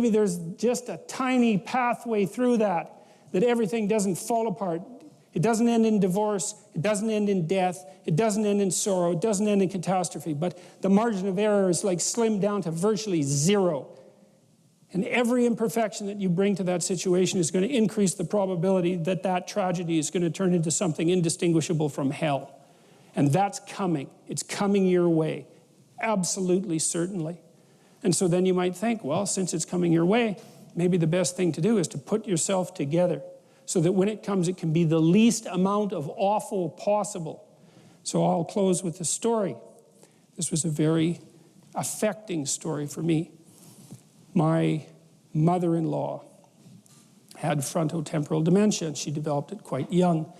there's just a tiny pathway through that everything doesn't fall apart. It doesn't end in divorce. It doesn't end in death. It doesn't end in sorrow. It doesn't end in catastrophe. But the margin of error is like slimmed down to virtually zero. And every imperfection that you bring to that situation is going to increase the probability that that tragedy is going to turn into something indistinguishable from hell. And that's coming. It's coming your way. Absolutely, certainly. And so then you might think, well, since it's coming your way, maybe the best thing to do is to put yourself together so that when it comes, it can be the least amount of awful possible. So I'll close with a story. This was a very affecting story for me. My mother-in-law had frontotemporal dementia, and she developed it quite young.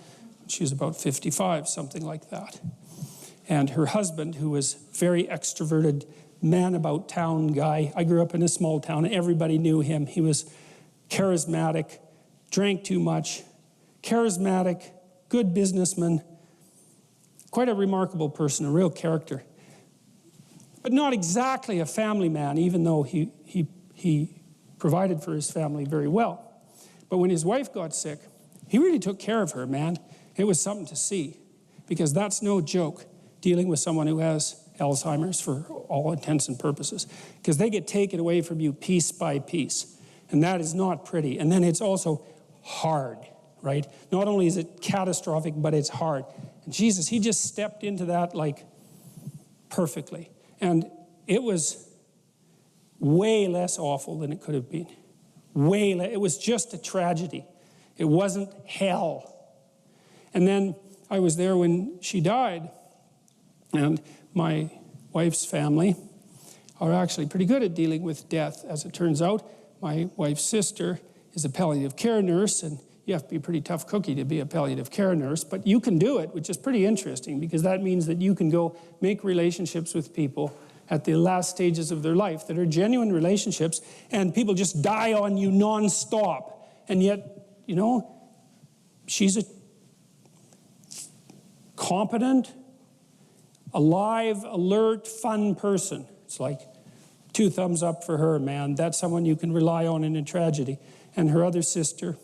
She was about 55, something like that. And her husband, who was very extroverted, man-about-town guy. I grew up in a small town. Everybody knew him. He was charismatic, drank too much, charismatic, good businessman, quite a remarkable person, a real character. But not exactly a family man, even though he provided for his family very well. But when his wife got sick, he really took care of her, man. It was something to see, because that's no joke, dealing with someone who has Alzheimer's for all intents and purposes, because they get taken away from you piece by piece, and that is not pretty. And then it's also hard, right? Not only is it catastrophic, but it's hard. And Jesus, he just stepped into that like perfectly. And it was way less awful than it could have been. It was just a tragedy. It wasn't hell. And then I was there when she died, and my wife's family are actually pretty good at dealing with death. As it turns out, my wife's sister is a palliative care nurse, and you have to be a pretty tough cookie to be a palliative care nurse, but you can do it, which is pretty interesting, because that means that you can go make relationships with people at the last stages of their life that are genuine relationships, and people just die on you nonstop. And yet, you know, she's a competent, alive, alert, fun person. It's like 2 thumbs up for her, man. That's someone you can rely on in a tragedy. And her other sister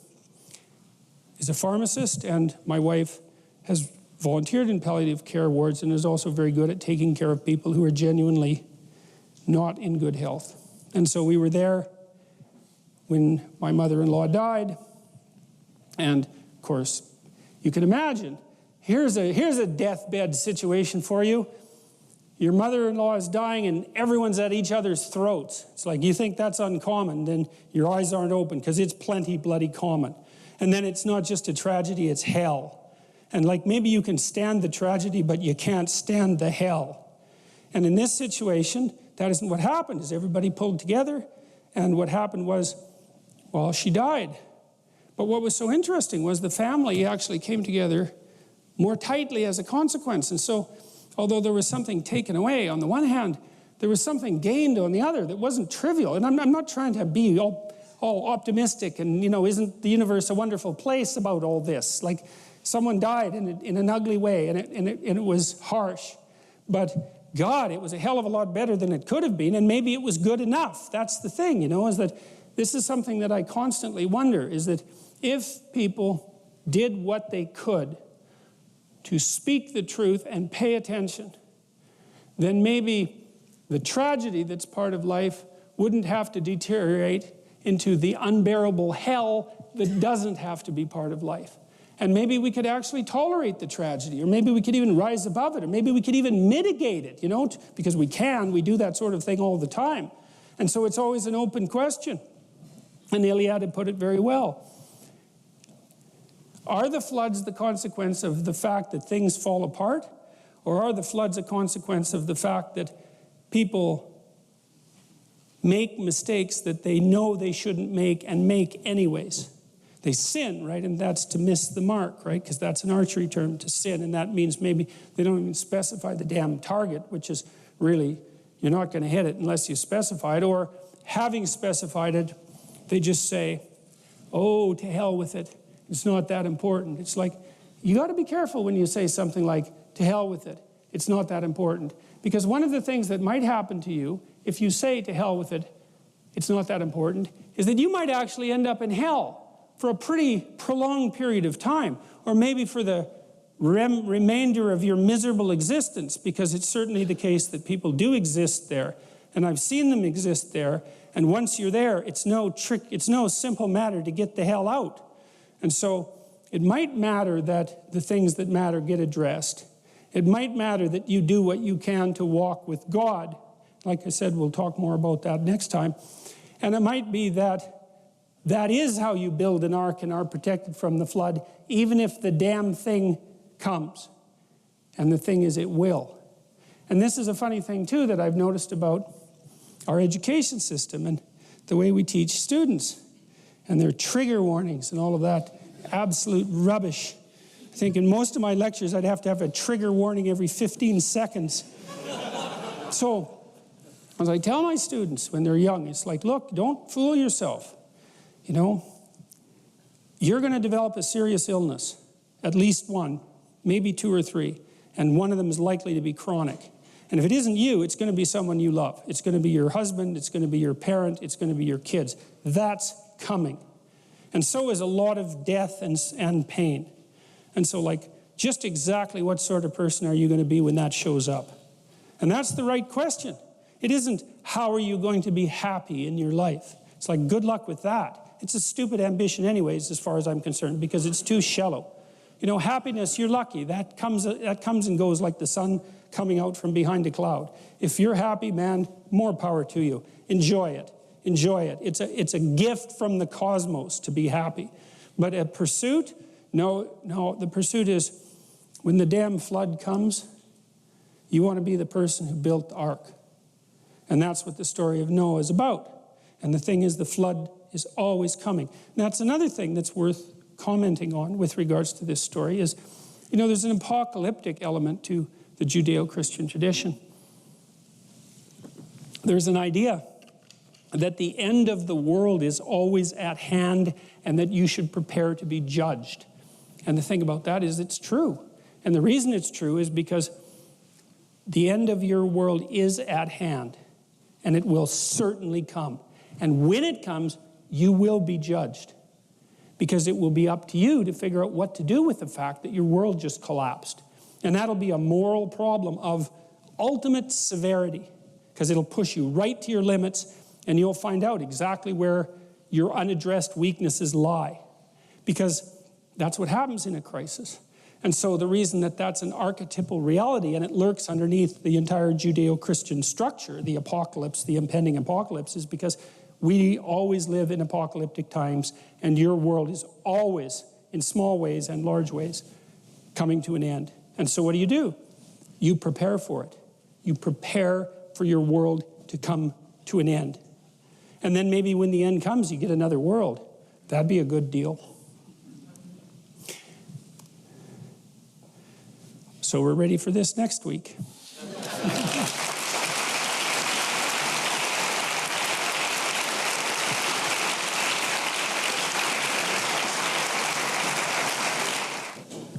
is a pharmacist, and my wife has volunteered in palliative care wards and is also very good at taking care of people who are genuinely not in good health. And so we were there when my mother-in-law died, and of course, you can imagine, here's a deathbed situation for you. Your mother-in-law is dying and everyone's at each other's throats. It's like, you think that's uncommon, then your eyes aren't open, because it's plenty bloody common. And then it's not just a tragedy, it's hell. And like, maybe you can stand the tragedy, but you can't stand the hell. And in this situation, that isn't what happened, is everybody pulled together, and what happened was, well, she died. But what was so interesting was the family actually came together more tightly as a consequence. And so, although there was something taken away on the one hand, there was something gained on the other that wasn't trivial. And I'm not trying to be all optimistic and, you know, isn't the universe a wonderful place about all this? Like, someone died in an ugly way, and it was harsh. But God, it was a hell of a lot better than it could have been, and maybe it was good enough. That's the thing, you know, is that this is something that I constantly wonder, is that if people did what they could to speak the truth and pay attention, then maybe the tragedy that's part of life wouldn't have to deteriorate into the unbearable hell that doesn't have to be part of life. And maybe we could actually tolerate the tragedy, or maybe we could even rise above it, or maybe we could even mitigate it, you know, because we do that sort of thing all the time. And so it's always an open question. And the Iliad had put it very well. Are the floods the consequence of the fact that things fall apart? Or are the floods a consequence of the fact that people make mistakes that they know they shouldn't make and make anyways? They sin, right? And that's to miss the mark, right? Because that's an archery term, to sin. And that means maybe they don't even specify the damn target, which is really, you're not going to hit it unless you specify it. Or having specified it, they just say, oh, to hell with it. It's not that important. It's like, you got to be careful when you say something like, to hell with it. It's not that important. Because one of the things that might happen to you if you say, to hell with it, it's not that important, is that you might actually end up in hell for a pretty prolonged period of time, or maybe for the remainder of your miserable existence, because it's certainly the case that people do exist there, and I've seen them exist there, and once you're there, it's no simple matter to get the hell out. And so it might matter that the things that matter get addressed, It might matter that you do what you can to walk with God. Like I said, we'll talk more about that next time. And it might be that that is how you build an ark and are protected from the flood, even if the damn thing comes. And the thing is, it will. And this is a funny thing, too, that I've noticed about our education system and the way we teach students. And their trigger warnings and all of that absolute rubbish. I think in most of my lectures, I'd have to have a trigger warning every 15 seconds. So, as I tell my students when they're young, it's like, look, don't fool yourself. You know, you're going to develop a serious illness, at least one, maybe 2 or 3, and one of them is likely to be chronic. And if it isn't you, it's going to be someone you love. It's going to be your husband, it's going to be your parent, it's going to be your kids. That's coming. And so is a lot of death and pain. And so, like, just exactly what sort of person are you going to be when that shows up? And that's the right question. It isn't, how are you going to be happy in your life? It's like, good luck with that. It's a stupid ambition anyways, as far as I'm concerned, because it's too shallow. You know, happiness, you're lucky. That comes and goes like the sun coming out from behind a cloud. If you're happy, man, more power to you. Enjoy it. Enjoy it. It's a gift from the cosmos to be happy. But a pursuit, no, the pursuit is when the damn flood comes, you want to be the person who built the ark. And that's what the story of Noah is about. And the thing is, the flood is always coming. And that's another thing that's worth commenting on with regards to this story is, you know, there's an apocalyptic element to the Judeo-Christian tradition. There's an idea that the end of the world is always at hand and that you should prepare to be judged. And the thing about that is it's true. And the reason it's true is because the end of your world is at hand, and it will certainly come. And when it comes, you will be judged, because it will be up to you to figure out what to do with the fact that your world just collapsed. And that'll be a moral problem of ultimate severity, because it'll push you right to your limits, and you'll find out exactly where your unaddressed weaknesses lie, because that's what happens in a crisis. And so the reason that that's an archetypal reality, and it lurks underneath the entire Judeo-Christian structure, the apocalypse, the impending apocalypse, is because we always live in apocalyptic times, and your world is always, in small ways and large ways, coming to an end. And so what do? You prepare for it. You prepare for your world to come to an end. And then maybe when the end comes, you get another world. That'd be a good deal. So we're ready for this next week.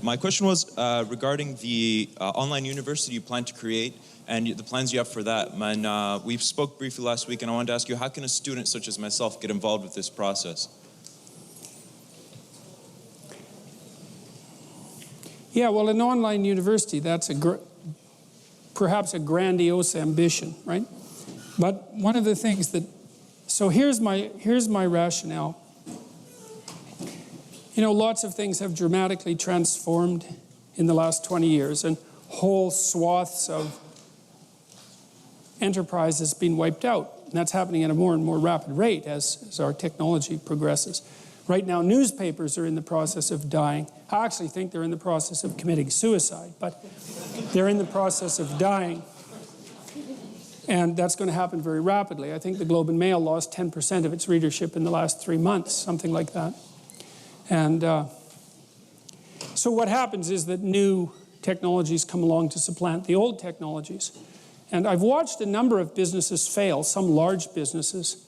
My question was regarding the online university you plan to create and the plans you have for that. And we spoke briefly last week, and I wanted to ask you, how can a student such as myself get involved with this process? Yeah, well, an online university, that's perhaps a grandiose ambition, right? But one of the things that, so here's my rationale. You know, lots of things have dramatically transformed in the last 20 years, and whole swaths of enterprise has been wiped out. And that's happening at a more and more rapid rate as our technology progresses. Right now, newspapers are in the process of dying. I actually think they're in the process of committing suicide, but they're in the process of dying. And that's going to happen very rapidly. I think the Globe and Mail lost 10% of its readership in the last 3 months, something like that. And so what happens is that new technologies come along to supplant the old technologies. And I've watched a number of businesses fail, some large businesses.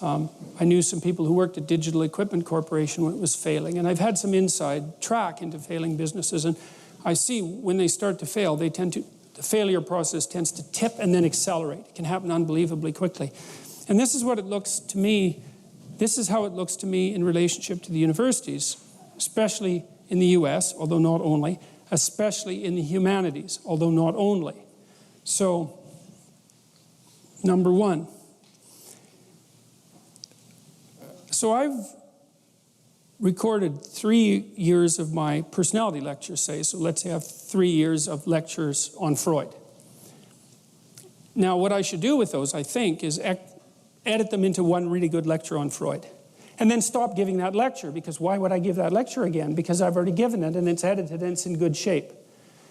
I knew some people who worked at Digital Equipment Corporation when it was failing, and I've had some inside track into failing businesses, and I see when they start to fail, the failure process tends to tip and then accelerate. It can happen unbelievably quickly. And this is what it looks to me, this is how it looks to me in relationship to the universities, especially in the US, although not only, especially in the humanities, although not only. So, number one. So recorded 3 years of my personality lectures, say. So let's say I have 3 years of lectures on Freud. Now, what I should do with those, I think, is edit them into one really good lecture on Freud. And then stop giving that lecture, because why would I give that lecture again? Because I've already given it, and it's edited, and it's in good shape.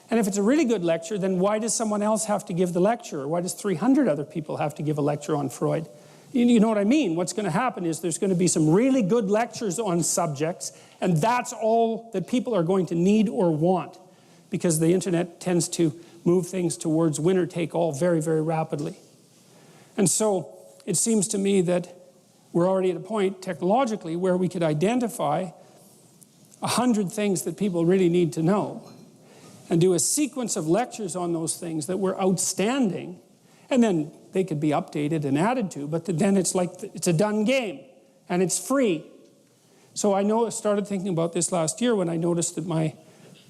And if it's a really good lecture, then why does someone else have to give the lecture? Or why does 300 other people have to give a lecture on Freud? You know what I mean? What's going to happen is there's going to be some really good lectures on subjects, and that's all that people are going to need or want, because the internet tends to move things towards winner take all very, very rapidly. And so it seems to me that we're already at a point technologically where we could identify 100 things that people really need to know and do a sequence of lectures on those things that were outstanding, and then they could be updated and added to, but then it's like it's a done game, and it's free. So I started thinking about this last year when I noticed that my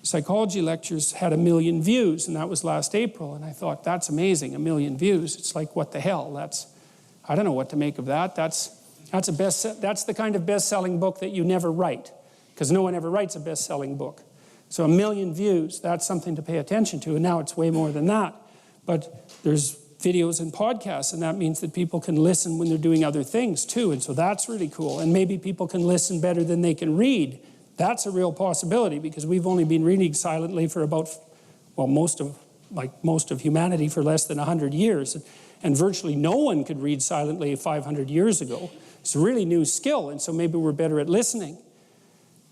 psychology lectures had 1 million views, and that was last April, and I thought, that's amazing, 1 million views. It's like, what the hell? I don't know what to make of that. That's the kind of best-selling book that you never write, because no one ever writes a best-selling book. So 1 million views, that's something to pay attention to, and now it's way more than that. But there's videos and podcasts, and that means that people can listen when they're doing other things too, and so that's really cool. And maybe people can listen better than they can read. That's a real possibility, because we've only been reading silently for about, well, most of humanity for less than 100 years. And virtually no one could read silently 500 years ago. It's a really new skill, and so maybe we're better at listening.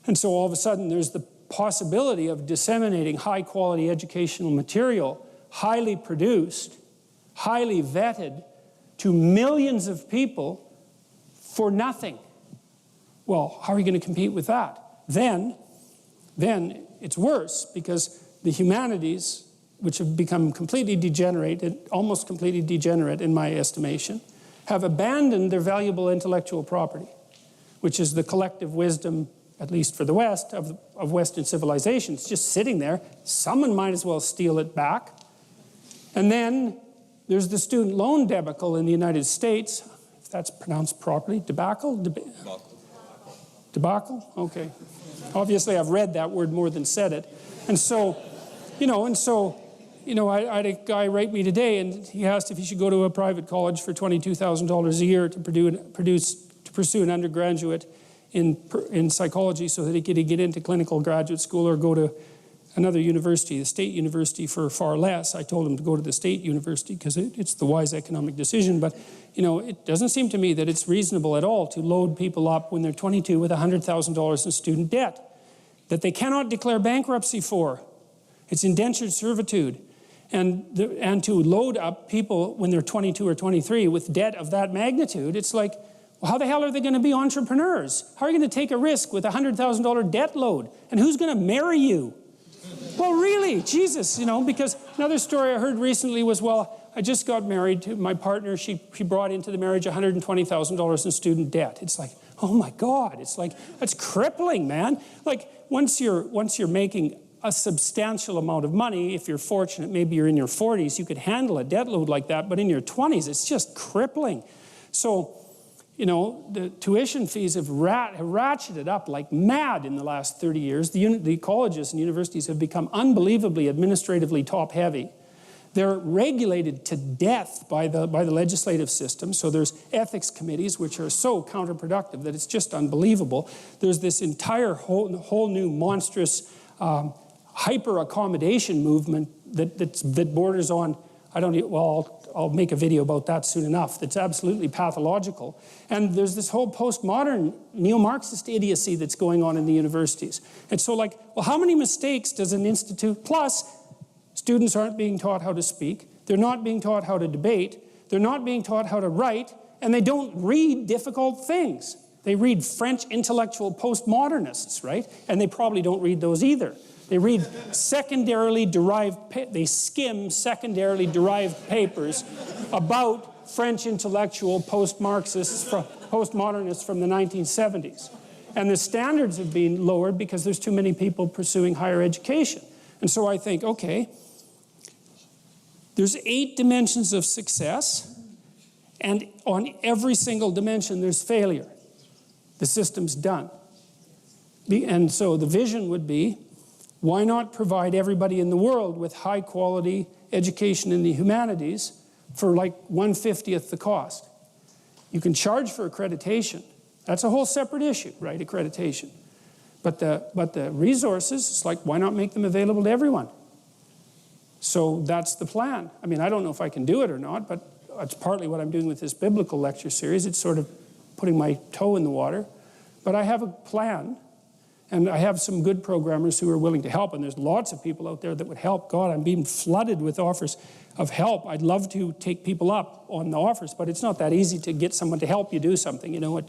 And so all of a sudden there's the possibility of disseminating high-quality educational material, highly produced, highly vetted, to millions of people for nothing. Well, how are you going to compete with that? Then it's worse, because the humanities, which have become completely degenerated, almost completely degenerate in my estimation, have abandoned their valuable intellectual property, which is the collective wisdom, at least for the West, of Western civilization. It's just sitting there. Someone might as well steal it back. And then there's the student loan debacle in the United States, if that's pronounced properly. Debacle? Debacle? Okay. Obviously, I've read that word more than said it. And so, I had a guy write me today, and he asked if he should go to a private college for $22,000 a year to pursue an undergraduate in psychology, so that he could get into clinical graduate school or go to another university, the state university, for far less. I told him to go to the state university because it's the wise economic decision. But, it doesn't seem to me that it's reasonable at all to load people up when they're 22 with $100,000 in student debt that they cannot declare bankruptcy for. It's indentured servitude. And to load up people when they're 22 or 23 with debt of that magnitude, it's like, well, how the hell are they going to be entrepreneurs? How are you going to take a risk with a $100,000 debt load? And who's going to marry you? Well, really, Jesus, because another story I heard recently was, well, I just got married to my partner. She brought into the marriage $120,000 in student debt. It's like, oh my God, it's like, that's crippling, man. Like, once you're making a substantial amount of money, if you're fortunate, maybe you're in your 40s, you could handle a debt load like that, but in your 20s, it's just crippling. So, the tuition fees have ratcheted up like mad in the last 30 years. The colleges and universities have become unbelievably administratively top-heavy. They're regulated to death by the legislative system. So there's ethics committees, which are so counterproductive that it's just unbelievable. There's this entire whole new monstrous hyper-accommodation movement that borders on, I'll make a video about that soon enough. That's absolutely pathological. And there's this whole postmodern neo-Marxist idiocy that's going on in the universities. And so how many mistakes does an institute, plus students aren't being taught how to speak, they're not being taught how to debate, they're not being taught how to write, and they don't read difficult things. They read French intellectual postmodernists, right? And they probably don't read those either. They read they skim secondarily derived papers about French intellectual postmodernists from the 1970s. And the standards have been lowered because there's too many people pursuing higher education. And so I think, okay, there's 8 dimensions of success, and on every single dimension there's failure. The system's done. And so the vision would be, why not provide everybody in the world with high quality education in the humanities for like 1/50th the cost? You can charge for accreditation. That's a whole separate issue, right, accreditation. But the resources, it's like, why not make them available to everyone? So that's the plan. I mean, I don't know if I can do it or not, but it's partly what I'm doing with this biblical lecture series. It's sort of putting my toe in the water. But I have a plan, and I have some good programmers who are willing to help, and there's lots of people out there that would help. God, I'm being flooded with offers of help. I'd love to take people up on the offers, but it's not that easy to get someone to help you do something, you know.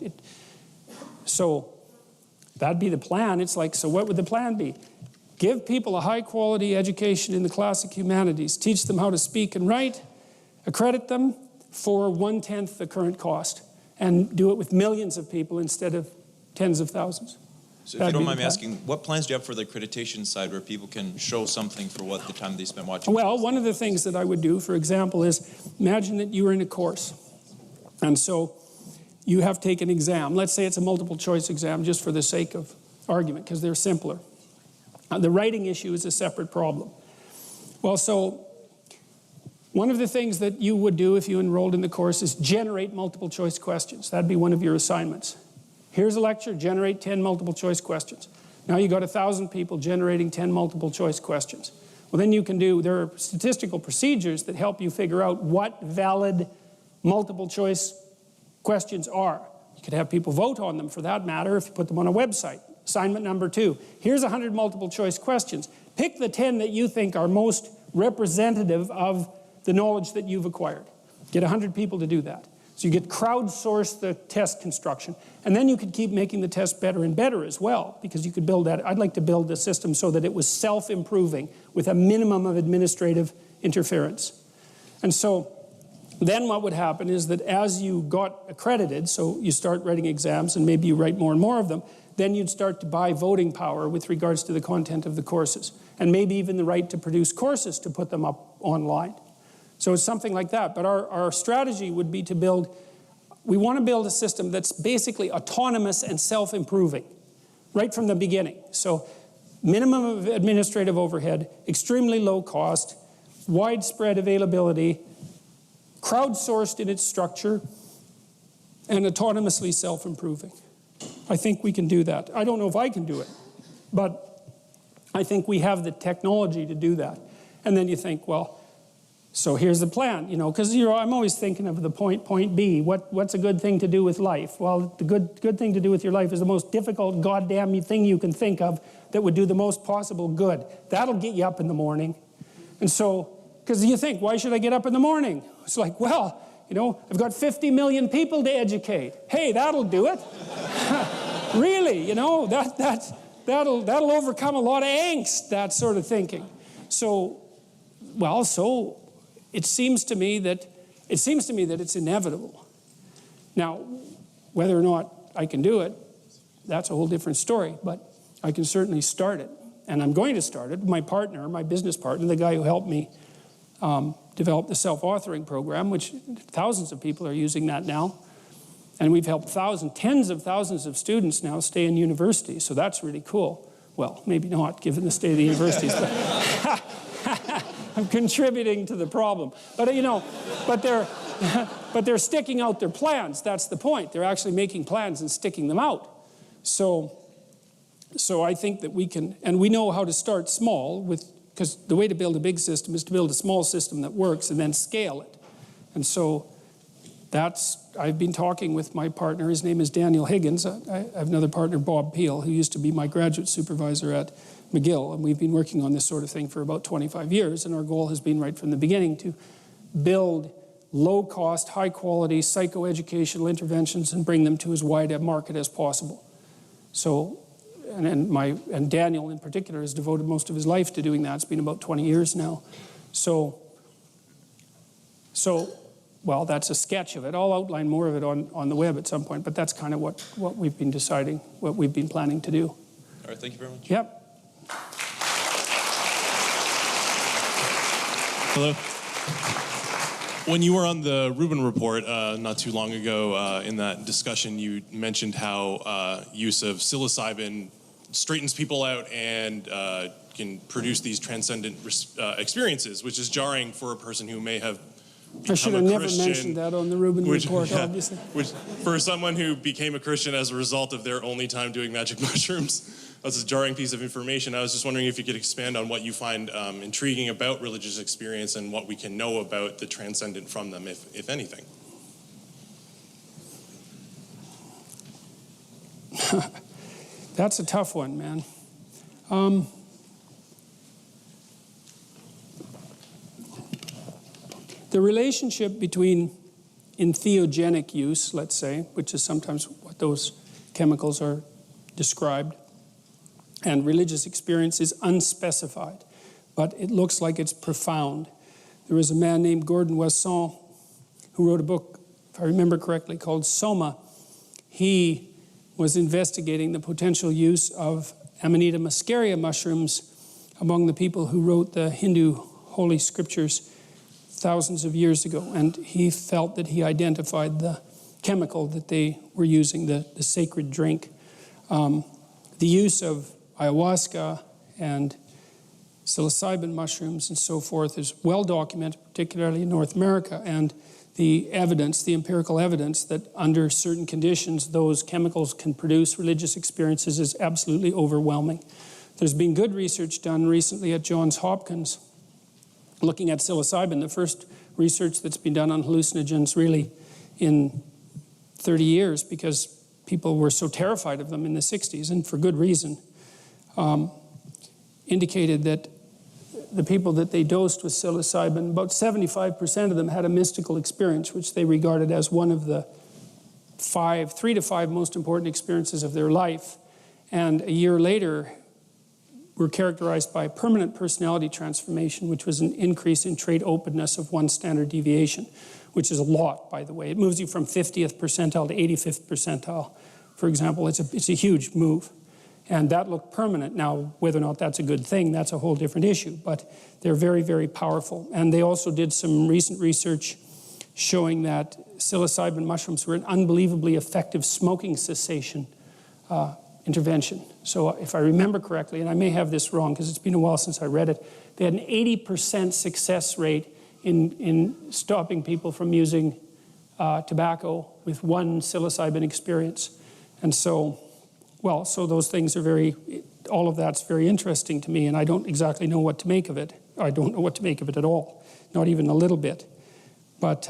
So that'd be the plan. It's like, so what would the plan be? Give people a high-quality education in the classic humanities. Teach them how to speak and write. Accredit them for 1/10 the current cost. And do it with millions of people instead of tens of thousands. So if you don't mind me asking, what plans do you have for the accreditation side where people can show something for what the time they spent watching? Well, one of the things that I would do, for example, is imagine that you were in a course. And so you have to take an exam. Let's say it's a multiple choice exam just for the sake of argument, because they're simpler. The writing issue is a separate problem. Well, so one of the things that you would do if you enrolled in the course is generate multiple choice questions. That'd be one of your assignments. Here's a lecture, generate 10 multiple choice questions. Now you got 1,000 people generating 10 multiple choice questions. Well, then you can do, there are statistical procedures that help you figure out what valid multiple choice questions are. You could have people vote on them for that matter if you put them on a website. Assignment number 2, here's 100 multiple choice questions. Pick the 10 that you think are most representative of the knowledge that you've acquired. Get 100 people to do that. So you get crowdsource the test construction. And then you could keep making the test better and better as well, because you could build that. I'd like to build a system so that it was self-improving with a minimum of administrative interference. And so then what would happen is that as you got accredited, so you start writing exams and maybe you write more and more of them, then you'd start to buy voting power with regards to the content of the courses, and maybe even the right to produce courses to put them up online. So it's something like that. But our strategy would be to build, we want to build a system that's basically autonomous and self-improving right from the beginning. So minimum of administrative overhead, extremely low cost, widespread availability, crowdsourced in its structure, and autonomously self-improving. I think we can do that. I don't know if I can do it, but I think we have the technology to do that. And then you think, well, so here's the plan, you know, because I'm always thinking of the point B. What's a good thing to do with life? Well, the good thing to do with your life is the most difficult goddamn thing you can think of that would do the most possible good. That'll get you up in the morning. And so, because you think, why should I get up in the morning? It's like, well, you know, I've got 50 million people to educate. Hey, that'll do it. Really, you know, that'll overcome a lot of angst, that sort of thinking. So, well, so it seems to me that it's inevitable. Now, whether or not I can do it, that's a whole different story, but I can certainly start it. And I'm going to start it. My partner, my business partner, the guy who helped me develop the self-authoring program, which thousands of people are using that now. And we've helped tens of thousands of students now stay in universities, so that's really cool. Well, maybe not, given the state of the universities, but I'm contributing to the problem. But, you know, but they're sticking out their plans. That's the point. They're actually making plans and sticking them out. So I think that we can, and we know how to start small because the way to build a big system is to build a small system that works and then scale it. And so I've been talking with my partner. His name is Daniel Higgins. I have another partner, Bob Peel, who used to be my graduate supervisor at McGill, and we've been working on this sort of thing for about 25 years, and our goal has been right from the beginning to build low-cost, high-quality psychoeducational interventions and bring them to as wide a market as possible. So, and Daniel in particular has devoted most of his life to doing that. It's been about 20 years now. So well, that's a sketch of it. I'll outline more of it on the web at some point, but that's kind of what we've been deciding, what we've been planning to do. All right, thank you very much. Yep. Hello. When you were on the Rubin Report not too long ago, in that discussion, you mentioned how use of psilocybin straightens people out and can produce these transcendent experiences, which is jarring for a person who may have I should have never mentioned that on the Rubin Report, obviously. Which, for someone who became a Christian as a result of their only time doing magic mushrooms, that's a jarring piece of information. I was just wondering if you could expand on what you find intriguing about religious experience and what we can know about the transcendent from them, if anything. That's a tough one, man. The relationship between entheogenic use, let's say, which is sometimes what those chemicals are described, and religious experience is unspecified, but it looks like it's profound. There was a man named Gordon Wasson who wrote a book, if I remember correctly, called Soma. He was investigating the potential use of Amanita muscaria mushrooms among the people who wrote the Hindu holy scriptures thousands of years ago, and he felt that he identified the chemical that they were using, the sacred drink. The use of ayahuasca and psilocybin mushrooms and so forth is well documented, particularly in North America, and the evidence, the empirical evidence that under certain conditions those chemicals can produce religious experiences is absolutely overwhelming. There's been good research done recently at Johns Hopkins looking at psilocybin, the first research that's been done on hallucinogens really in 30 years because people were so terrified of them in the 60s, and for good reason, indicated that the people that they dosed with psilocybin, about 75% of them had a mystical experience, which they regarded as one of the 3 to 5 most important experiences of their life. And a year later, were characterized by permanent personality transformation, which was an increase in trait openness of 1 standard deviation, which is a lot, by the way. It moves you from 50th percentile to 85th percentile, for example. It's a huge move. And that looked permanent. Now, whether or not that's a good thing, that's a whole different issue. But they're very, very powerful. And they also did some recent research showing that psilocybin mushrooms were an unbelievably effective smoking cessation intervention. So if I remember correctly, and I may have this wrong because it's been a while since I read it, they had an 80% success rate in stopping people from using tobacco with 1 psilocybin experience. And so, well, so those things are all of that's very interesting to me, and I don't exactly know what to make of it. I don't know what to make of it at all, not even a little bit. But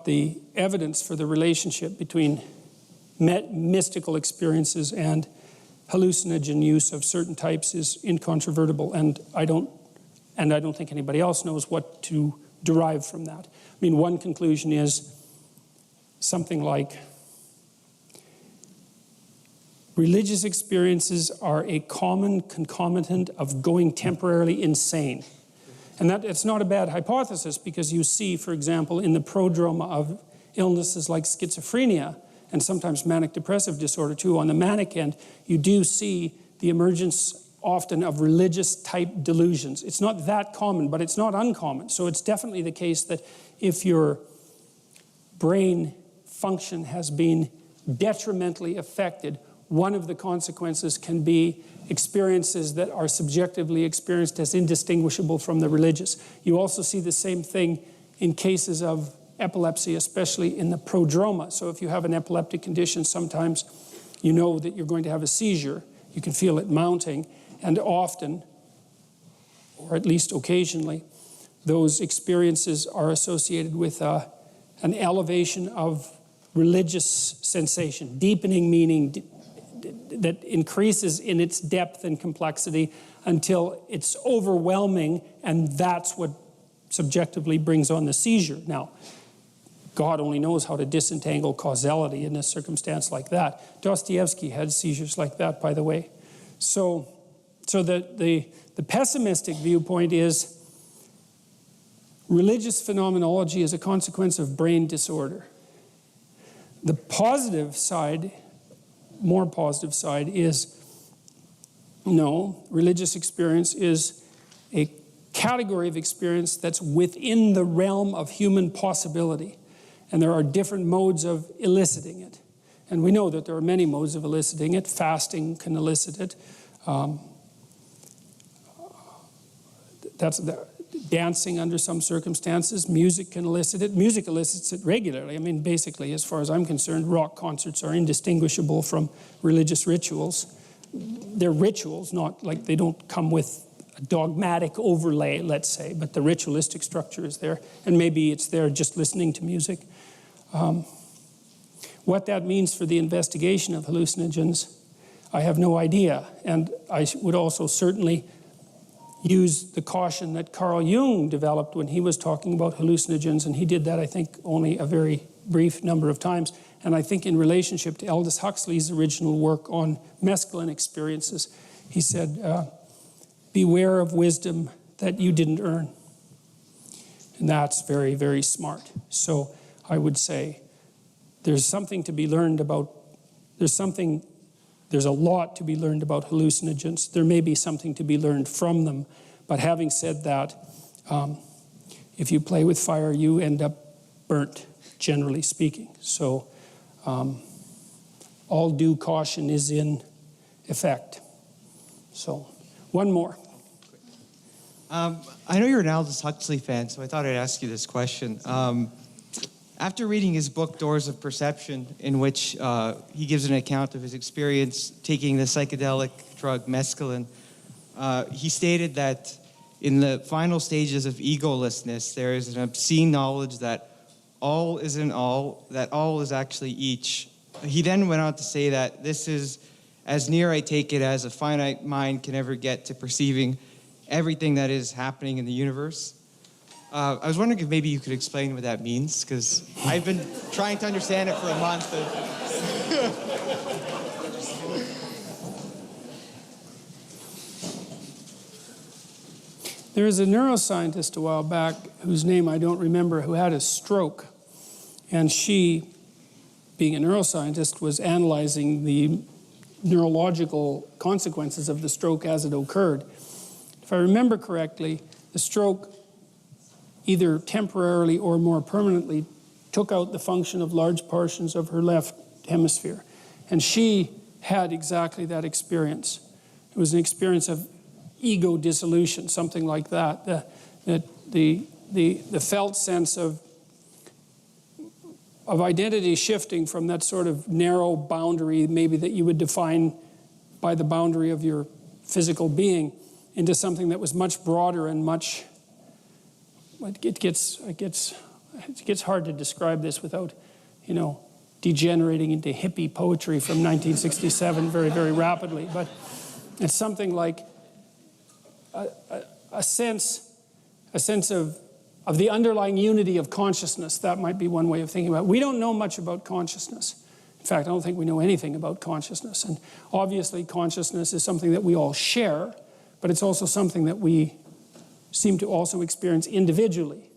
the evidence for the relationship between mystical experiences and hallucinogen use of certain types is incontrovertible, and I don't think anybody else knows what to derive from that. I mean, one conclusion is something like religious experiences are a common concomitant of going temporarily insane. And that it's not a bad hypothesis because you see, for example, in the prodroma of illnesses like schizophrenia, and sometimes manic depressive disorder too, on the manic end, you do see the emergence often of religious type delusions. It's not that common, but it's not uncommon. So it's definitely the case that if your brain function has been detrimentally affected, one of the consequences can be experiences that are subjectively experienced as indistinguishable from the religious. You also see the same thing in cases of epilepsy, especially in the prodroma. So if you have an epileptic condition, sometimes you know that you're going to have a seizure. You can feel it mounting, and often, or at least occasionally, those experiences are associated with an elevation of religious sensation, deepening meaning that increases in its depth and complexity until it's overwhelming, and that's what subjectively brings on the seizure. Now, God only knows how to disentangle causality in a circumstance like that. Dostoevsky had seizures like that, by the way. So the pessimistic viewpoint is religious phenomenology is a consequence of brain disorder. The positive side, more positive side, is no, religious experience is a category of experience that's within the realm of human possibility. And there are different modes of eliciting it. And we know that there are many modes of eliciting it. Fasting can elicit it. Dancing under some circumstances. Music can elicit it. Music elicits it regularly. I mean, basically, as far as I'm concerned, rock concerts are indistinguishable from religious rituals. They're rituals, not like they don't come with a dogmatic overlay, let's say, but the ritualistic structure is there. And maybe it's there just listening to music. What that means for the investigation of hallucinogens, I have no idea. And I would also certainly use the caution that Carl Jung developed when he was talking about hallucinogens, and he did that, I think, only a very brief number of times. And I think in relationship to Aldous Huxley's original work on mescaline experiences, he said, beware of wisdom that you didn't earn. And that's very, very smart. So I would say there's something to be learned about, there's a lot to be learned about hallucinogens. There may be something to be learned from them. But having said that, if you play with fire, you end up burnt, generally speaking. So all due caution is in effect. So one more. I know you're an Aldous Huxley fan, so I thought I'd ask you this question. After reading his book, Doors of Perception, in which he gives an account of his experience taking the psychedelic drug mescaline, he stated that in the final stages of egolessness, there is an obscene knowledge that all isn't all, that all is actually each. He then went on to say that this is as near, I take it, as a finite mind can ever get to perceiving everything that is happening in the universe. I was wondering if maybe you could explain what that means, because I've been trying to understand it for a month. There was a neuroscientist a while back, whose name I don't remember, who had a stroke. And she, being a neuroscientist, was analyzing the neurological consequences of the stroke as it occurred. If I remember correctly, the stroke either temporarily or more permanently took out the function of large portions of her left hemisphere. And she had exactly that experience. It was an experience of ego dissolution, something like that. The felt sense of identity shifting from that sort of narrow boundary, maybe that you would define by the boundary of your physical being, into something that was much broader and much. It gets hard to describe this without, degenerating into hippie poetry from 1967 very, very rapidly. But it's something like a sense of the underlying unity of consciousness. That might be one way of thinking about it. We don't know much about consciousness. In fact, I don't think we know anything about consciousness. And obviously, consciousness is something that we all share, but it's also something that we seem to also experience individually.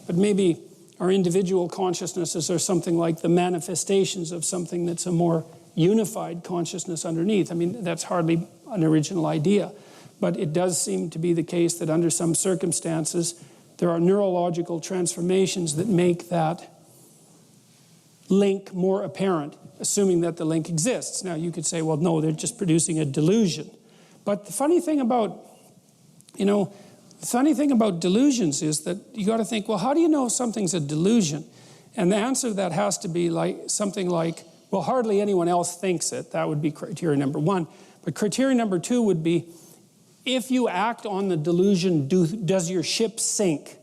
But maybe our individual consciousnesses are something like the manifestations of something that's a more unified consciousness underneath. I mean, that's hardly an original idea. But it does seem to be the case that under some circumstances, there are neurological transformations that make that link more apparent, assuming that the link exists. Now, you could say, well, no, they're just producing a delusion. But the funny thing about, delusions is that you got to think, well, how do you know something's a delusion? And the answer to that has to be something like, well, hardly anyone else thinks it. That would be criteria number one. But criteria number two would be, if you act on the delusion, does your ship sink?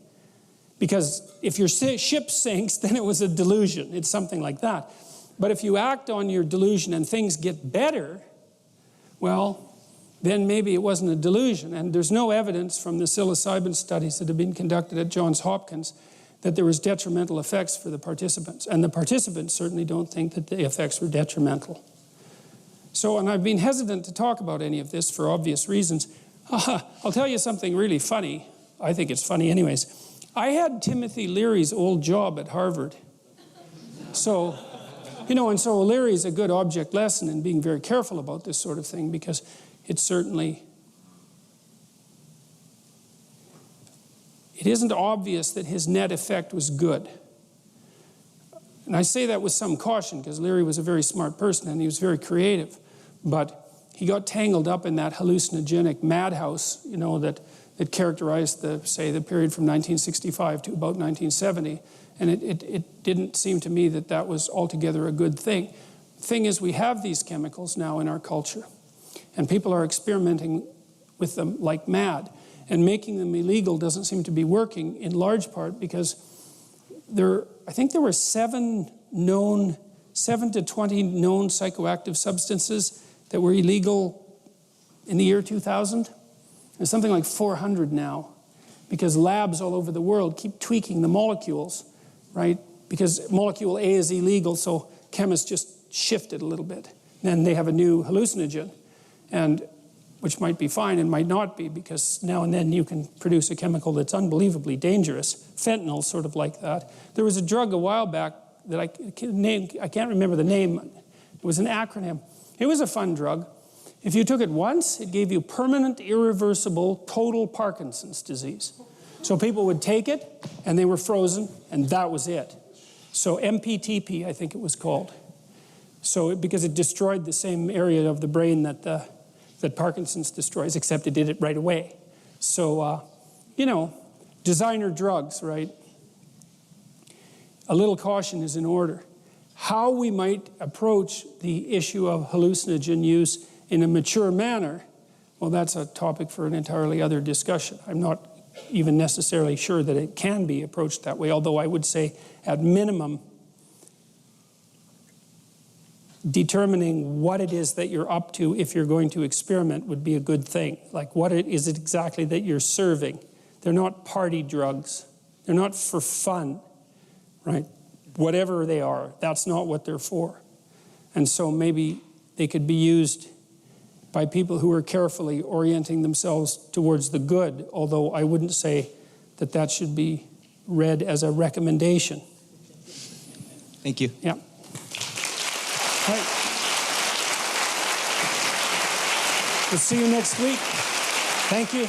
Because if your ship sinks, then it was a delusion. It's something like that. But if you act on your delusion and things get better, well, then maybe it wasn't a delusion. And there's no evidence from the psilocybin studies that have been conducted at Johns Hopkins that there was detrimental effects for the participants. And the participants certainly don't think that the effects were detrimental. So, and I've been hesitant to talk about any of this for obvious reasons. I'll tell you something really funny. I think it's funny anyways. I had Timothy Leary's old job at Harvard. So, and so Leary's a good object lesson in being very careful about this sort of thing, because it isn't obvious that his net effect was good. And I say that with some caution because Leary was a very smart person and he was very creative. But he got tangled up in that hallucinogenic madhouse, you know, that characterized the period from 1965 to about 1970. And it didn't seem to me that that was altogether a good thing. The thing is, we have these chemicals now in our culture. And people are experimenting with them like mad. And making them illegal doesn't seem to be working, in large part because I think there were 7 to 20 known psychoactive substances that were illegal in the year 2000. There's something like 400 now, because labs all over the world keep tweaking the molecules, right? Because molecule A is illegal, so chemists just shift it a little bit. Then they have a new hallucinogen, and which might be fine and might not be, because now and then you can produce a chemical that's unbelievably dangerous. Fentanyl, sort of like that. There was a drug a while back that I can't remember the name. It was an acronym. It was a fun drug. If you took it once, it gave you permanent, irreversible, total Parkinson's disease. So people would take it, and they were frozen, and that was it. So MPTP, I think it was called. So because it destroyed the same area of the brain that Parkinson's destroys, except it did it right away. So, you know, designer drugs, right? A little caution is in order. How we might approach the issue of hallucinogen use in a mature manner, well, that's a topic for an entirely other discussion. I'm not even necessarily sure that it can be approached that way, although I would say, at minimum, determining what it is that you're up to if you're going to experiment would be a good thing. Like, what is it exactly that you're serving? They're not party drugs. They're not for fun, right? Whatever they are, that's not what they're for. And so maybe they could be used by people who are carefully orienting themselves towards the good, although I wouldn't say that that should be read as a recommendation. Thank you. Yeah. Right. We'll see you next week. Thank you.